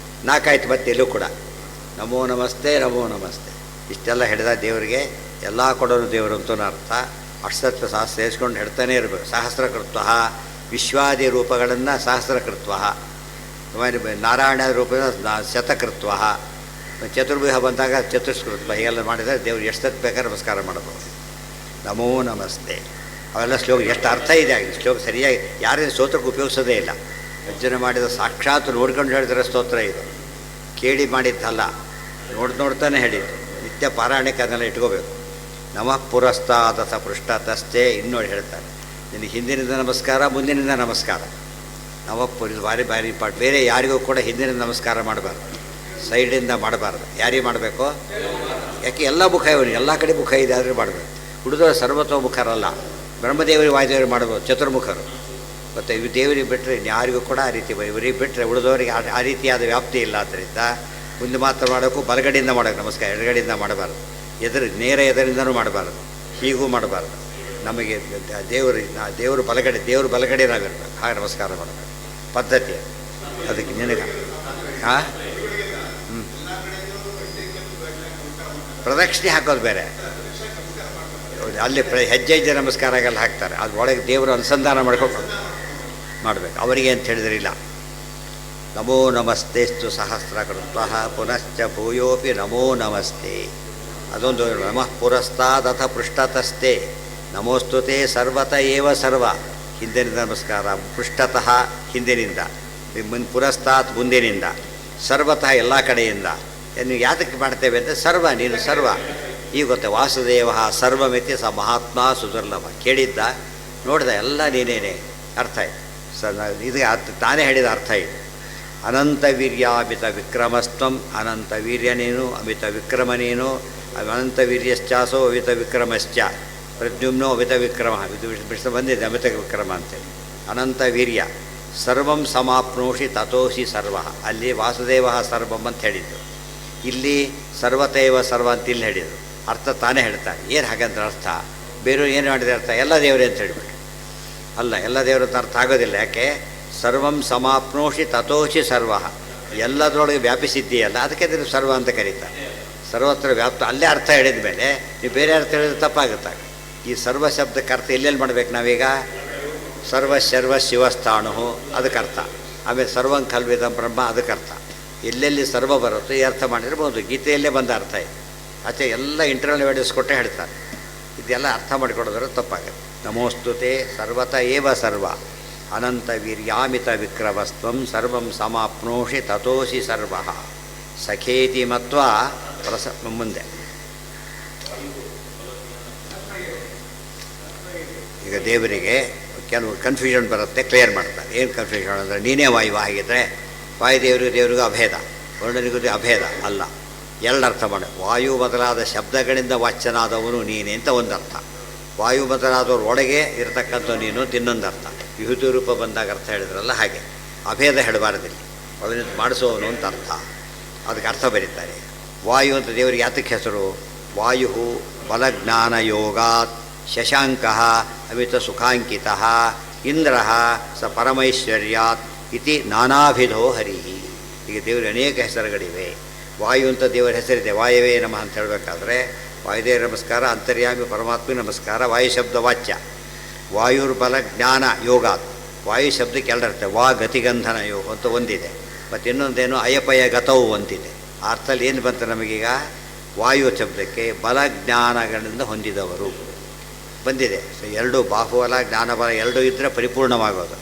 4 ಆಯ್ತು ಮತ್ತೆ ಎಲ್ಲೂ ಕೂಡ ನಮೋ ನಮಸ್ತೆ ನಮೋ ನಮಸ್ತೆ. ಇಷ್ಟೆಲ್ಲ ಹಿಡಿದ ದೇವರಿಗೆ ಎಲ್ಲ ಕೊಡೋನು ದೇವರು ಅಂತೂ ಅರ್ಥ. ಅಷ್ಟತ್ತು ಸಹ ಸೇರಿಸ್ಕೊಂಡು ಹೇಳ್ತಾನೆ ಇರಬೇಕು. ಸಹಸ್ರಕೃತ್ವ ವಿಶ್ವಾದಿ ರೂಪಗಳನ್ನು ಸಹಸ್ರಕೃತ್ವ, ನಾರಾಯಣ ರೂಪದ ಶತಕೃತ್ವ, ಚತುರ್ಭುಜ ಬಂದಾಗ ಚತುಷ್ಕೃತ್ವ. ಹೀಗೆಲ್ಲ ಮಾಡಿದರೆ ದೇವ್ರು ಎಷ್ಟೊತ್ತು ಬೇಕಾದ್ರೆ ನಮಸ್ಕಾರ ಮಾಡಬಹುದು. ನಮೋ ನಮಸ್ತೆ. ಅವೆಲ್ಲ ಶ್ಲೋಕ ಎಷ್ಟು ಅರ್ಥ ಇದೆ ಆಗಿದೆ. ಶ್ಲೋಕ ಸರಿಯಾಗಿ ಯಾರೇನು ಸ್ತೋತ್ರಕ್ಕೆ ಉಪಯೋಗಿಸೋದೇ ಇಲ್ಲ. ಅರ್ಜುನ ಮಾಡಿದ ಸಾಕ್ಷಾತ್ ನೋಡ್ಕೊಂಡು ಹೇಳಿದ್ರೆ ಸ್ತೋತ್ರ ಇದು. ಕೇಳಿ ಮಾಡಿದ್ದಲ್ಲ, ನೋಡ್ತಾನೆ ಹೇಳಿದ್ದು. ನಿತ್ಯ ಪಾರಾಯಣಕ್ಕೆ ಅದನ್ನೆಲ್ಲ ಇಟ್ಕೋಬೇಕು. ನಮಃ ಪುರಸ್ತಾದಥ ಪೃಷ್ಠತಸ್ಥೆ. ಇನ್ನೋಡಿ ಹೇಳ್ತಾರೆ, ನಿನಗೆ ಹಿಂದಿನಿಂದ ನಮಸ್ಕಾರ, ಮುಂದಿನಿಂದ ನಮಸ್ಕಾರ. ನವಪುರ ಭಾರಿ ಪಾಠ. ಬೇರೆ ಯಾರಿಗೂ ಕೂಡ ಹಿಂದಿನಿಂದ ನಮಸ್ಕಾರ ಮಾಡಬಾರ್ದು, ಸೈಡಿಂದ ಮಾಡಬಾರ್ದು. ಯಾರಿಗೆ ಮಾಡಬೇಕು? ಯಾಕೆ ಎಲ್ಲ ಮುಖ ಇವನು, ಎಲ್ಲ ಕಡೆ ಮುಖ ಇದೆ ಆದರೆ ಮಾಡಬೇಕು. ಹುಡುಗರು ಸರ್ವತೋಮುಖರಲ್ಲ. ಬ್ರಹ್ಮದೇವರಿಗೆ ವಾಯುದೇವರಿಗೆ ಮಾಡ್ಬೋದು, ಚತುರ್ಮುಖರು. ಮತ್ತು ಇವು ದೇವರಿಗೆ ಬಿಟ್ಟರೆ ಯಾರಿಗೂ ಕೂಡ ಆ ರೀತಿ, ಇವರಿಗೆ ಬಿಟ್ಟರೆ ಉಳಿದವರಿಗೆ ಆ ರೀತಿಯಾದ ವ್ಯಾಪ್ತಿ ಇಲ್ಲ. ಆದ್ದರಿಂದ ಮುಂದೆ ಮಾತ್ರ ಮಾಡಬೇಕು, ಬಲಗಡೆಯಿಂದ ಮಾಡಬೇಕು ನಮಸ್ಕಾರ, ಎಡಗಡೆಯಿಂದ ಮಾಡಬಾರ್ದು. ನೇರ ಎದರಿಂದನೂ ಮಾಡಬಾರ್ದು, ಹೀಗೂ ಮಾಡಬಾರ್ದು. ನಮಗೆ ದೇವರು ಬಲಗಡೆ ನಾವಿರ್ಬೇಕು, ಹಾಗೆ ನಮಸ್ಕಾರ ಮಾಡಬೇಕು ಪದ್ಧತಿ. ಅದಕ್ಕೆ ನಿನಗೆ ಪ್ರದಕ್ಷಿಣೆ ಹಾಕೋದು ಬೇರೆ, ಅಲ್ಲಿ ಹೆಜ್ಜೆ ನಮಸ್ಕಾರಗಳು ಹಾಕ್ತಾರೆ, ಅದು ಒಳಗೆ ದೇವರು ಅನುಸಂಧಾನ ಮಾಡ್ಕೊಂಡು ಮಾಡಬೇಕು. ಅವರಿಗೆ ಅಂತ ಹೇಳಿದ್ರಿಲ್ಲ. ನಮೋ ನಮಸ್ತೆಸ್ತು ಸಹಸ್ರಕೃತ್ವ ಪುನಶ್ಚ ಭೂಯೋಪಿ ನಮೋ ನಮಸ್ತೆ. ಅದೊಂದು ನಮಃ ಪುರಸ್ತಾದಥ ಪೃಷ್ಠತಸ್ತೆ ನಮೋಸ್ತುತೆ ಸರ್ವತ ಏವ ಸರ್ವ. ಹಿಂದಿನಿಂದ ನಮಸ್ಕಾರ, ಪೃಷ್ಠತಃ ಹಿಂದಿನಿಂದ, ಪುರಸ್ತಾತ್ ಮುಂದಿನಿಂದ, ಸರ್ವತಃ ಎಲ್ಲ ಕಡೆಯಿಂದ. ನೀವು ಯಾತಕ್ಕೆ ಮಾಡ್ತೇವೆ ಅಂದರೆ ಸರ್ವ, ನೀನು ಸರ್ವ. ಈಗ ಗೊತ್ತೆ ವಾಸುದೇವ ಸರ್ವಮಿತಿ ಸ ಮಹಾತ್ಮ ಸುದುರ್ಲಭ. ಕೇಳಿದ್ದ ನೋಡಿದ ಎಲ್ಲ ನೀನೇನೆ. ಅರ್ಥ ಆಯ್ತು ಇದು ತಾನೇ ಹೇಳಿದ ಅರ್ಥ ಇದು. ಅನಂತ ವೀರ್ಯ ಅಮಿತ ವಿಕ್ರಮಸ್ತ್ವಂ, ಅನಂತ ವೀರ್ಯ ನೀನು, ಅಮಿತ ವಿಕ್ರಮ ನೀನು. ಅನಂತ ವೀರ್ಯಶ್ಚಾಸೋ ಅಮಿತ ವಿಕ್ರಮಶ್ಚ, ಪ್ರದ್ಯುಮ್ನೋ ಅಮಿತ ವಿಕ್ರಮ. ಇದು ಬಂದಿದೆ ಅಮಿತ ವಿಕ್ರಮ ಅಂತೇಳಿ. ಅನಂತ ವೀರ್ಯ ಸರ್ವಂ ಸಮಾಪ್ನೋಷಿ ತಥೋಷಿ ಸರ್ವ. ಅಲ್ಲಿ ವಾಸುದೇವ ಸರ್ವಂ ಅಂತ ಹೇಳಿದ್ದು, ಇಲ್ಲಿ ಸರ್ವತೈವ ಸರ್ವ ಅಂತ ಇಲ್ಲಿ ಹೇಳಿದರು. ಅರ್ಥ ತಾನೇ ಹೇಳ್ತಾರೆ. ಏನು ಹಾಗಂದ್ರೆ ಅರ್ಥ ಬೇರೆ ಏನು ಮಾಡಿದೆ ಅರ್ಥ ಎಲ್ಲ ದೇವರೇ ಅಂತ ಹೇಳಿಬಿಟ್ಟು ಅಲ್ಲ, ಎಲ್ಲ ದೇವರು ಅಂತ ಅರ್ಥ ಆಗೋದಿಲ್ಲ. ಯಾಕೆ? ಸರ್ವಂ ಸಮಾಪ್ನೋಷಿ ತಥೋಷಿ ಸರ್ವ, ಎಲ್ಲದರೊಳಗೆ ವ್ಯಾಪಿಸಿದ್ದೀಯಲ್ಲ, ಅದಕ್ಕೆ ಅದನ್ನು ಸರ್ವ ಅಂತ ಕರೀತಾರೆ. ಸರ್ವತ್ರ ವ್ಯಾಪ್ತ ಅಲ್ಲೇ ಅರ್ಥ ಹೇಳಿದ ಮೇಲೆ ನೀವು ಬೇರೆ ಅರ್ಥ ಹೇಳಿದ್ರೆ ತಪ್ಪಾಗುತ್ತಾಗ. ಈ ಸರ್ವ ಶಬ್ದಕ್ಕೆ ಅರ್ಥ ಎಲ್ಲೆಲ್ಲಿ ಮಾಡಬೇಕು ನಾವೀಗ? ಸರ್ವ ಶಿವಸ್ಥಾಣು ಅದಕ್ಕೆ ಅರ್ಥ. ಆಮೇಲೆ ಸರ್ವಂ ಕಲ್ವಿದಂ ಬ್ರಹ್ಮ ಅದಕ್ಕೆ ಅರ್ಥ. ಎಲ್ಲೆಲ್ಲಿ ಸರ್ವ ಬರುತ್ತೋ ಈ ಅರ್ಥ ಮಾಡಿರ್ಬೋದು. ಗೀತೆಯಲ್ಲೇ ಬಂದ ಅರ್ಥ ಇದೆ. ಆಚೆ ಎಲ್ಲ ಇಂಟರ್ನಲ್ ವ್ಯಾಲ್ಯೂಸ್ ಕೊಟ್ಟೆ ಹೇಳ್ತಾರೆ. ಇದೆಲ್ಲ ಅರ್ಥ ಮಾಡಿಕೊಡೋದ್ರೆ ತಪ್ಪಾಗುತ್ತೆ. ನಮೋಸ್ತುತೆ ಸರ್ವತ ಏವ ಸರ್ವ ಅನಂತ ವೀರ್ಯಾಮಿತ ವಿಕ್ರಮಸ್ತ್ವಂ ಸರ್ವಂ ಸಮಾಪ್ನೋಷಿ ತಥೋಷಿ ಸರ್ವ ಸಖೇತಿ ಮತ್ವ ಮುಂದೆ. ಈಗ ದೇವರಿಗೆ ಕೆಲವು ಕನ್ಫ್ಯೂಷನ್ ಬರುತ್ತೆ, ಕ್ಲಿಯರ್ ಮಾಡ್ತಾರೆ. ಏನು ಕನ್ಫ್ಯೂಷನ್ ಅಂದರೆ ನೀನೇ ವಾಯು ಆಗಿದ್ದರೆ ದೇವರಿಗೂ ಅಭೇದ, ವರ್ಣನಿಗೂ ಅಭೇದ ಅಲ್ಲ. ಎರಡು ಅರ್ಥ ಮಾಡಿ. ವಾಯು ಮೊದಲಾದ ಶಬ್ದಗಳಿಂದ ವಾಚ್ಯನಾದವನು ನೀನೇ ಅಂತ ಒಂದು ಅರ್ಥ. ವಾಯು ಮೊದಲಾದವ್ರ ಒಳಗೆ ಇರತಕ್ಕಂಥ ನೀನು ಇನ್ನೊಂದು ಅರ್ಥ. ವಿಭೂತಿ ರೂಪ ಬಂದಾಗ ಅರ್ಥ ಹೇಳಿದ್ರಲ್ಲ ಹಾಗೆ ಅಭೇದ ಹೇಳಬಾರದಿಲ್ಲ. ಒಳಗಿಂದ ಮಾಡಿಸೋವನು ಅಂತ ಅರ್ಥ. ಅದಕ್ಕೆ ಅರ್ಥ ಬರೀತಾರೆ. ವಾಯು ಅಂತ ದೇವರಿಗೆ ಯಾತಕ್ಕೆ ಹೆಸರು? ವಾಯು ಬಲಜ್ಞಾನ ಯೋಗಾತ್ ಶಶಾಂಕ ಅಮಿತ ಸುಖಾಂಕಿತ ಇಂದ್ರ ಸ ಪರಮೈಶ್ವರ್ಯಾತ್ ಇತಿ ನಾನಾಭಿಧೋ ಹರಿ. ಈಗ ದೇವರಿಗೆ ಅನೇಕ ಹೆಸರುಗಳಿವೆ. ವಾಯು ಅಂತ ದೇವರ ಹೆಸರಿದೆ. ವಾಯವೇ ನಮಃ ಅಂತ ಹೇಳಬೇಕಾದ್ರೆ ವಾಯುದೇವ ನಮಸ್ಕಾರ, ಅಂತರ್ಯಾಮಿ ಪರಮಾತ್ಮ ನಮಸ್ಕಾರ, ವಾಯು ಶಬ್ದ ವಾಚ್ಯ. ವಾಯುರ್ಬಲ ಜ್ಞಾನ ಯೋಗಾತ್, ವಾಯು ಶಬ್ದಕ್ಕೆ ಎರಡರ್ಥ. ವಾ ಗತಿಗಂಧನ ಯೋಗ ಅಂತ ಒಂದಿದೆ, ಮತ್ತು ಇನ್ನೊಂದೇನು ಅಯಪಯ ಗತವು ಅಂತಿದೆ. ಆ ಅರ್ಥದಲ್ಲಿ ಏನು ಬಂತು ನಮಗೀಗ? ವಾಯು ಶಬ್ದಕ್ಕೆ ಬಲ ಜ್ಞಾನಗಳಿಂದ ಹೊಂದಿದವರು ಬಂದಿದೆ. ಸೊ ಎರಡು ಬಾಹುಬಲ ಜ್ಞಾನಬಲ ಎರಡೂ ಇದ್ದರೆ ಪರಿಪೂರ್ಣವಾಗೋದು.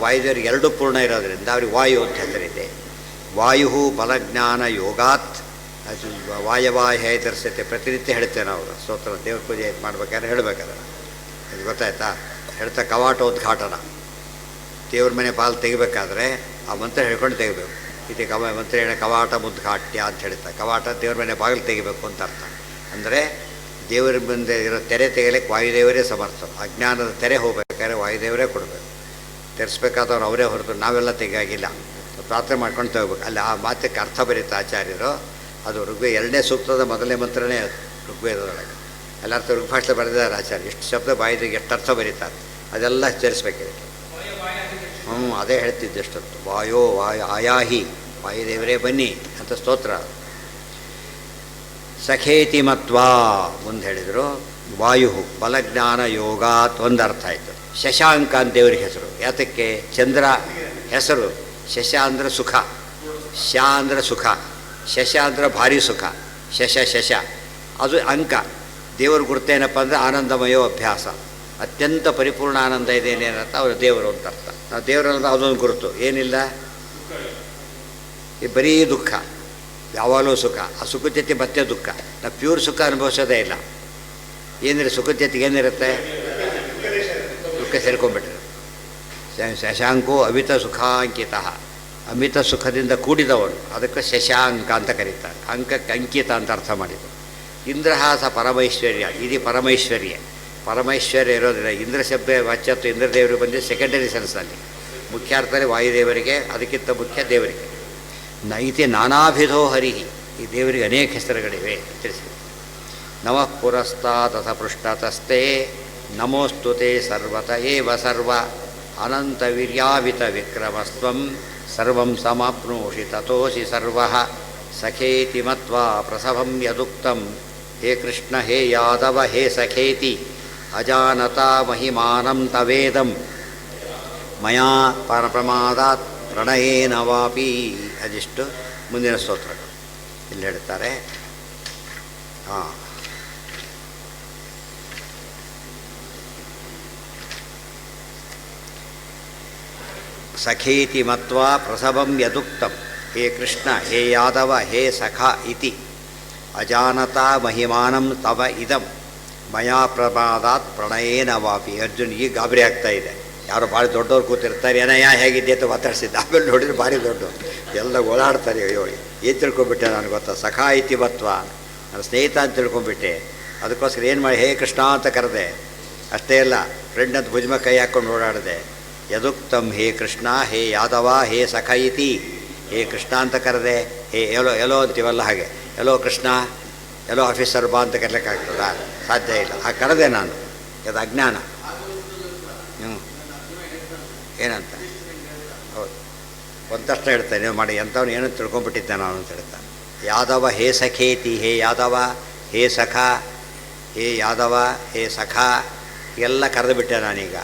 ವಾಯುದೇವರಿಗೆ ಎರಡೂ ಪೂರ್ಣ ಇರೋದರಿಂದ ಅವ್ರಿಗೆ ವಾಯು ಅಂತ ಹೆಸರಿದೆ. ವಾಯು ಬಲಜ್ಞಾನ ಯೋಗಾತ್ ಅದು ವಾಯವಾಯ ತರಿಸುತ್ತೆ. ಪ್ರತಿನಿತ್ಯ ಹೇಳ್ತೇವೆ ನಾವು ಸ್ತೋತ್ರ ದೇವ್ರ ಪೂಜೆ ಮಾಡ್ಬೇಕಾದ್ರೆ ಹೇಳಬೇಕಾದ್ರೆ. ಇದು ಗೊತ್ತಾಯ್ತಾ? ಹೇಳ್ತಾ ಕವಾಟೋದ್ಘಾಟನ, ದೇವ್ರ ಮನೆ ಪಾಲು ತೆಗಿಬೇಕಾದ್ರೆ ಆ ಮಂತ್ರ ಹೇಳ್ಕೊಂಡು ತೆಗಿಬೇಕು. ಇದು ಮಂತ್ರ ಹೇಳ ಕವಾಟ ಮುದ್ಘಾಟ್ಯ ಅಂತ ಹೇಳ್ತಾರೆ. ಕವಾಟ ದೇವ್ರ ಮನೆ ಬಾಗಿಲು ತೆಗಿಬೇಕು ಅಂತ ಅರ್ಥ. ಅಂದರೆ ದೇವರ ಮುಂದೆ ಇರೋ ತೆರೆ ತೆಗಿಲಿಕ್ಕೆ ವಾಯುದೇವರೇ ಸಮರ್ಥ. ಅಜ್ಞಾನದ ತೆರೆ ಹೋಗ್ಬೇಕಾದ್ರೆ ವಾಯುದೇವರೇ ಕೊಡಬೇಕು. ತೆರೆಸ್ಬೇಕಾದವ್ರು ಅವರೇ ಹೊರತು ನಾವೆಲ್ಲ ತೆಗಿಯಾಗಿಲ್ಲ. ಪ್ರಾರ್ಥನೆ ಮಾಡ್ಕೊಂಡು ತೆಗಬೇಕು. ಅಲ್ಲಿ ಆ ಮಾತಕ್ಕೆ ಅರ್ಥ ಬರೀತಾ ಆಚಾರ್ಯರು. ಅದು ಋಗ್ವೇದ 2ನೇ ಸೂಕ್ತದ ಮೊದಲನೇ ಮಂತ್ರನೇ ಋಗ್ವೇದದೊಳಗೆ. ಎಲ್ಲ ಅರ್ಥ ಋಗ್ಭಾಷೆ ಬರೆದಿದ್ದಾರೆ ಆಚಾರ್ಯ. ಎಷ್ಟು ಶಬ್ದ ಬಾಯಿಗೆ ಎಷ್ಟು ಅರ್ಥ ಬರೀತಾರೆ ಅದೆಲ್ಲ ಸೇರಿಸ್ಬೇಕಿದೆ. ಅದೇ ಹೇಳ್ತಿದ್ದೆಷ್ಟೊತ್ತು. ವಾಯೋ ಆಯಾಹಿ, ವಾಯುದೇವರೇ ಬನ್ನಿ ಅಂತ ಸ್ತೋತ್ರ. ಸಖೇತಿ ಮತ್ವ ಮುಂದೆ ಹೇಳಿದರು. ವಾಯು ಬಲಜ್ಞಾನ ಯೋಗಾತ್ ಒಂದು ಅರ್ಥ ಆಯಿತು. ಶಶಾಂಕ ಅಂತ ದೇವರಿಗೆ ಹೆಸರು. ಯಾತಕ್ಕೆ? ಚಂದ್ರ ಹೆಸರು. ಶಶ ಅಂದರೆ ಸುಖ, ಶ ಅಂದರೆ ಸುಖ, ಶಶ ಅಂದರೆ ಭಾರಿ ಸುಖ. ಶಶ ಅದು ಅಂಕ. ದೇವ್ರ ಗುರುತೇನಪ್ಪ ಅಂದರೆ ಆನಂದಮಯೋ ಅಭ್ಯಾಸ. ಅತ್ಯಂತ ಪರಿಪೂರ್ಣ ಆನಂದ ಇದೆ ಏನೇನಂತ ಅವರು ದೇವರು ಅಂತ ಅರ್ಥ. ನಾವು ದೇವರನ್ನ ಅದೊಂದು ಗುರುತು. ಏನಿಲ್ಲ, ಈ ಬರೀ ದುಃಖ, ಯಾವಾಗಲೂ ಸುಖ. ಆ ಸುಖದ ಜೊತೆ ಮತ್ತೆ ದುಃಖ. ನಾವು ಪ್ಯೂರ್ ಸುಖ ಅನುಭವಿಸೋದೇ ಇಲ್ಲ. ಏನಿರುತ್ತೆ ಸುಖದ ಜೊತೆಗೆ? ಏನಿರುತ್ತೆ? ದುಃಖ ಸೇರ್ಕೊಂಡ್ಬಿಟ್ರೆ. ಶಶಾಂಕೋ ಅಮಿತ ಸುಖಾಂಕಿತ, ಅಮಿತ ಸುಖದಿಂದ ಕೂಡಿದವನು. ಅದಕ್ಕೆ ಶಶಾಂಕ ಅಂತ ಕರೀತಾರೆ. ಅಂಕಕ್ಕೆ ಅಂಕಿತ ಅಂತ ಅರ್ಥ ಮಾಡಿದರು. ಇಂದ್ರ ಸ ಪರಮೈಶ್ವರ್ಯ, ಇದು ಪರಮೈಶ್ವರ್ಯ. ಪರಮೈಶ್ವರ್ಯ ಇರೋದಿಲ್ಲ. ಇಂದ್ರ ಶಬ್ದ ವಾಚ್ಯತ್ವ ಇಂದ್ರದೇವರಿಗೆ ಬಂದು ಸೆಕೆಂಡರಿ ಸೆನ್ಸ್ನಲ್ಲಿ. ಮುಖ್ಯ ಅರ್ಥದಲ್ಲಿ ವಾಯುದೇವರಿಗೆ, ಅದಕ್ಕಿಂತ ಮುಖ್ಯ ದೇವರಿಗೆ. ನೈತಿ ನಾನಾಭಿಧೋ ಹರಿಹಿ, ಈ ದೇವರಿಗೆ ಅನೇಕ ಹೆಸರುಗಳಿವೆ ತಿಳಿಸಿ. ನಮಃ ಪುರಸ್ತಾದಥ ಪೃಷ್ಠತಸ್ತೆ ನಮೋಸ್ತು ತೇ ಸರ್ವತ ಏವ ಸರ್ವ ಅನಂತವೀರ್ಯಾವಿತ ವಿಕ್ರಮಸ್ತ್ವಂ ಸರ್ವಂ ಸಮಾಪ್ನೋಷಿ ತತೋಸಿ ಸರ್ವಃ ಸಖೇತಿ ಮತ್ವಾ ಪ್ರಸವಂ ಯದುಕ್ತಂ ಹೇ ಕೃಷ್ಣ ಹೇ ಯಾದವ ಹೇ ಸಖೇತಿ ಅಜಾನತಾ ಮಹಿಮಾನಂ ತವೇದಂ ಮಯಾ ಪರಪ್ರಮಾದಾತ್ ಪ್ರಣಯೇನ ವಾಪಿ. ಅದಿಷ್ಟು ಮುಂದಿನ ಸ್ತೋತ್ರಗಳು ಇಲ್ಲಿ ಹೇಳ್ತಾರೆ. ಹಾಂ, ಸಖೇತಿ ಮತ್ವಾ ಪ್ರಸವಂ ಯದುಕ್ತಂ ಹೇ ಕೃಷ್ಣ ಹೇ ಯಾದವ ಹೇ ಸಖ ಇತಿ ಅಜಾನತಾ ಮಹಿಮಾನಂ ತವ ಇದಂ ಮಯಾ ಪ್ರಮಾದಾತ್ ಪ್ರಣಯೇನ ವಾಪಿ. ಅರ್ಜುನ್ ಈಗ ಗಾಬರಿ ಆಗ್ತಾ ಇದೆ. ಯಾರೋ ಭಾಳ ದೊಡ್ಡವ್ರು ಕೂತಿರ್ತಾರೆ, ಏನಯ್ಯ ಹೇಗಿದ್ದೆ ಅಂತ ಮಾತಾಡ್ಸಿದ್ದ. ಆಮೇಲೆ ನೋಡಿದ್ರೆ ಭಾರಿ ದೊಡ್ಡವರು ಎಲ್ಲ ಓಡಾಡ್ತಾರೆ. ಅಯ್ಯೋ ಏನು ತಿಳ್ಕೊಂಬಿಟ್ಟೆ ನಾನು ಗೊತ್ತಾ, ಸಖ ಇತಿ ಮತ್ವ, ನನ್ನ ಸ್ನೇಹಿತ ಅಂತ ತಿಳ್ಕೊಂಬಿಟ್ಟೆ. ಅದಕ್ಕೋಸ್ಕರ ಏನು ಮಾಡಿ ಹೇ ಕೃಷ್ಣ ಅಂತ ಕರೆದೆ. ಅಷ್ಟೇ ಅಲ್ಲ, ಫ್ರೆಂಡ್ ಅಂತ ಭುಜಮ ಕೈ ಹಾಕ್ಕೊಂಡು ಓಡಾಡಿದೆ. ಯದುಕ್ತಂ ಹೇ ಕೃಷ್ಣ ಹೇ ಯಾದವ ಹೇ ಸಖ ಇತಿ, ಹೇ ಕೃಷ್ಣ ಅಂತ ಕರೆದೆ. ಹೇ ಎಲ್ಲೋ ಅಂತೀವಲ್ಲ ಹಾಗೆ, ಎಲ್ಲೋ ಕೃಷ್ಣ ಎಲ್ಲೋ ಆಫೀಸರ್ ಬಾ ಅಂತ ಕರ್ಲಿಕ್ಕಾಗ್ತದ? ಸಾಧ್ಯ ಇಲ್ಲ. ಆ ಕರೆದೆ ನಾನು, ಅದು ಅಜ್ಞಾನ. ಏನಂತ ಹೌದು, ಒಂದು ತಕ್ಷಣ ಹೇಳ್ತಾನೆ ನೀವು ಮಾಡಿ ಎಂಥವ್ನು ಏನೋ ತಿಳ್ಕೊಂಬಿಟ್ಟಿದ್ದೆ ನಾನು ಅಂತ ಹೇಳ್ತಾನೆ. ಯಾದವ ಹೇ ಸಖೇತಿ, ಹೇ ಯಾದವ ಹೇ ಸಖ, ಹೇ ಯಾದವ ಹೇ ಸಖ ಎಲ್ಲ ಕರೆದು ಬಿಟ್ಟೆ ನಾನೀಗ.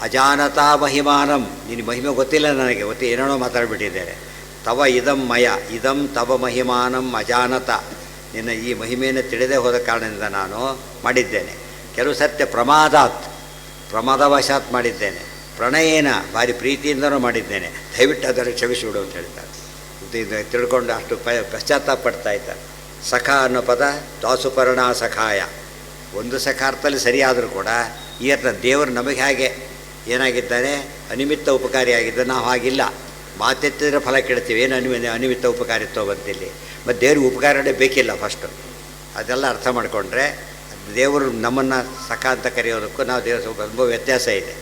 ಅಜಾನತಾ ಮಹಿಮಾನಂ, ನಿನ್ನ ಮಹಿಮೆ ಗೊತ್ತಿಲ್ಲ ನನಗೆ, ಏನೇನೋ ಮಾತಾಡ್ಬಿಟ್ಟಿದ್ದೇನೆ. ತವ ಇದಂ ಮಯ ಇದಂ ತವ ಮಹಿಮಾನಂ ಅಜಾನತ, ನಿನ್ನ ಈ ಮಹಿಮೆಯನ್ನು ತಿಳಿದೇ ಹೋದ ಕಾರಣದಿಂದ ನಾನು ಮಾಡಿದ್ದೇನೆ. ಕೆಲವು ಸತ್ಯ ಪ್ರಮಾದವಶಾತ್ ಮಾಡಿದ್ದೇನೆ. ಪ್ರಣಯೇನ ಭಾರಿ ಪ್ರೀತಿಯಿಂದನೂ ಮಾಡಿದ್ದೇನೆ. ದಯವಿಟ್ಟು ಅದನ್ನು ಕ್ಷಮಿಸಿಬಿಡು ಅಂತ ಹೇಳ್ತಾರೆ. ಇದು ತಿಳ್ಕೊಂಡು ಅಷ್ಟು ಪಶ್ಚಾತ್ತಾಪ ಪಡ್ತಾ ಇದ್ದಾರೆ. ಸಖ ಅನ್ನೋ ಪದ ದಾಸುಪರ್ಣ ಸಖಾಯ, ಒಂದು ಸಖ ಅರ್ಥದಲ್ಲಿ ಸರಿಯಾದರೂ ಕೂಡ ಈ ಅರ್ಥ ದೇವರು ನಮಗೆ ಹಾಗೆ ಏನಾಗಿದ್ದಾನೆ, ಅನಿಮಿತ್ತ ಉಪಕಾರಿಯಾಗಿದ್ದ. ನಾವು ಹಾಗಿಲ್ಲ, ಮಾತೆತ್ತಿದ್ರೆ ಫಲ ಕೆಡ್ತೀವಿ. ಏನು ಅನಿಮಿತ್ತ ಉಪಕಾರಿತ್ವ ಬಂತಿಲ್ಲಿ. ಮತ್ತು ದೇವ್ರಿಗೆ ಉಪಕಾರನೇ ಬೇಕಿಲ್ಲ ಫಸ್ಟು. ಅದೆಲ್ಲ ಅರ್ಥ ಮಾಡಿಕೊಂಡ್ರೆ ದೇವರು ನಮ್ಮನ್ನು ಸಖ ಅಂತ ಕರೆಯೋದಕ್ಕೂ ನಾವು ದೇವರ ತುಂಬ ವ್ಯತ್ಯಾಸ ಇದೆ.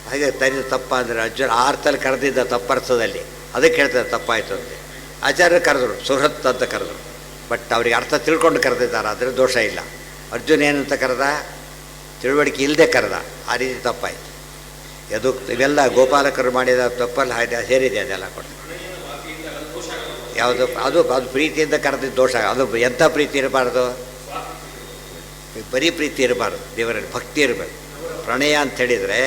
ಹಾಗೆ ತರಿದ ತಪ್ಪ ಅಂದರೆ ಅರ್ಜುನ ಆ ಅರ್ಥದಲ್ಲಿ ಕರೆದಿದ್ದ ತಪ್ಪರ್ಥದಲ್ಲಿ, ಅದಕ್ಕೆ ಹೇಳ್ತಾರೆ ತಪ್ಪಾಯಿತು ಅಂತ. ಆಚಾರ್ಯರು ಕರೆದ್ರು ಸುಹೃತ್ ಅಂತ ಕರೆದ್ರು, ಬಟ್ ಅವ್ರಿಗೆ ಅರ್ಥ ತಿಳ್ಕೊಂಡು ಕರೆದಿದ್ದಾರೆ, ಆದರೆ ದೋಷ ಇಲ್ಲ. ಅರ್ಜುನ ಏನಂತ ಕರೆದ, ತಿಳುವಳಿಕೆ ಇಲ್ಲದೆ ಕರೆದ, ಆ ರೀತಿ ತಪ್ಪಾಯಿತು. ಅದು ಇವೆಲ್ಲ ಗೋಪಾಲಕರು ಮಾಡಿದ ತಪ್ಪಲ್ಲಿ ಸೇರಿದೆ ಅದೆಲ್ಲ ಕೂಡ. ಯಾವುದು ಅದು ಪ್ರೀತಿಯಿಂದ ಕರೆದಿದ್ದ ದೋಷ. ಅದು ಎಂಥ ಪ್ರೀತಿ ಇರಬಾರ್ದು, ಬರೀ ಪ್ರೀತಿ ಇರಬಾರ್ದು, ದೇವರಲ್ಲಿ ಭಕ್ತಿ ಇರಬೇಕು. ಪ್ರಣಯ ಅಂತ ಹೇಳಿದರೆ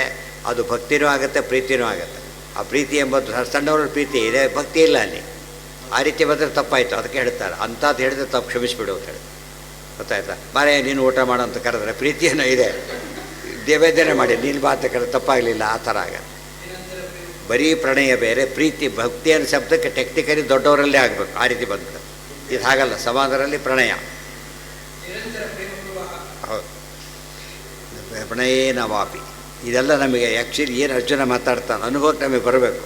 ಅದು ಭಕ್ತಿನೂ ಆಗುತ್ತೆ, ಪ್ರೀತಿನೂ ಆಗುತ್ತೆ. ಆ ಪ್ರೀತಿ ಎಂಬುದು ಸಣ್ಣವ್ರ ಪ್ರೀತಿ ಇದೆ, ಭಕ್ತಿ ಇಲ್ಲ ಅಲ್ಲಿ. ಆ ರೀತಿ ಬಂದರೆ ತಪ್ಪಾಯಿತು. ಅದಕ್ಕೆ ಹೇಳ್ತಾರೆ ಅಂಥದ್ದು ಹೇಳಿದ್ರೆ ತಪ್ಪು ಕ್ಷಮಿಸಿಬಿಡು ಅಂತ ಹೇಳಿ. ಗೊತ್ತಾಯ್ತಾ? ಬಾರೇ ನೀನು ಊಟ ಮಾಡೋ ಅಂತ ಕರೆದ್ರೆ ಪ್ರೀತಿಯೇನೋ ಇದೆ, ದೇವೇದನೆ ಮಾಡಿ ನೀನು ಬಾ ಅಂತ ಕರೆದ್ರೆ ತಪ್ಪಾಗಲಿಲ್ಲ. ಆ ಥರ ಆಗುತ್ತೆ. ಬರೀ ಪ್ರಣಯ ಬೇರೆ, ಪ್ರೀತಿ ಭಕ್ತಿ ಅನ್ನೋ ಶಬ್ದಕ್ಕೆ ಟೆಕ್ನಿಕಲಿ ದೊಡ್ಡವರಲ್ಲೇ ಆಗಬೇಕು. ಆ ರೀತಿ ಬಂದ್ಬಿಡುತ್ತೆ. ಇದು ಹಾಗಲ್ಲ, ಸಮಾಜದಲ್ಲಿ ಪ್ರಣಯ. ಹೌದು, ಪ್ರಣಯೇನ ವಾಪಿ. ಇದೆಲ್ಲ ನಮಗೆ ಆ್ಯಕ್ಚುಲಿ ಏನು ಅರ್ಜುನ ಮಾತಾಡ್ತಾನೆ ಅನುಭವಕ್ಕೆ ನಮಗೆ ಬರಬೇಕು.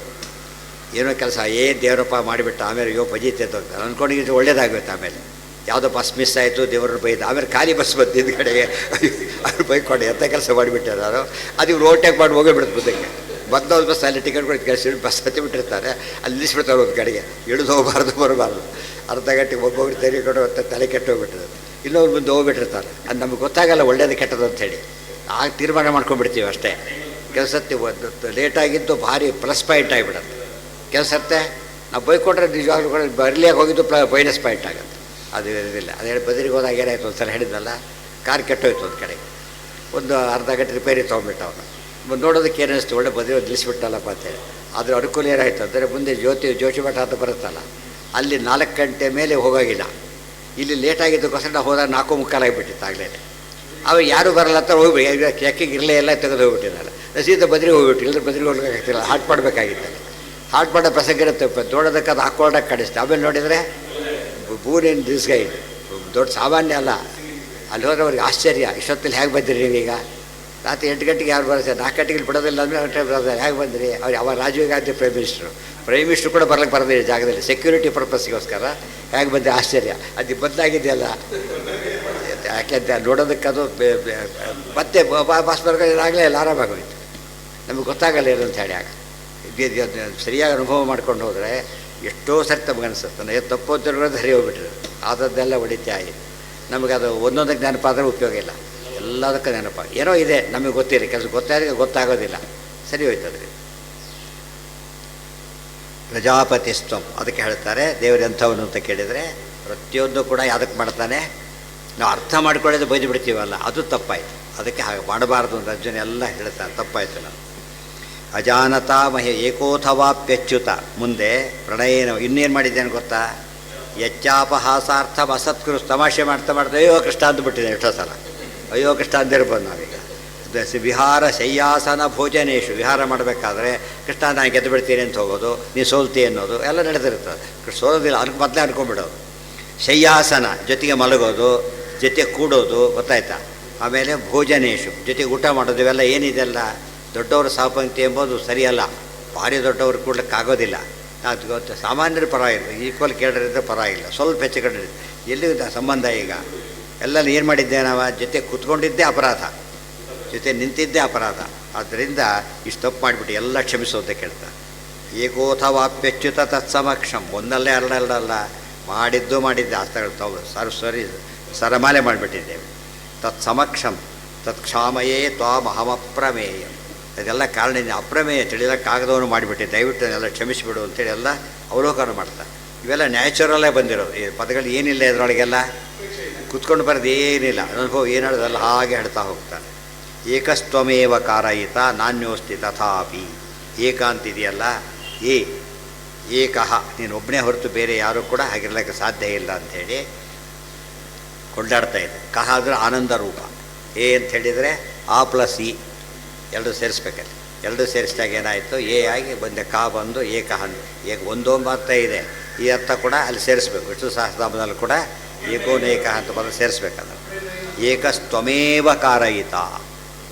ಏನೋ ಕೆಲಸ ದೇವರಪ್ಪ ಮಾಡಿಬಿಟ್ಟು ಆಮೇಲೆ ಭಜಿತೆ ಅಂತ ಹೋಗ್ತಾನೆ ಅಂದ್ಕೊಂಡಿದ್ದು ಒಳ್ಳೇದಾಗಬೇಕು. ಆಮೇಲೆ ಯಾವುದೋ ಬಸ್ ಮಿಸ್ ಆಯಿತು, ದೇವ್ರನ್ನ ಬೈದು, ಆಮೇಲೆ ಖಾಲಿ ಬಸ್ ಬಂದಿದ್ದ ಕಡೆಗೆ ಅವ್ರು ಬೈಕೊಂಡು ಎಂಥ ಕೆಲಸ ಮಾಡಿಬಿಟ್ಟೆ ನಾನು, ಅದು ಇವ್ರು ಓವರ್ಟೇಕ್ ಮಾಡಿ ಹೋಗಿಬಿಡುತ್ತೆ ಮುಂದಕ್ಕೆ. ಬಂದವ್ರು ಬಸ್ ಅಲ್ಲಿ ಟಿಕೆಟ್ ಕೊಟ್ಟು ಕಳಿಸಿ ಬಸ್ ಹತ್ತಿಬಿಟ್ಟಿರ್ತಾರೆ, ಅಲ್ಲಿ ನಿಲ್ಲಿಸ್ಬಿಡ್ತಾರೆ ಒಂದು ಕಡೆಗೆ. ಇಳಿದು ಹೋಗಬಾರ್ದು ಬರಬಾರ್ದು, ಅರ್ಧ ಗಂಟೆಗೆ ಒಬ್ಬೊಬ್ರು ತೆರಿಕೊಂಡು ತಲೆ ಕೆಟ್ಟು ಹೋಗ್ಬಿಟ್ಟಿರೋದು. ಇನ್ನೊಬ್ರು ಮುಂದೆ ಹೋಗ್ಬಿಟ್ಟಿರ್ತಾರೆ. ಅದು ನಮಗೆ ಗೊತ್ತಾಗಲ್ಲ ಒಳ್ಳೇದು ಕೆಟ್ಟದ್ದು ಅಂಥೇಳಿ. ಆಗ ತೀರ್ಮಾನ ಮಾಡ್ಕೊಂಡ್ಬಿಡ್ತೀವಿ ಅಷ್ಟೇ. ಕೆಲಸತ್ತೆ ಲೇಟಾಗಿದ್ದು ಭಾರಿ ಪ್ಲಸ್ ಪಾಯಿಂಟ್ ಆಗಿಬಿಡುತ್ತೆ. ಕೆಲಸತ್ತೆ ನಾವು ಬೈಕೊಟ್ರೆ ನಿಜವಾಗ್ಲೂ ಕೂಡ ಬರ್ಲಿಯಾಗಿ ಹೋಗಿದ್ದು ಮೈನಸ್ ಪಾಯಿಂಟ್ ಆಗುತ್ತೆ. ಅದು ಇರೋದಿಲ್ಲ. ಅದು ಹೇಳಿ ಬದರಿಗೆ ಹೋದಾಗ ಏನಾಯಿತು ಒಂದು ಸಲ ಹೇಳಿದ್ನಲ್ಲ, ಕಾರ್ ಕೆಟ್ಟೋಯ್ತು ಒಂದು ಕಡೆ. ಒಂದು ಅರ್ಧ ಗಂಟೆ ರಿಪೇರಿ ತೊಗೊಂಡ್ಬಿಟ್ಟು ಅವನು ನೋಡೋದಕ್ಕೆ ಏನಿಸ್ತು, ಒಳ್ಳೆ ಬದಿರೋ ನಿಲ್ಲಿಸ್ಬಿಟ್ಟಲ್ಲಪ್ಪ ಅಂತೇಳಿ. ಆದರೆ ಅನುಕೂಲ ಏನಾಯಿತು ಅಂದರೆ ಮುಂದೆ ಜೋಶಿ ಮಠ ಅಂತ ಬರುತ್ತಲ್ಲ, ಅಲ್ಲಿ 4 ಗಂಟೆ ಮೇಲೆ ಹೋಗೋಗಿಲ್ಲ. ಇಲ್ಲಿ ಲೇಟಾಗಿದ್ದಕ್ಕೋಸ್ಕರ ನಾವು ಹೋದಾಗ 4:45 ಆಗಿಬಿಟ್ಟಿತ್ತು ಆಗಲೇ. ಅವಾಗ ಯಾರು ಬರಲ್ಲ ಅಂತ ಹೋಗ್ಬಿಟ್ಟು ಚೆಕ್ಕಿಗೆ ಇರಲೇ ಎಲ್ಲ ತೆಗೆದು ಹೋಗ್ಬಿಟ್ಟಿದ್ದಾರೆ. ಸೀದಾ ಬದ್ರಿಗೆ ಹೋಗ್ಬಿಟ್ಟು, ಇಲ್ಲದ್ರೆ ಬದ್ರಿಗೆ ಹೋಗ್ಬೇಕಾಗ್ತಿಲ್ಲ, ಹಾಟ್ ಮಾಡಬೇಕಾಗಿತ್ತಲ್ಲ. ಹಾಟ್ ಮಾಡೋ ಪ್ರಸಂಗ ಇರುತ್ತೆ, ನೋಡೋದಕ್ಕೆ ಅದು ಹಾಕ್ಕೊಂಡಾಗ ಕಾಣಿಸ್ತೆ. ಆಮೇಲೆ ನೋಡಿದರೆ ಬೂರಿನ ದಿಸ್ಗೈಡ್ ದೊಡ್ಡ ಸಾಮಾನ್ಯ ಅಲ್ಲ. ಅಲ್ಲಿ ಹೋದ್ರೆ ಅವ್ರಿಗೆ ಆಶ್ಚರ್ಯ, ಇಷ್ಟೊತ್ತಲ್ಲಿ ಹೇಗೆ ಬಂದಿರಿ ನೀವೀಗ? ರಾತ್ರಿ 8 ಗಂಟೆಗೆ ಯಾರು ಬರುತ್ತೆ, 4 ಗಂಟೆಗೆ ಬಿಡೋದಿಲ್ಲ ಅಂದರೆ ಗಂಟೆ ಬರೋದು, ಹೇಗೆ ಬಂದಿರಿ? ಅವ್ರು ಅವ ರಾಜೀವ್ ಗಾಂಧಿ ಪ್ರೈಮ್ ಮಿನಿಸ್ಟ್ರು ಕೂಡ ಬರ್ಲಿಕ್ಕೆ ಬರೋದಿಲ್ಲ ಜಾಗದಲ್ಲಿ, ಸೆಕ್ಯೂರಿಟಿ ಪರ್ಪಸ್ಗೋಸ್ಕರ ಹೇಗೆ ಬಂದೆ ಆಶ್ಚರ್ಯ. ಅದು ಬದಲಾಗಿದೆಯಲ್ಲ, ಯಾಕೆಂತ ನೋಡೋದಕ್ಕೆ ಅದು ಮತ್ತೆ ಬಾಸ್ ಬರ್ಗೋದಾಗಲೇ ಎಲ್ಲ ಆರಾಮಾಗೋಯ್ತು. ನಮಗೆ ಗೊತ್ತಾಗಲ್ಲ ಏನು ಅಂತ ಹೇಳಿ. ಆಗ ಸರಿಯಾಗಿ ಅನುಭವ ಮಾಡ್ಕೊಂಡು ಹೋದರೆ ಎಷ್ಟೋ ಸರ್ತಿ ನಮ್ಗೆ ಅನಿಸುತ್ತೆ. ನನಗೆ ತಪ್ಪು ಅಂತ ಹೇಳೋದು ಹರಿ ಹೋಗ್ಬಿಟ್ರೆ ಆದದ್ದೆಲ್ಲ ಹೊಡಿತೆ ಆಯಿತು. ನಮಗೆ ಅದು ಒಂದೊಂದಕ್ಕೆ ನೆನಪಾದರೆ ಉಪಯೋಗ ಇಲ್ಲ, ಎಲ್ಲದಕ್ಕೂ ನೆನಪ ಏನೋ ಇದೆ ನಮಗೆ ಗೊತ್ತಿಲ್ಲ, ಕೆಲಸ ಗೊತ್ತಾದ್ರೆ ಗೊತ್ತಾಗೋದಿಲ್ಲ, ಸರಿ ಹೋಯ್ತದ್ರಿ. ಪ್ರಜಾಪತಿಸ್ತ್ವಂ ಅದಕ್ಕೆ ಹೇಳ್ತಾರೆ ದೇವರು ಎಂಥವನು ಅಂತ ಕೇಳಿದರೆ ಪ್ರತಿಯೊಂದು ಕೂಡ ಯಾವುದಕ್ಕೆ ಮಾಡ್ತಾನೆ, ನಾವು ಅರ್ಥ ಮಾಡ್ಕೊಳ್ಳೋದು ಬೈದು ಬಿಡ್ತೀವಲ್ಲ ಅದು ತಪ್ಪಾಯಿತು, ಅದಕ್ಕೆ ಹಾಗೆ ಮಾಡಬಾರ್ದು ಅಂತ ಅರ್ಜುನ ಎಲ್ಲ ಹೇಳ್ತಾರೆ, ತಪ್ಪಾಯಿತು ನಾವು. ಅಜಾನತಾ ಮಹೆ ಏಕೋಥವಾಪ್ಯಚ್ಯುತ ಮುಂದೆ ಪ್ರಣಯೇನ ಇನ್ನೇನು ಮಾಡಿದ್ದೇನೆ ಗೊತ್ತಾ, ಯಚ್ಚಾಪಹಾಸಾರ್ಥಂ ಅಸತ್ಕೃ ತಮಾಷೆ ಮಾಡ್ತಾ ಅಯ್ಯೋ ಕೃಷ್ಣ ಅಂದುಬಿಟ್ಟಿದೆ ಎಷ್ಟೋ ಸಲ, ಅಯ್ಯೋ ಕೃಷ್ಣ ಅಂದಿರ್ಬೋದು ನಾವೀಗ. ವಿಹಾರ ಶಯ್ಯಾಸನ ಭೋಜನೇಶು ವಿಹಾರ ಮಾಡಬೇಕಾದ್ರೆ ಕೃಷ್ಣ ನಾನು ಗೆದ್ದು ಬಿಡ್ತೀನಿ ಅಂತ ಹೋಗೋದು, ನೀ ಸೋಲ್ತಿ ಅನ್ನೋದು ಎಲ್ಲ ನಡೆದಿರ್ತದೆ. ಸೋಲೋದಿಲ್ಲ ಅದಕ್ಕೆ ಮೊದಲೇ ಅನ್ಕೊಂಡ್ಬಿಡೋದು. ಶಯ್ಯಾಸನ ಜೊತೆಗೆ ಮಲಗೋದು, ಜೊತೆ ಕೂಡೋದು ಗೊತ್ತಾಯ್ತಾ. ಆಮೇಲೆ ಭೋಜನೇಶು ಜೊತೆಗೆ ಊಟ ಮಾಡೋದು, ಇವೆಲ್ಲ ಏನಿದೆಲ್ಲ ದೊಡ್ಡವರ ಸಹಪಂಕ್ತಿ ಎಂಬುದು ಸರಿಯಲ್ಲ, ಭಾರಿ ದೊಡ್ಡವರು ಕೂಡ್ಲಿಕ್ಕಾಗೋದಿಲ್ಲ. ಅದು ಗೊತ್ತು, ಸಾಮಾನ್ಯರ ಪರವಾಗಿಲ್ಲ, ಈಕ್ವಲ್ ಕೇಳರಿದ್ರೆ ಪರವಾಗಿಲ್ಲ, ಸ್ವಲ್ಪ ಹೆಚ್ಚು ಕಡೆ ಎಲ್ಲಿ ಸಂಬಂಧ ಈಗ ಎಲ್ಲರೂ ಏನು ಮಾಡಿದ್ದೆ ನಾವು, ಜೊತೆ ಕೂತ್ಕೊಂಡಿದ್ದೇ ಅಪರಾಧ, ಜೊತೆ ನಿಂತಿದ್ದೇ ಅಪರಾಧ. ಆದ್ದರಿಂದ ಇಷ್ಟು ತಪ್ಪು ಮಾಡಿಬಿಟ್ಟು ಎಲ್ಲ ಕ್ಷಮಿಸು ಅಂತ ಕೇಳ್ತಾರೆ. ಏಕೋಥವಾಪ್ಯಚ್ಯುತ ತತ್ಸಮಕ್ಷಂ ಒಂದಲ್ಲೇ ಅಲ್ಲ ಮಾಡಿದ್ದೆ ಆಸ್ತಗಳು ತಾವು ಸರಮಾಲೆ ಮಾಡಿಬಿಟ್ಟಿದ್ದೇವೆ. ತತ್ಸಮಕ್ಷಂ ತತ್ಕ್ಷಾಮಯೇ ತ್ವಾಮಹಮಪ್ರಮೇಯ ಅದೆಲ್ಲ ಕಾರಣ ಅಪ್ರಮೇಯ ತಿಳಿಯೋಕ್ಕಾಗದವನು ಮಾಡಿಬಿಟ್ಟೆ, ದಯವಿಟ್ಟು ಎಲ್ಲ ಕ್ಷಮಿಸಿಬಿಡು ಅಂತೇಳಿ ಎಲ್ಲ ಅವಲೋಕನ ಮಾಡ್ತಾರೆ. ಇವೆಲ್ಲ ನ್ಯಾಚುರಲ್ಲೇ ಬಂದಿರೋದು, ಈ ಪದಗಳು ಏನಿಲ್ಲ ಇದರೊಳಗೆಲ್ಲ ಕುತ್ಕೊಂಡು ಬರೋದು ಏನಿಲ್ಲ, ಅನುಭವ ಏನಾಡೋದಲ್ಲ ಹಾಗೆ ಹೇಳ್ತಾ ಹೋಗ್ತಾನೆ. ಏಕಸ್ತ್ವಮೇವ ಕಾರಯಿತ ನಾನ್ಯೋಸ್ತಿ ತಥಾಪಿ ಏಕ ಅಂತಿದೆಯಲ್ಲ, ಏಕಃ ನೀನೊಬ್ಬನೇ ಹೊರತು ಬೇರೆ ಯಾರೂ ಕೂಡ ಹಾಗಿರ್ಲಿಕ್ಕೆ ಸಾಧ್ಯ ಇಲ್ಲ ಅಂಥೇಳಿ ಕೊಂಡಾಡ್ತಾ ಇದೆ. ಕಹ ಅಂದರೆ ಆನಂದ ರೂಪ, ಎ ಅಂತ ಹೇಳಿದರೆ ಆ ಪ್ಲಸ್ ಇ ಎರಡು ಸೇರಿಸ್ಬೇಕಲ್ಲಿ, ಎರಡು ಸೇರಿಸಿದಾಗ ಏನಾಯಿತು ಎ ಆಗಿ ಬಂದೆ, ಕಾ ಬಂದು ಏಕಃ ಒಂದೊಂದು ಅರ್ಥ ಇದೆ, ಈ ಅರ್ಥ ಕೂಡ ಅಲ್ಲಿ ಸೇರಿಸ್ಬೇಕು. ವಿಷ್ಣು ಸಹಸ್ರನಾಮದಲ್ಲಿ ಕೂಡ ಏಕೋನೇಕ ಅಂತ ಬಂದು ಸೇರಿಸ್ಬೇಕಲ್ಲ. ಏಕಸ್ತ್ವಮೇವ ಕಾರಯಿತ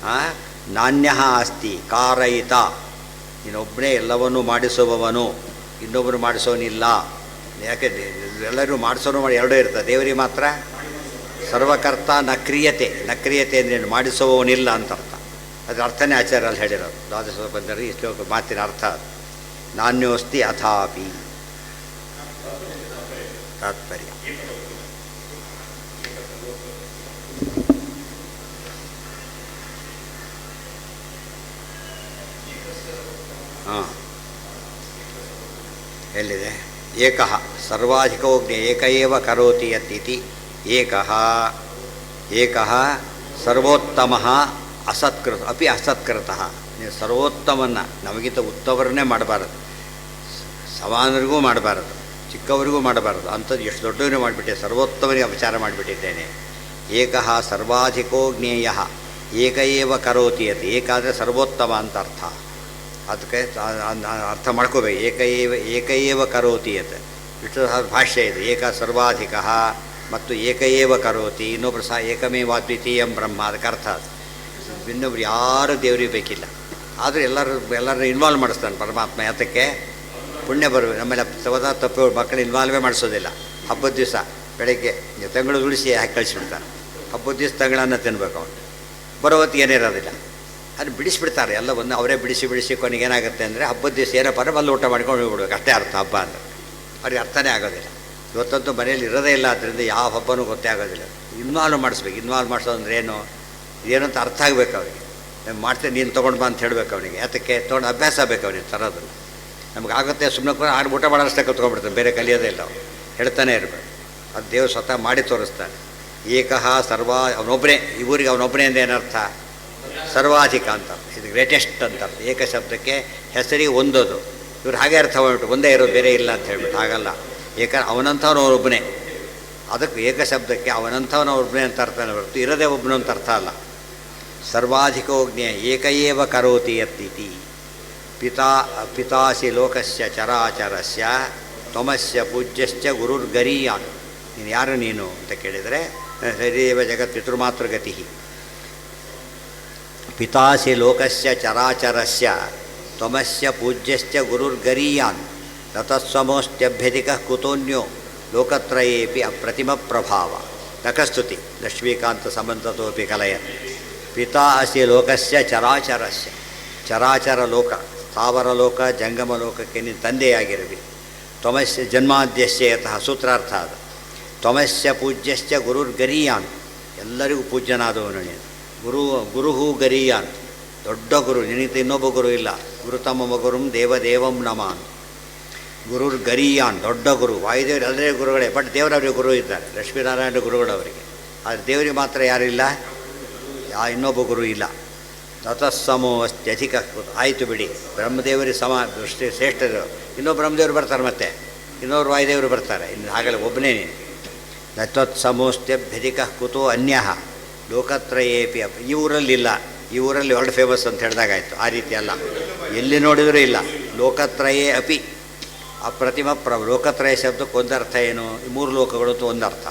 ನಾಣ್ಯ ಅಸ್ತಿ ಕಾರಯಿತ ನೀನೊಬ್ಬನೇ ಎಲ್ಲವನ್ನೂ ಮಾಡಿಸುವವನು, ಇನ್ನೊಬ್ಬರು ಮಾಡಿಸೋನಿಲ್ಲ. ಯಾಕೆ ಎಲ್ಲರೂ ಮಾಡಿಸೋನು ಮಾಡಿ ಎರಡೂ ಇರ್ತದೆ, ದೇವರಿಗೆ ಮಾತ್ರ ಸರ್ವಕರ್ತ ನಕ್ರಿಯತೆ ಅಂದರೆ ಮಾಡಿಸುವವನಿಲ್ಲ ಅಂತ ಅರ್ಥ. ಅದರ ಅರ್ಥನೇ ಆಚಾರ್ಯಲ್ಲಿ ಹೇಳಿರೋದು ದ್ವಾದಶ ಬಂದರೆ ಈ ಶ್ಲೋಕ ಮಾತಿನ ಅರ್ಥ ನಾಣ್ಯೋಸ್ತಿ ಅಥಾಪಿ ತಾತ್ಪರ್ಯ. ಹಾಂ ಎಲ್ಲಿದೆ? ಏಕಃ ಸರ್ವಾಧಿಕೋಜ್ಞ ಏಕ ಏವ ಕರೋತಿ ಯತ್ಇತಿ ಏಕಃ ಸರ್ವೋತ್ತಮಃ ಅಸತ್ಕೃತ ಅಪಿ ಅಸತ್ಕೃತಃ. ನೀವು ಸರ್ವೋತ್ತಮನ್ನ ನಮಗಿಂತ ಉತ್ತಮರನ್ನೇ ಮಾಡಬಾರದು, ಸಮಾನರಿಗೂ ಮಾಡಬಾರದು, ಚಿಕ್ಕವರಿಗೂ ಮಾಡಬಾರದು, ಅಂಥದ್ದು ಎಷ್ಟು ದೊಡ್ಡವನೇ ಮಾಡಿಬಿಟ್ಟೆ, ಸರ್ವೋತ್ತಮನಿಗೆ ಅಪಚಾರ ಮಾಡಿಬಿಟ್ಟಿದ್ದೇನೆ. ಏಕಃ ಸರ್ವಾಧಿಕೋ ಜ್ಞೇಯ ಏಕ ಏವ ಕರೋತಿ ಯತ್ ಏಕ ಅಂದರೆ ಸರ್ವೋತ್ತಮ ಅಂತ ಅರ್ಥ. ಅದಕ್ಕೆ ಅರ್ಥ ಮಾಡ್ಕೋಬೇಕು. ಏಕ ಏವ ಕರೋತಿ ಯತ್ ಇಷ್ಟು ಭಾಷ್ಯ ಇದೆ. ಏಕ ಸರ್ವಾಧಿಕ ಮತ್ತು ಏಕ ಏವ ಕರೋತಿ, ಇನ್ನೊಬ್ಬರು ಸಹ ಏಕಮೇವಾದ್ವಿತೀಯಂ ಬ್ರಹ್ಮ, ಅದಕ್ಕೆ ಅರ್ಥ ಅದು. ಇನ್ನೊಬ್ರು ಯಾರು ದೇವರಿಗೆ ಬೇಕಿಲ್ಲ, ಆದರೂ ಎಲ್ಲರೂ ಇನ್ವಾಲ್ವ್ ಮಾಡಿಸ್ತಾನೆ ಪರಮಾತ್ಮ. ಯಾತಕ್ಕೆ? ಪುಣ್ಯ ಬರುವ ನಮ್ಮೆಲ್ಲ ಸವದಾ ತಪ್ಪು ಮಕ್ಕಳು ಇನ್ವಾಲ್ವೇ ಮಾಡಿಸೋದಿಲ್ಲ. ಹಬ್ಬದ ದಿವಸ ಬೆಳಗ್ಗೆ ತಂಗಳು ಉಳಿಸಿ ಹಾಕಿ ಕಳಿಸ್ಬಿಡ್ತಾನೆ. ಹಬ್ಬದ ದಿವಸ ತಂಗಳನ್ನು ತಿನ್ಬೇಕು ಅವನು, ಬರೋ ಹೊತ್ತಿಗೆ ಏನಿರೋದಿಲ್ಲ, ಅದು ಬಿಡಿಸಿಬಿಡ್ತಾರೆ ಎಲ್ಲವನ್ನು ಅವರೇ ಬಿಡಿಸಿ ಕೊನೆಗೆ ಏನಾಗುತ್ತೆ ಅಂದರೆ ಹಬ್ಬದ ದಿವಸ ಏನಪ್ಪ ಅಂದರೆ ಅಲ್ಲಿ ಊಟ ಮಾಡ್ಕೊಂಡು ಹೋಗ್ಬಿಡ್ಬೇಕು, ಅಷ್ಟೇ ಅರ್ಥ ಹಬ್ಬ ಅಂದರೆ. ಅವ್ರಿಗೆ ಅರ್ಥನೇ ಆಗೋದಿಲ್ಲ. ಇವತ್ತಂತೂ ಮನೇಲಿ ಇರೋದೇ ಇಲ್ಲ, ಆದ್ದರಿಂದ ಯಾವ ಹಬ್ಬನೂ ಗೊತ್ತೇ ಆಗೋದಿಲ್ಲ. ಇನ್ವಾಲ್ವ್ ಮಾಡಿಸ್ಬೇಕು. ಇನ್ವಾಲ್ವ್ ಮಾಡಿಸೋದಂದ್ರೆ ಏನು ಅಂತ ಅರ್ಥ ಆಗಬೇಕು ಅವರಿಗೆ. ಮಾಡ್ತೀನಿ ನೀನು ತೊಗೊಂಡು ಬಾ ಅಂತ ಹೇಳಬೇಕು ಅವನಿಗೆ. ಯಾತಕ್ಕೆ ತೊಗೊಂಡು ಅಭ್ಯಾಸ ಆಗಬೇಕು ಅವನಿಗೆ ತರೋದನ್ನು. ನಮಗಾಗುತ್ತೆ ಸುಮ್ಮನೆ ಕೂಡ ಆಡು ಊಟ ಮಾಡೋಷ್ಟೇ ಕಲ್ತ್ಕೊಂಡ್ಬಿಡ್ತಾನೆ, ಬೇರೆ ಕಲಿಯೋದೇ ಇಲ್ಲ ಅವನು, ಹೇಳ್ತಾನೆ ಇರಬೇಕು. ಅದು ದೇವರು ಸ್ವತಃ ಮಾಡಿ ತೋರಿಸ್ತಾನೆ. ಏಕಃ ಅವನೊಬ್ಬನೇ, ಈ ಊರಿಗೆ ಅವನೊಬ್ಬನೇ ಅಂದರೆ ಏನರ್ಥ? ಸರ್ವಾಧಿಕ ಅಂತ, ಇದು ಗ್ರೇಟೆಸ್ಟ್ ಅಂತ. ಏಕ ಶಬ್ದಕ್ಕೆ ಹೆಸರಿಗೆ ಒಂದೋದು, ಇವ್ರು ಹಾಗೆ ಅರ್ಥ ಮಾಡ್ಬಿಟ್ಟು ಒಂದೇ ಇರೋದು ಬೇರೆ ಇಲ್ಲ ಅಂತ ಹೇಳ್ಬಿಟ್ಟು ಹಾಗಲ್ಲ. ಅವನಂಥವನು ಅವನೊಬ್ಬನೇ, ಅದಕ್ಕೆ ಏಕ ಶಬ್ದಕ್ಕೆ ಅವನಂಥವನು ಒಬ್ಬನೇ ಅಂತ ಅರ್ಥನೇ ಹೊರತು ಇರೋದೇ ಒಬ್ಬನು ಅಂತ ಅರ್ಥ ಅಲ್ಲ. ಸರ್ವಾಧಿಕೋಜ್ಞೆ ಏಕ ಏವ ಕರೋತಿ ಯತ್ಇತಿ ಪಿತಾಸಿ ಲೋಕಸ್ಯ ಚರಾಚರಸ್ಯ ತ್ವಮಸ್ಯ ಪೂಜ್ಯಶ್ಚ ಗುರುರ್ಗರೀಯಾನ್. ನೀನು ಯಾರು ನೀನು ಅಂತ ಕೇಳಿದರೆ ಹರಿದೇವ ಜಗತ್ ಪಿತೃಮಾತೃಗತಿ. ಪಿತಾಸಿ ಲೋಕಸ್ಯ ಚರಾಚರಸ್ಯ ತ್ವಮಸ್ಯ ಪೂಜ್ಯಶ್ಚ ಗುರುರ್ಗರೀಯಾನ್ ತತಸ್ವಮೋಸ್ತ್ಯಭ್ಯಧಿಕ ಕುತೋನ್ಯೋ ಲೋಕತ್ರಯೇಪಿ ಅಪ್ರತಿಮ ಪ್ರಭಾವ. ನಖಸ್ತುತಿ ಲಕ್ಷ್ಮೀಕಾಂತ ಸಮಂತತೋಪಿ ಕಲಯನ್. ಪಿತಾ ಅಸಿ ಲೋಕಸ್ಯ ಚರಾಚರಸ್ಯ, ಚರಾಚರ ಲೋಕ ಸ್ಥಾವರ ಲೋಕ ಜಂಗಮ ಲೋಕಕ್ಕೆ ನೀನು ತಂದೆಯಾಗಿರಲಿ. ತ್ವಮಸ್ಯ ಜನ್ಮಾದ್ಯಸ್ಯ ಯತಃ ಸೂತ್ರಾರ್ಥ ಅದು. ತ್ವಮಸ್ಯ ಪೂಜ್ಯಶ್ಚ ಗುರುರ್ಗರೀಯಾನ್, ಎಲ್ಲರಿಗೂ ಪೂಜ್ಯನಾದವನು ನೀನು. ಗುರುಹು ಗರೀಯಾನ್, ದೊಡ್ಡ ಗುರು, ನಿನಗಿಂತ ಇನ್ನೊಬ್ಬ ಗುರು ಇಲ್ಲ. ಗುರುತಮ ಗುರುಂ ದೇವದೇವಂ ನಮಾನ್. ಗುರುರ್ಗರೀಯಾನ್, ದೊಡ್ಡ ಗುರು. ವಾಯುದೇವರು ಎಲ್ಲರೇ ಗುರುಗಳೇ, ಬಟ್ ದೇವರವರಿಗೆ ಗುರು ಇದ್ದಾರೆ, ಲಕ್ಷ್ಮೀನಾರಾಯಣ ಗುರುಗಳವರಿಗೆ. ಆದರೆ ದೇವರಿಗೆ ಮಾತ್ರ ಯಾರಿಲ್ಲ, ಇನ್ನೊಬ್ಬ ಗುರು ಇಲ್ಲ. ತತಸ್ಸಮೋ ಅತ್ಯಧಿಕ. ಆಯಿತು ಬಿಡಿ, ಬ್ರಹ್ಮದೇವರಿಗೆ ಶ್ರೇಷ್ಠರು. ಇನ್ನೊಬ್ಬ ಬ್ರಹ್ಮದೇವರು ಬರ್ತಾರೆ, ಮತ್ತೆ ಇನ್ನೊಬ್ರು ವಾಯುದೇವರು ಬರ್ತಾರೆ. ಇನ್ನು ಹಾಗಲ್ಲ, ಒಬ್ಬನೇ ನೀನು. ತತ್ಸಮೋಸ್ತ್ಯಭ್ಯಧಿಕ ಕುತೋ ಅನ್ಯ ಲೋಕತ್ರಯೇಪಿ. ಈ ಊರಲ್ಲಿಲ್ಲ, ಈ ಊರಲ್ಲಿ ವರ್ಲ್ಡ್ ಫೇಮಸ್ ಅಂತ ಹೇಳಿದಾಗಾಯಿತು. ಆ ರೀತಿ ಅಲ್ಲ, ಎಲ್ಲಿ ನೋಡಿದರೂ ಇಲ್ಲ. ಲೋಕತ್ರಯೇ ಅಪಿ ಅಪ್ರತಿಮ ಲೋಕತ್ರಯ ಶಬ್ದಕ್ಕೆ ಒಂದರ್ಥ ಏನು? ಈ ಮೂರು ಲೋಕಗಳು ಅಂತ ಒಂದರ್ಥ.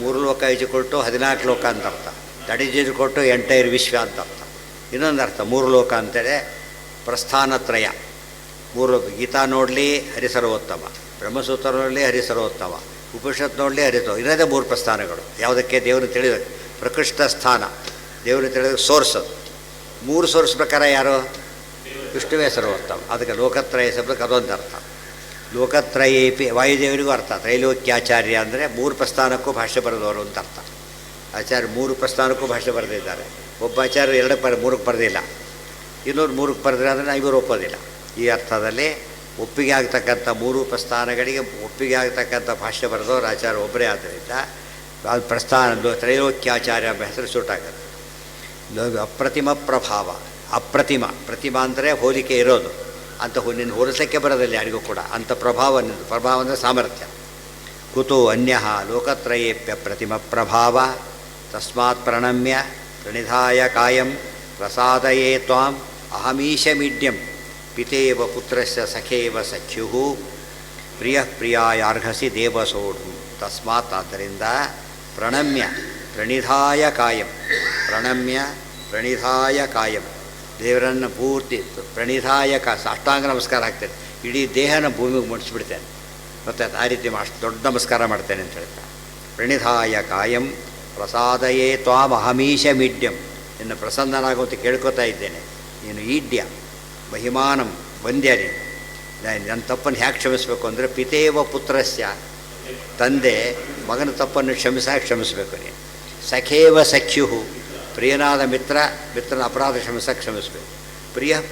ಮೂರು ಲೋಕ ಇಜುಕೊಟ್ಟು 14 ಲೋಕ ಅಂತ ಅರ್ಥ. ತಡಿಜಿರು ಕೊಟ್ಟು ಎಂಟೈರ್ ವಿಶ್ವ ಅಂತ ಅರ್ಥ. ಇನ್ನೊಂದು ಅರ್ಥ ಮೂರು ಲೋಕ ಅಂತೇಳಿ ಪ್ರಸ್ಥಾನತ್ರಯ. ಮೂರು ಗೀತಾ ನೋಡಲಿ ಹರಿಸರ್ವೋತ್ತಮ, ಬ್ರಹ್ಮಸೂತ್ರ ನೋಡಲಿ ಹರಿಸರ್ವೋತ್ತಮ, ಉಪನಿಷತ್ ನೋಡಲಿ ಇರೋದೇ ಮೂರು ಪ್ರಸ್ಥಾನಗಳು. ಯಾವುದಕ್ಕೆ? ದೇವರು ತಿಳಿದ ಪ್ರಕೃಷ್ಟ ಸ್ಥಾನ, ದೇವರು ತಿಳಿದ ಸೋರ್ಸ್. ಮೂರು ಸೋರ್ಸ್ ಪ್ರಕಾರ ಯಾರು? ವಿಷ್ಣುವೇ ಸರ್ವೋತ್ತಮ. ಅದಕ್ಕೆ ಲೋಕತ್ರಯ ಶಬ್ದಕ್ಕೆ ಅದೊಂದು ಅರ್ಥ. ಲೋಕತ್ರಯೇಪಿ ವಾಯುದೇವರಿಗೂ ಅರ್ಥ. ತ್ರೈಲೋಕ್ಯಾಚಾರ್ಯ ಅಂದರೆ ಮೂರು ಪ್ರಸ್ಥಾನಕ್ಕೂ ಭಾಷ್ಯ ಬರೆದವರು ಅಂತ ಅರ್ಥ. ಆಚಾರ್ಯ ಮೂರು ಪ್ರಸ್ಥಾನಕ್ಕೂ ಭಾಷ್ಯ ಬರೆದಿದ್ದಾರೆ. ಒಬ್ಬ ಆಚಾರ್ಯ 3ಕ್ಕೆ ಬರೆದಿಲ್ಲ, ಇನ್ನೂರು 3ಕ್ಕೆ ಬರೆದ್ರೆ ಅಂದರೆ ಇವರು ಒಪ್ಪೋದಿಲ್ಲ. ಈ ಅರ್ಥದಲ್ಲಿ ಒಪ್ಪಿಗೆ ಆಗ್ತಕ್ಕಂಥ ಮೂರು ಪ್ರಸ್ಥಾನಗಳಿಗೆ ಒಪ್ಪಿಗೆ ಆಗ್ತಕ್ಕಂಥ ಭಾಷ್ಯ ಬರೆದವರು ಆಚಾರ್ಯ ಒಬ್ಬರೇ. ಆದ್ದರಿಂದ ಅದು ಪ್ರಸ್ಥಾನ ತ್ರೈಲೋಕ್ಯಾಚಾರ್ಯ ಎಂಬ ಹೆಸರು ಸೂಟಾಗುತ್ತೆ. ಅಪ್ರತಿಮ ಪ್ರಭಾವ. ಅಪ್ರತಿಮ, ಪ್ರತಿಮಾ ಅಂದರೆ ಹೋಲಿಕೆ ಇರೋದು ಅಂತ. ನಿನ್ನ ಹೋಲಿಸಕ್ಕೆ ಬರೋದಿಲ್ಲ ಯಾರಿಗೂ ಕೂಡ. ಅಂಥ ಪ್ರಭಾವ ನಿಂದು. ಪ್ರಭಾವ ಅಂದರೆ ಸಾಮರ್ಥ್ಯ. ಕುತೋ ಅನ್ಯ ಲೋಕತ್ರಯೇಪ್ಯ ಪ್ರತಿಮ ಪ್ರಭಾವ. ತಸ್ಮಾತ್ ಪ್ರಣಮ್ಯ ಪ್ರಣಿಧಾಯ ಕಾಯಂ ಪ್ರಸಾದಯೇ ತ್ವಾಂ ಅಹಮೀಶಮಿಡ್ಯಂ ಪಿತೇವ ಪುತ್ರಸ್ಯ ಸಖೇವ ಸಖ್ಯು ಪ್ರಿಯ ಪ್ರಿಯಾಯಾರ್ಹಸಿ ದೇವಸೋಢು. ತಸ್ಮಾತ್, ಆದ್ದರಿಂದ ಪ್ರಣಮ್ಯ ಪ್ರಣಿಧಾಯ ಕಾಯಂ. ಪ್ರಣಮ್ಯ ಪ್ರಣಿಧಾಯ ಕಾಯಂ, ದೇವರನ್ನು ಪೂರ್ತಿ ಪ್ರಣಿಧಾಯ ಅಷ್ಟಾಂಗ ನಮಸ್ಕಾರ ಹಾಕ್ತೇನೆ. ಇಡೀ ದೇಹನ ಭೂಮಿಗೆ ಮುಡಿಸ್ಬಿಡ್ತೇನೆ. ಮತ್ತು ಆ ರೀತಿ ಅಷ್ಟು ದೊಡ್ಡ ನಮಸ್ಕಾರ ಮಾಡ್ತೇನೆ ಅಂತ ಹೇಳ್ತಾರೆ. ಪ್ರಣಿಧಾಯ ಕಾಯಂ ಪ್ರಸಾದಯೇ ತ್ವಾಂ ಅಹಮೀಶಮಿಡ್ಯಂ. ನಿನ್ನ ಪ್ರಸನ್ನನಾಗುವಂತೆ ಕೇಳ್ಕೊತಾ ಇದ್ದೇನೆ. ನೀನು ಈಡ್ಯ ಮಹಿಮಾನಂ ವಂದ್ಯ. ನೀನು ನನ್ನ ತಪ್ಪನ್ನು ಹ್ಯಾಕೆ ಕ್ಷಮಿಸಬೇಕು ಅಂದರೆ ಪಿತೇವ ಪುತ್ರಸ್ಯ, ತಂದೆ ಮಗನ ತಪ್ಪನ್ನು ಕ್ಷಮಿಸಬೇಕು ನೀನು. ಸಖೇವ ಸಖ್ಯು, ಪ್ರಿಯನಾದ ಮಿತ್ರನ ಅಪರಾಧ ಕ್ಷಮಿಸಬೇಕು.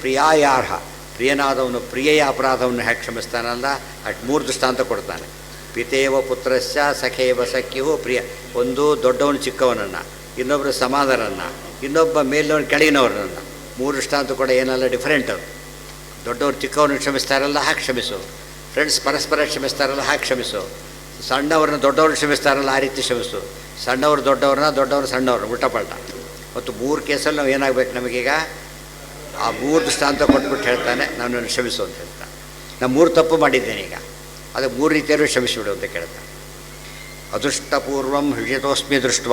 ಪ್ರಿಯಾಯಾರ್ಹ, ಪ್ರಿಯನಾದವನು ಪ್ರಿಯೆಯ ಅಪರಾಧವನ್ನು ಹೇಗೆ ಕ್ಷಮಿಸ್ತಾನಲ್ಲ ಅಷ್ಟು 3 ದೃಷ್ಟಾಂತ ಕೊಡ್ತಾನೆ. ಪಿತೇವ ಪುತ್ರಸ್ಯ ಸಖೇವ ಸಖ್ಯು ಪ್ರಿಯ. ಒಂದು ದೊಡ್ಡವನು ಚಿಕ್ಕವನನ್ನು, ಇನ್ನೊಬ್ಬರು ಸಮಾನರನ್ನು, ಇನ್ನೊಬ್ಬ ಮೇಲಿನವನು ಕೆಳಗಿನವರನ್ನು. 3 ದೃಷ್ಟಾಂತ ಕೂಡ ಏನಲ್ಲ ಡಿಫ್ರೆಂಟ್. ಅದು ದೊಡ್ಡವರು ಚಿಕ್ಕವರನ್ನು ಕ್ಷಮಿಸ್ತಾರಲ್ಲ ಹಾಗೆ ಕ್ಷಮಿಸು. ಫ್ರೆಂಡ್ಸ್ ಪರಸ್ಪರ ಕ್ಷಮಿಸ್ತಾರಲ್ಲ ಹಾಗೆ ಕ್ಷಮಿಸು. ಸಣ್ಣವ್ರನ್ನ ದೊಡ್ಡವ್ರನ್ನ ಕ್ಷಮಿಸ್ತಾರಲ್ಲ ಆ ರೀತಿ ಕ್ಷಮಿಸು. ಸಣ್ಣವರು ದೊಡ್ಡವರು ಸಣ್ಣವ್ರನ್ನ ಉಲ್ಟಪಲ್ಟ. ಮತ್ತು 3 ಕೇಸಲ್ಲಿ ನಾವು ಏನಾಗಬೇಕು? ನಮಗೀಗ ಆ 3 ದೃಷ್ಟಾಂತ ಕೊಟ್ಬಿಟ್ಟು ಹೇಳ್ತಾನೆ ನಾನು ಕ್ಷಮಿಸು ಅಂತ ಹೇಳ್ತಾನೆ. ನಾನು 3 ತಪ್ಪು ಮಾಡಿದ್ದೇನೆ, ಈಗ ಅದು 3 ರೀತಿಯಲ್ಲೂ ಕ್ಷಮಿಸಿಬಿಡು ಅಂತ ಕೇಳ್ತಾನೆ. ಅದೃಷ್ಟಪೂರ್ವಂ ಹೃಷಿತೋಸ್ಮಿ ದೃಷ್ಟ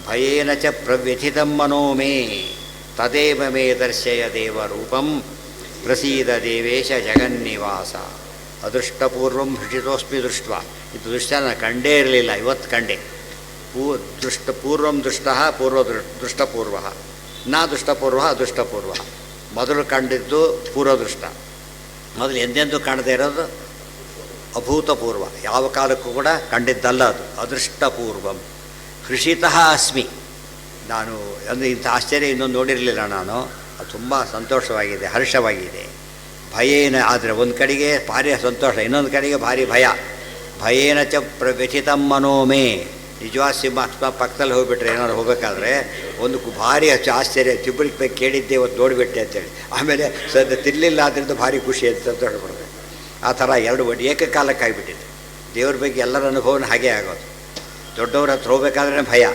ಭಯೇನ ಚ ಪ್ರವ್ಯಥಿತಂ ಮನೋ ಮೇ ತದೇವ ಮೇ ದರ್ಶಯ ದೇವರೂಪಂ ಪ್ರಸೀದ ದೇವೇಶ ಜಗನ್ನಿವಾಸ. ಅದೃಷ್ಟಪೂರ್ವಂ ಹೃಷಿತೋಸ್ಮಿ ದೃಷ್ಟ. ಇದು ದೃಷ್ಟ ನಾನು ಕಂಡೇ ಇರಲಿಲ್ಲ, ಇವತ್ತು ಕಂಡೆ. ಪೂರ್ವಂ ದೃಷ್ಟ ದೃಷ್ಟಪೂರ್ವ ನಾ ದೃಷ್ಟಪೂರ್ವ ಅದೃಷ್ಟಪೂರ್ವ. ಮೊದಲು ಕಂಡಿದ್ದು ಪೂರ್ವದೃಷ್ಟ. ಮೊದಲು ಎಂದೆಂದೂ ಕಾಣದೇ ಇರೋದು ಅಭೂತಪೂರ್ವ, ಯಾವ ಕಾಲಕ್ಕೂ ಕೂಡ ಕಂಡಿದ್ದಲ್ಲ ಅದು. ಅದೃಷ್ಟಪೂರ್ವಂ ಹೃಷಿತಃ ಅಸ್ಮಿ. ನಾನು ಅಂದರೆ ಇಂಥ ಆಶ್ಚರ್ಯ ಇನ್ನೊಂದು ನೋಡಿರಲಿಲ್ಲ ನಾನು. ಅದು ತುಂಬ ಸಂತೋಷವಾಗಿದೆ, ಹರ್ಷವಾಗಿದೆ. ಭಯೇನ, ಆದರೆ ಒಂದು ಕಡೆಗೆ ಭಾರಿ ಸಂತೋಷ, ಇನ್ನೊಂದು ಕಡೆಗೆ ಭಾರಿ ಭಯ. ಭಯೇನ ಚ ವ್ಯಥಿತಂ ಮನೋಮೇ. ನಿಜವಾದ ಸಿಂಹಾತ್ಮ ಪಕ್ಕದಲ್ಲಿ ಹೋಗಿಬಿಟ್ರೆ ಏನಾದ್ರು ಹೋಗಬೇಕಾದ್ರೆ ಒಂದು ಭಾರಿ ಆಶ್ಚರ್ಯ, ಚಿಬ್ಬಳಿಗೆ ಬೇಕು ಕೇಳಿದ್ದೆ ಇವತ್ತು ನೋಡಿಬಿಟ್ಟೆ ಅಂತೇಳಿ. ಆಮೇಲೆ ಸದ್ಯ ತಿನ್ನಲಿಲ್ಲ ಆದ್ದರಿಂದ ಭಾರಿ ಖುಷಿ ಅಂತ ಸಂತೋಷ ಪಡ್ತೇವೆ. ಆ ಥರ 2 ಏಕಕಾಲಕ್ಕೆ ಆಗಿಬಿಟ್ಟಿದೆ. ದೇವ್ರ ಬಗ್ಗೆ ಎಲ್ಲರ ಅನುಭವನ ಹಾಗೇ ಆಗೋದು. ದೊಡ್ಡವ್ರ ಹತ್ರ ಹೋಗ್ಬೇಕಾದ್ರೆ ಭಯ,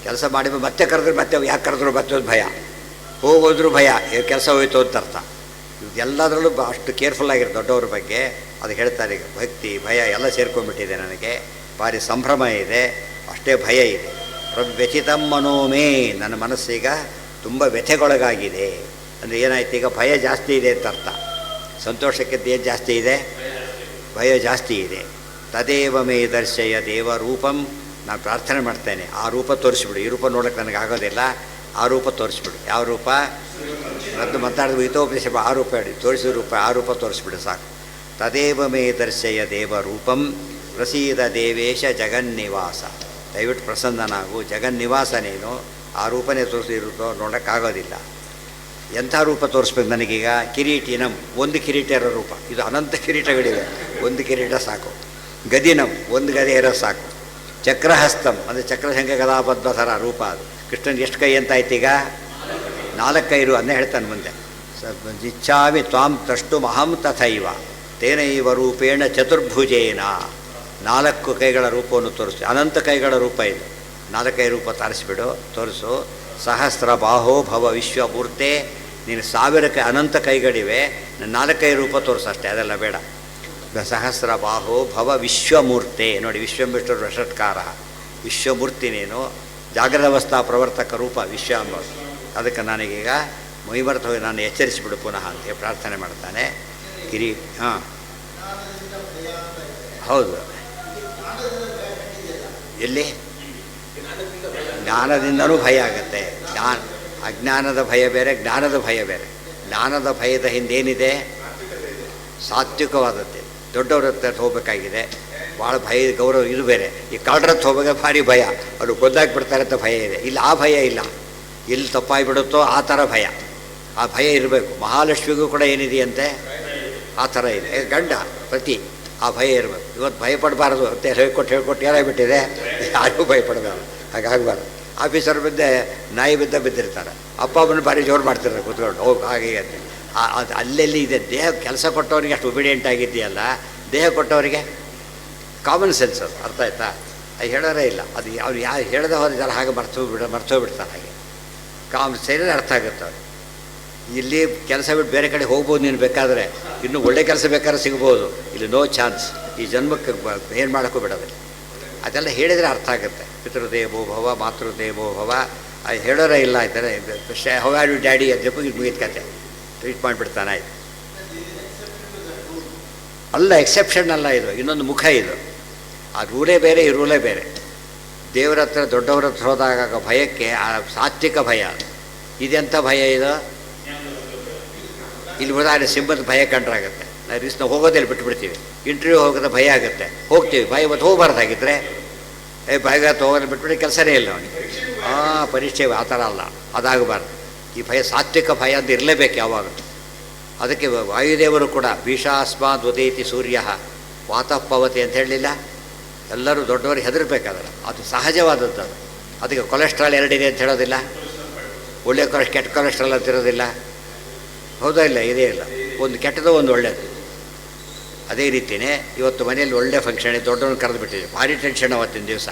ಕೆಲಸ ಮಾಡಿ ಮತ್ತೆ ಕರೆದ್ರೆ ಮತ್ತೆ ಯಾಕೆ ಕರೆದ್ರು ಮತ್ತೆ ಭಯ, ಹೋಗೋದ್ರು ಭಯ, ಕೆಲಸ ಹೋಯ್ತು ಅಂತ ಅರ್ಥ. ಎಲ್ಲದರಲ್ಲೂ ಅಷ್ಟು ಕೇರ್ಫುಲ್ಲಾಗಿರೋ ದೊಡ್ಡವ್ರ ಬಗ್ಗೆ ಅದು ಹೇಳ್ತಾರೆ. ಈಗ ಭಕ್ತಿ ಭಯ ಎಲ್ಲ ಸೇರ್ಕೊಂಡ್ಬಿಟ್ಟಿದೆ ನನಗೆ, ಭಾರಿ ಸಂಭ್ರಮ ಇದೆ, ಅಷ್ಟೇ ಭಯ ಇದೆ. ವ್ಯಥಿತಂ ಮನೋಮೇ, ನನ್ನ ಮನಸ್ಸೀಗ ತುಂಬ ವ್ಯಥೆಗೊಳಗಾಗಿದೆ. ಅಂದರೆ ಏನಾಯ್ತು, ಈಗ ಭಯ ಜಾಸ್ತಿ ಇದೆ ಅಂತ ಅರ್ಥ. ಸಂತೋಷಕ್ಕಿಂತ ಏನು ಜಾಸ್ತಿ ಇದೆ? ಭಯ ಜಾಸ್ತಿ ಇದೆ. ತದೇವ ಮೇ ದರ್ಶಯ ದೇವರೂಪಂ. ನಾನು ಪ್ರಾರ್ಥನೆ ಮಾಡ್ತೇನೆ, ಆ ರೂಪ ತೋರಿಸ್ಬಿಡು. ಈ ರೂಪ ನೋಡೋಕ್ಕೆ ನನಗೆ ಆಗೋದಿಲ್ಲ, ಆ ರೂಪ ತೋರಿಸ್ಬಿಡು. ಯಾವ ರೂಪ? ಅದು ಮಾತಾಡಿದ್ರು ಹಿತೋಪದೇಶ, ಆ ರೂಪ ಹೇಳಿ ತೋರಿಸಿದ ರೂಪ, ಆ ರೂಪ ತೋರಿಸ್ಬಿಡು ಸಾಕು. ತದೇವ ಮೇ ದರ್ಶಯ ದೇವರೂಪಂ ಪ್ರಸೀದ ದೇವೇಶ ಜಗನ್ನಿವಾಸ, ದಯವಿಟ್ಟು ಪ್ರಸನ್ನನಾಗು, ಜಗನ್ನಿವಾಸ ನೀನು. ಆ ರೂಪನೇ ತೋರಿಸಿರುತ್ತೋ ನೋಡೋಕ್ಕಾಗೋದಿಲ್ಲ. ಎಂಥ ರೂಪ ತೋರಿಸ್ಬೇಕು ನನಗೀಗ? ಕಿರೀಟಿನಂ, ಒಂದು ಕಿರೀಟ ಇರೋ ರೂಪ. ಇದು ಅನಂತ ಕಿರೀಟಗಳಿವೆ, ಒಂದು ಕಿರೀಟ ಸಾಕು. ಗದಿನಂ, ಒಂದು ಗದೆ ಇರೋದು ಸಾಕು. ಚಕ್ರಹಸ್ತಂ, ಅಂದರೆ ಚಕ್ರಶಂಖ ಗದಾಪದ್ಮಸರ ರೂಪ. ಅದು ಕೃಷ್ಣನ್ ಎಷ್ಟು ಕೈ ಅಂತ ಆಯ್ತೀಗ? 4 ಕೈರು ಅನ್ನೇ ಹೇಳ್ತಾನೆ ಮುಂದೆ. ಇಚ್ಛಾಮಿ ತ್ವಾಂ ದ್ರಷ್ಟು ಮಹಂ ತಥೈವ ತೇನೈವ ರೂಪೇಣ ಚತುರ್ಭುಜೇನ. 4 ಕೈಗಳ ರೂಪವನ್ನು ತೋರಿಸಿ. ಅನಂತ ಕೈಗಳ ರೂಪ ಇದು. 4 ಕೈ ರೂಪ ತರಿಸ್ಬಿಡು, ತೋರಿಸು. ಸಹಸ್ರ ಬಾಹೋ ಭವ ವಿಶ್ವಮೂರ್ತೆ, ನೀನು 1000 ಕೈ, ಅನಂತ ಕೈಗಳಿವೆ, 4 ಕೈ ರೂಪ ತೋರಿಸು ಅಷ್ಟೇ, ಅದೆಲ್ಲ ಬೇಡ. ಸಹಸ್ರ ಬಾಹೋ ಭವ ವಿಶ್ವಮೂರ್ತೆ. ನೋಡಿ, ವಿಶ್ವಮಿಷ್ಟರು ವಷಟ್ಕಾರ, ವಿಶ್ವಮೂರ್ತಿ ನೀನು. ಜಾಗ್ರದವಸ್ಥಾ ಪ್ರವರ್ತಕ ರೂಪ ವಿಶ್ವ. ಅದಕ್ಕೆ ನನಗೀಗ ಮೈಮರ್ತ ಹೋಗಿ ನಾನು ಎಚ್ಚರಿಸಿಬಿಡು ಪುನಃ ಅಂತ ಪ್ರಾರ್ಥನೆ ಮಾಡ್ತಾನೆ. ಹಾಂ ಹೌದು. ಎಲ್ಲಿ? ಜ್ಞಾನದಿಂದನೂ ಭಯ ಆಗುತ್ತೆ. ಅಜ್ಞಾನದ ಭಯ ಬೇರೆ, ಜ್ಞಾನದ ಭಯ ಬೇರೆ. ಜ್ಞಾನದ ಭಯದ ಹಿಂದೇನಿದೆ? ಸಾತ್ವಿಕವಾದದ್ದೇ. ದೊಡ್ಡವ್ರ ಹತ್ರ ಹೋಗಬೇಕಾಗಿದೆ, ಭಾಳ ಭಯ, ಗೌರವ. ಇದು ಬೇರೆ. ಈ ಕಳ್ಳರ ಹತ್ರ ಹೋಗಬೇಕು ಭಾರಿ ಭಯ, ಅವರು ಕೊಂದಾಕ್ಬಿಡ್ತಾರೆ ಅಂತ ಭಯ ಇದೆ. ಇಲ್ಲಿ ಆ ಭಯ ಇಲ್ಲ. ಎಲ್ಲಿ ತಪ್ಪಾಗಿಬಿಡುತ್ತೋ ಆ ಥರ ಭಯ. ಆ ಭಯ ಇರಬೇಕು. ಮಹಾಲಕ್ಷ್ಮಿಗೂ ಕೂಡ ಏನಿದೆಯಂತೆ ಆ ಥರ ಇದೆ. ಗಂಡ ಪತಿ, ಆ ಭಯ ಇರಬೇಕು. ಇವತ್ತು ಭಯಪಡಬಾರ್ದು ಅಂತ ಹೇಳ್ಕೊಟ್ಟು ಏನಾಗ್ಬಿಟ್ಟಿದೆ, ಯಾರಿಗೂ ಭಯಪಡಬಾರ್ದು. ಹಾಗಾಗಬಾರ್ದು. ಆಫೀಸರ್ ಬಿದ್ದೆ ನಾಯಿ ಬಿದ್ದಿರ್ತಾರೆ, ಅಪ್ಪ ಅಮ್ಮನ ಭಾರಿ ಜೋರು ಮಾಡ್ತಿರ್ತಾರೆ ಕೂತ್ಕೊಂಡು, ಹೋಗಿ ಹಾಗೆ ಅಂತ. ಅದು ಅಲ್ಲೆಲ್ಲಿ ಇದೆ. ದೇಹ ಕೆಲಸ ಕೊಟ್ಟವರಿಗೆ ಅಷ್ಟು ಒಬಿಡಿಯೆಂಟ್ ಆಗಿದೆಯಲ್ಲ, ದೇಹ ಕೊಟ್ಟವರಿಗೆ ಕಾಮನ್ ಸೆನ್ಸ್. ಅದು ಅರ್ಥ ಆಯ್ತಾ? ಅದು ಹೇಳೋರೇ ಇಲ್ಲ. ಅದು ಅವ್ರು ಹೇಳ್ದೆ ಹೋದ ಹಾಗೆ ಮರ್ತೋಗ್ಬಿಡ್ತಾರೆ. ಹಾಗೆ ಕಾಮನ್ ಸೆನ್ಸ್ ಅರ್ಥ ಆಗುತ್ತೆ ಅವ್ರಿಗೆ. ಇಲ್ಲಿ ಕೆಲಸ ಬಿಟ್ಟು ಬೇರೆ ಕಡೆ ಹೋಗ್ಬೋದು ನೀನು ಬೇಕಾದರೆ, ಇನ್ನೂ ಒಳ್ಳೆ ಕೆಲಸ ಬೇಕಾದ್ರೆ ಸಿಗ್ಬೋದು. ಇಲ್ಲಿ ನೋ ಚಾನ್ಸ್. ಈ ಜನ್ಮಕ್ಕೆ ಏನು ಮಾಡೋಕ್ಕೂ ಬಿಡೋದಿಲ್ಲ. ಅದೆಲ್ಲ ಹೇಳಿದರೆ ಅರ್ಥ ಆಗುತ್ತೆ. ಪಿತೃದೇವೋ ಭವ, ಮಾತೃದೇವೋ ಭವ, ಅದು ಹೇಳೋರೇ ಇಲ್ಲ. ಆಯ್ತಾರೆ ಹೌ ಆರ್ ಯು ಡ್ಯಾಡಿ ಅಂತ ಇದು ಮುಗಿದ ಕತೆ, ಟ್ರೀಟ್ ಮಾಡಿಬಿಡ್ತಾನೆ. ಆಯ್ತು. ಅಲ್ಲ, ಎಕ್ಸೆಪ್ಷನ್ ಅಲ್ಲ ಇದು, ಇನ್ನೊಂದು ಮುಖ ಇದು. ಆ ರೂಲೇ ಬೇರೆ, ಈ ರೂಲೇ ಬೇರೆ. ದೇವರ ಹತ್ರ ದೊಡ್ಡವ್ರ ಹತ್ರ ಹೋದಾಗ ಭಯಕ್ಕೆ ಆ ಸಾತ್ವಿಕ ಭಯ. ಇದೆಂಥ ಭಯ ಇದು? ಇಲ್ಲಿ ಉದಾಹರಣೆ ಸಿಂಹದ ಭಯ ಕಂಡ್ರಾಗುತ್ತೆ. ನಾವು ಹೋಗೋದಿಲ್ಲ, ಬಿಟ್ಬಿಡ್ತೀವಿ. ಇಂಟರ್ವ್ಯೂ ಹೋಗೋದು ಭಯ ಆಗುತ್ತೆ, ಹೋಗ್ತೀವಿ. ಭಯ ಮತ್ತು ಹೋಗಬಾರ್ದಾಗಿದ್ದರೆ ಭಯ ಹೋಗೋದು ಬಿಟ್ಬಿಟ್ಟು ಕೆಲಸನೇ ಇಲ್ಲ ಅವನಿಗೆ. ಪರೀಕ್ಷೆ ಆ ಥರ ಅಲ್ಲ, ಅದಾಗಬಾರ್ದು. ಈ ಭಯ ಸಾತ್ವಿಕ ಭಯ ಅಂತ ಇರಲೇಬೇಕು ಯಾವಾಗ. ಅದಕ್ಕೆ ವಾಯುದೇವರು ಕೂಡ ಭೀಷಾಸ್ಮಾದ್ ಉದೇತಿ ಸೂರ್ಯ ವಾತಃಪವತಿ ಅಂತ ಹೇಳಲಿಲ್ಲ. ಎಲ್ಲರೂ ದೊಡ್ಡವರಿಗೆ ಹೆದರ್ಬೇಕಾದ್ರೆ ಅದು ಸಹಜವಾದದ್ದು. ಅದು ಅದಕ್ಕೆ ಕೊಲೆಸ್ಟ್ರಾಲ್ 2 ಇದೆ ಅಂತ ಹೇಳೋದಿಲ್ಲ, ಒಳ್ಳೆ ಕೆಟ್ಟ ಕೊಲೆಸ್ಟ್ರಾಲ್ ಅಂತ ಇರೋದಿಲ್ಲ. ಹೌದಾ? ಇಲ್ಲ, ಇದೇ ಇಲ್ಲ. ಒಂದು ಕೆಟ್ಟದ್ದು, ಒಂದು ಒಳ್ಳೆಯದು. ಅದೇ ರೀತಿಯೇ ಇವತ್ತು ಮನೆಯಲ್ಲಿ ಒಳ್ಳೆ ಫಂಕ್ಷನ್, ದೊಡ್ಡವನ್ನ ಕರೆದು ಬಿಟ್ಟಿದೆ, ಭಾರಿ ಟೆನ್ಷನ್ ಅವತ್ತಿನ ದಿವಸ.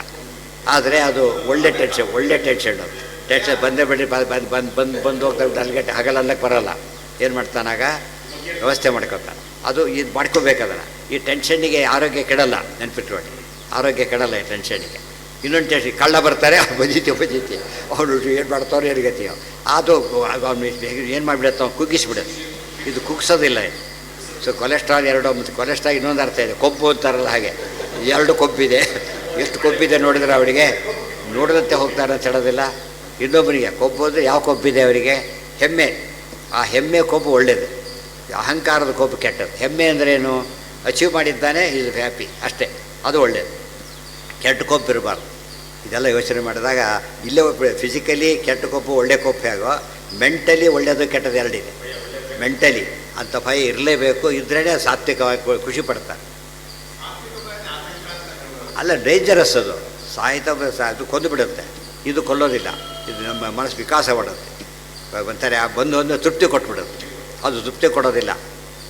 ಆದರೆ ಅದು ಒಳ್ಳೆ ಟೆನ್ಷನ್. ಅದು ಟೆನ್ಷನ್ ಬಂದೇ ಬಿಡಿ, ಬಂದು ಹೋಗ್ತಾ ಅಲ್ಲಿಗೆ ಹಗಲಲ್ಲಕ್ಕೆ ಬರೋಲ್ಲ. ಏನು ಮಾಡ್ತಾನಾಗ? ವ್ಯವಸ್ಥೆ ಮಾಡ್ಕೊತಾನೆ. ಅದು ಇದು ಮಾಡ್ಕೋಬೇಕದನ್ನು. ಈ ಟೆನ್ಷನ್ನಿಗೆ ಆರೋಗ್ಯ ಕೆಡಲ್ಲ, ನೆನ್ಪಿಟ್ಕೊಳ್ಳಿ. ಆರೋಗ್ಯ ಕೆಡಲ್ಲ ಈ ಟೆನ್ಷನ್ನಿಗೆ. ಇನ್ನೊಂದು ಟೆನ್ಷನ್, ಕಳ್ಳ ಬರ್ತಾರೆ, ಬಜೀತಿ ಅವನು ಏನು ಮಾಡ್ತಾರೋ ಏರ್ಗತಿಯೋ ಅದು ಅವನು ಏನು ಮಾಡಿಬಿಡುತ್ತೆ, ಅವ್ನು ಕುಗ್ಗಿಸ್ಬಿಡುತ್ತೆ. ಇದು ಕುಗ್ಸೋದಿಲ್ಲ ಇದು. ಸೊ ಕೊಲೆಸ್ಟ್ರಾಲ್ 2, ಮತ್ತು ಕೊಲೆಸ್ಟ್ರಾಲ್ ಇನ್ನೊಂದು ಅರ್ಥ ಇದೆ, ಕೊಬ್ಬು ಅಂತಾರಲ್ಲ ಹಾಗೆ. 2 ಕೊಬ್ಬಿದೆ. ಎಷ್ಟು ಕೊಬ್ಬಿದೆ ನೋಡಿದ್ರೆ ಅವರಿಗೆ ನೋಡಿದಂತೆ ಹೋಗ್ತಾರೆ ಅಂತ ಹೇಳೋದಿಲ್ಲ. ಇನ್ನೊಬ್ಬರಿಗೆ ಕೊಬ್ಬು ಅಂದರೆ ಯಾವ ಕೊಬ್ಬಿದೆ ಅವರಿಗೆ? ಹೆಮ್ಮೆ. ಆ ಹೆಮ್ಮೆ ಕೊಬ್ಬು ಒಳ್ಳೆಯದು, ಅಹಂಕಾರದ ಕೊಬ್ಬು ಕೆಟ್ಟದ್ದು. ಹೆಮ್ಮೆ ಅಂದ್ರೇನು? ಅಚೀವ್ ಮಾಡಿದ್ದಾನೆ, ಈಸ್ ಹ್ಯಾಪಿ, ಅಷ್ಟೇ. ಅದು ಒಳ್ಳೆಯದು. ಕೆಟ್ಟ ಕೊಬ್ಬು ಇರಬಾರ್ದು. ಇದೆಲ್ಲ ಯೋಚನೆ ಮಾಡಿದಾಗ ಇಲ್ಲೇ ಫಿಸಿಕಲಿ ಕೆಟ್ಟ ಕೊಬ್ಬು, ಒಳ್ಳೆ ಕೊಬ್ಬು ಹೇಗೋ, ಮೆಂಟಲಿ ಒಳ್ಳೆಯದು ಕೆಟ್ಟದ್ದು 2 ಇದೆ. ಮೆಂಟಲಿ ಅಂಥ ಭಯ ಇರಲೇಬೇಕು. ಇದ್ರೇ ಸಾತ್ವಿಕವಾಗಿ ಖುಷಿ ಪಡ್ತಾರೆ. ಅಲ್ಲ, ಡೇಂಜರಸ್ ಅದು. ಅದು ಕೊಂದು ಬಿಡುತ್ತೆ, ಇದು ಕೊಲ್ಲೋದಿಲ್ಲ. ಇದು ನಮ್ಮ ಮನಸ್ಸು ವಿಕಾಸ ಮಾಡೋದು. ಒಂಥರ ಬಂದು ತೃಪ್ತಿ ಕೊಟ್ಬಿಡುತ್ತೆ. ಅದು ತೃಪ್ತಿ ಕೊಡೋದಿಲ್ಲ.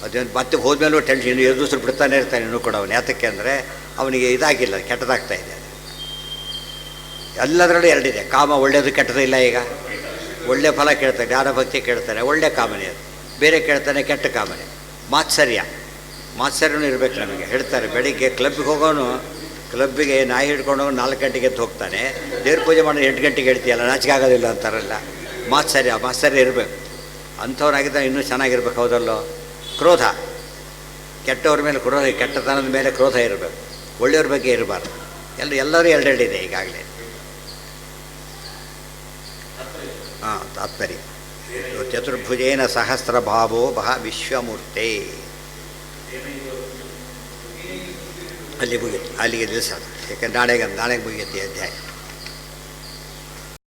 ಅದೇನು ಮತ್ತೆ ಹೋದ್ಮೇಲೂ ಟೆನ್ಷನ್, 2 ದಿವಸ ಬಿಡ್ತಾನೆ ಇರ್ತಾನೆ ಇನ್ನೂ ಕೂಡ ಅವನು. ಯಾತಕ್ಕೆ ಅಂದರೆ ಅವನಿಗೆ ಇದಾಗಿಲ್ಲ, ಕೆಟ್ಟದಾಗ್ತಾ ಇದೆ. ಎಲ್ಲದರಲ್ಲೂ 2 ಇದೆ. ಕಾಮ ಒಳ್ಳೆಯದು ಕೆಟ್ಟದ್ದು ಇಲ್ಲ. ಈಗ ಒಳ್ಳೆ ಫಲ ಕೇಳ್ತಾನೆ, ಜ್ಞಾನ ಭಕ್ತಿ ಕೇಳ್ತಾನೆ, ಒಳ್ಳೆ ಕಾಮನೆ. ಅದು ಬೇರೆ ಕೇಳ್ತಾನೆ, ಕೆಟ್ಟ ಕಾಮನೆ. ಮಾತ್ಸರ್ಯನೂ ಇರಬೇಕು ನಮಗೆ. ಹೇಳ್ತಾರೆ, ಬೆಳಿಗ್ಗೆ ಕ್ಲಬ್ಬಿಗೆ ಹೋಗೋನು, ಕ್ಲಬ್ಬಿಗೆ ನಾಯಿ ಹಿಡ್ಕೊಂಡು 4 ಗಂಟೆಗೆ ಎದ್ದು ಹೋಗ್ತಾನೆ, ದೇವ್ರ ಪೂಜೆ ಮಾಡಿ 8 ಗಂಟೆಗೆ ಹೇಳ್ತೀಯಲ್ಲ, ನಾಚಿಕೆ ಆಗೋದಿಲ್ಲ ಅಂತಾರಲ್ಲ. ಮಾತ್ಸರ್ಯ ಇರಬೇಕು. ಅಂಥವ್ರಾಗಿದ್ದ ಇನ್ನೂ ಚೆನ್ನಾಗಿರ್ಬೇಕು. ಹೌದಲ್ಲೋ? ಕ್ರೋಧ, ಕೆಟ್ಟವ್ರ ಮೇಲೆ ಕ್ರೋಧ, ಕೆಟ್ಟತನದ ಮೇಲೆ ಕ್ರೋಧ ಇರಬೇಕು. ಒಳ್ಳೆಯವ್ರ ಬಗ್ಗೆ ಇರಬಾರ್ದು. ಎಲ್ಲರೂ 2 ಇದೆ ಈಗಾಗಲೇ. ತಾತ್ಪರ್ಯ ಚತುರ್ಭುಜೇನ ಸಹಸ್ರ ಭಾವೋ ಬಹ ವಿಶ್ವಮೂರ್ತೆ. ಅಲ್ಲಿ ಮುಗಿಯುತ್ತೆ, ಅಲ್ಲಿಗೆ ನಿಲ್ಲಿಸೋಣ. ಯಾಕಂದ್ರೆ ನಾಳೆಗೆ ಮುಗಿಯುತ್ತೆ ಈ ಅಧ್ಯಾಯ.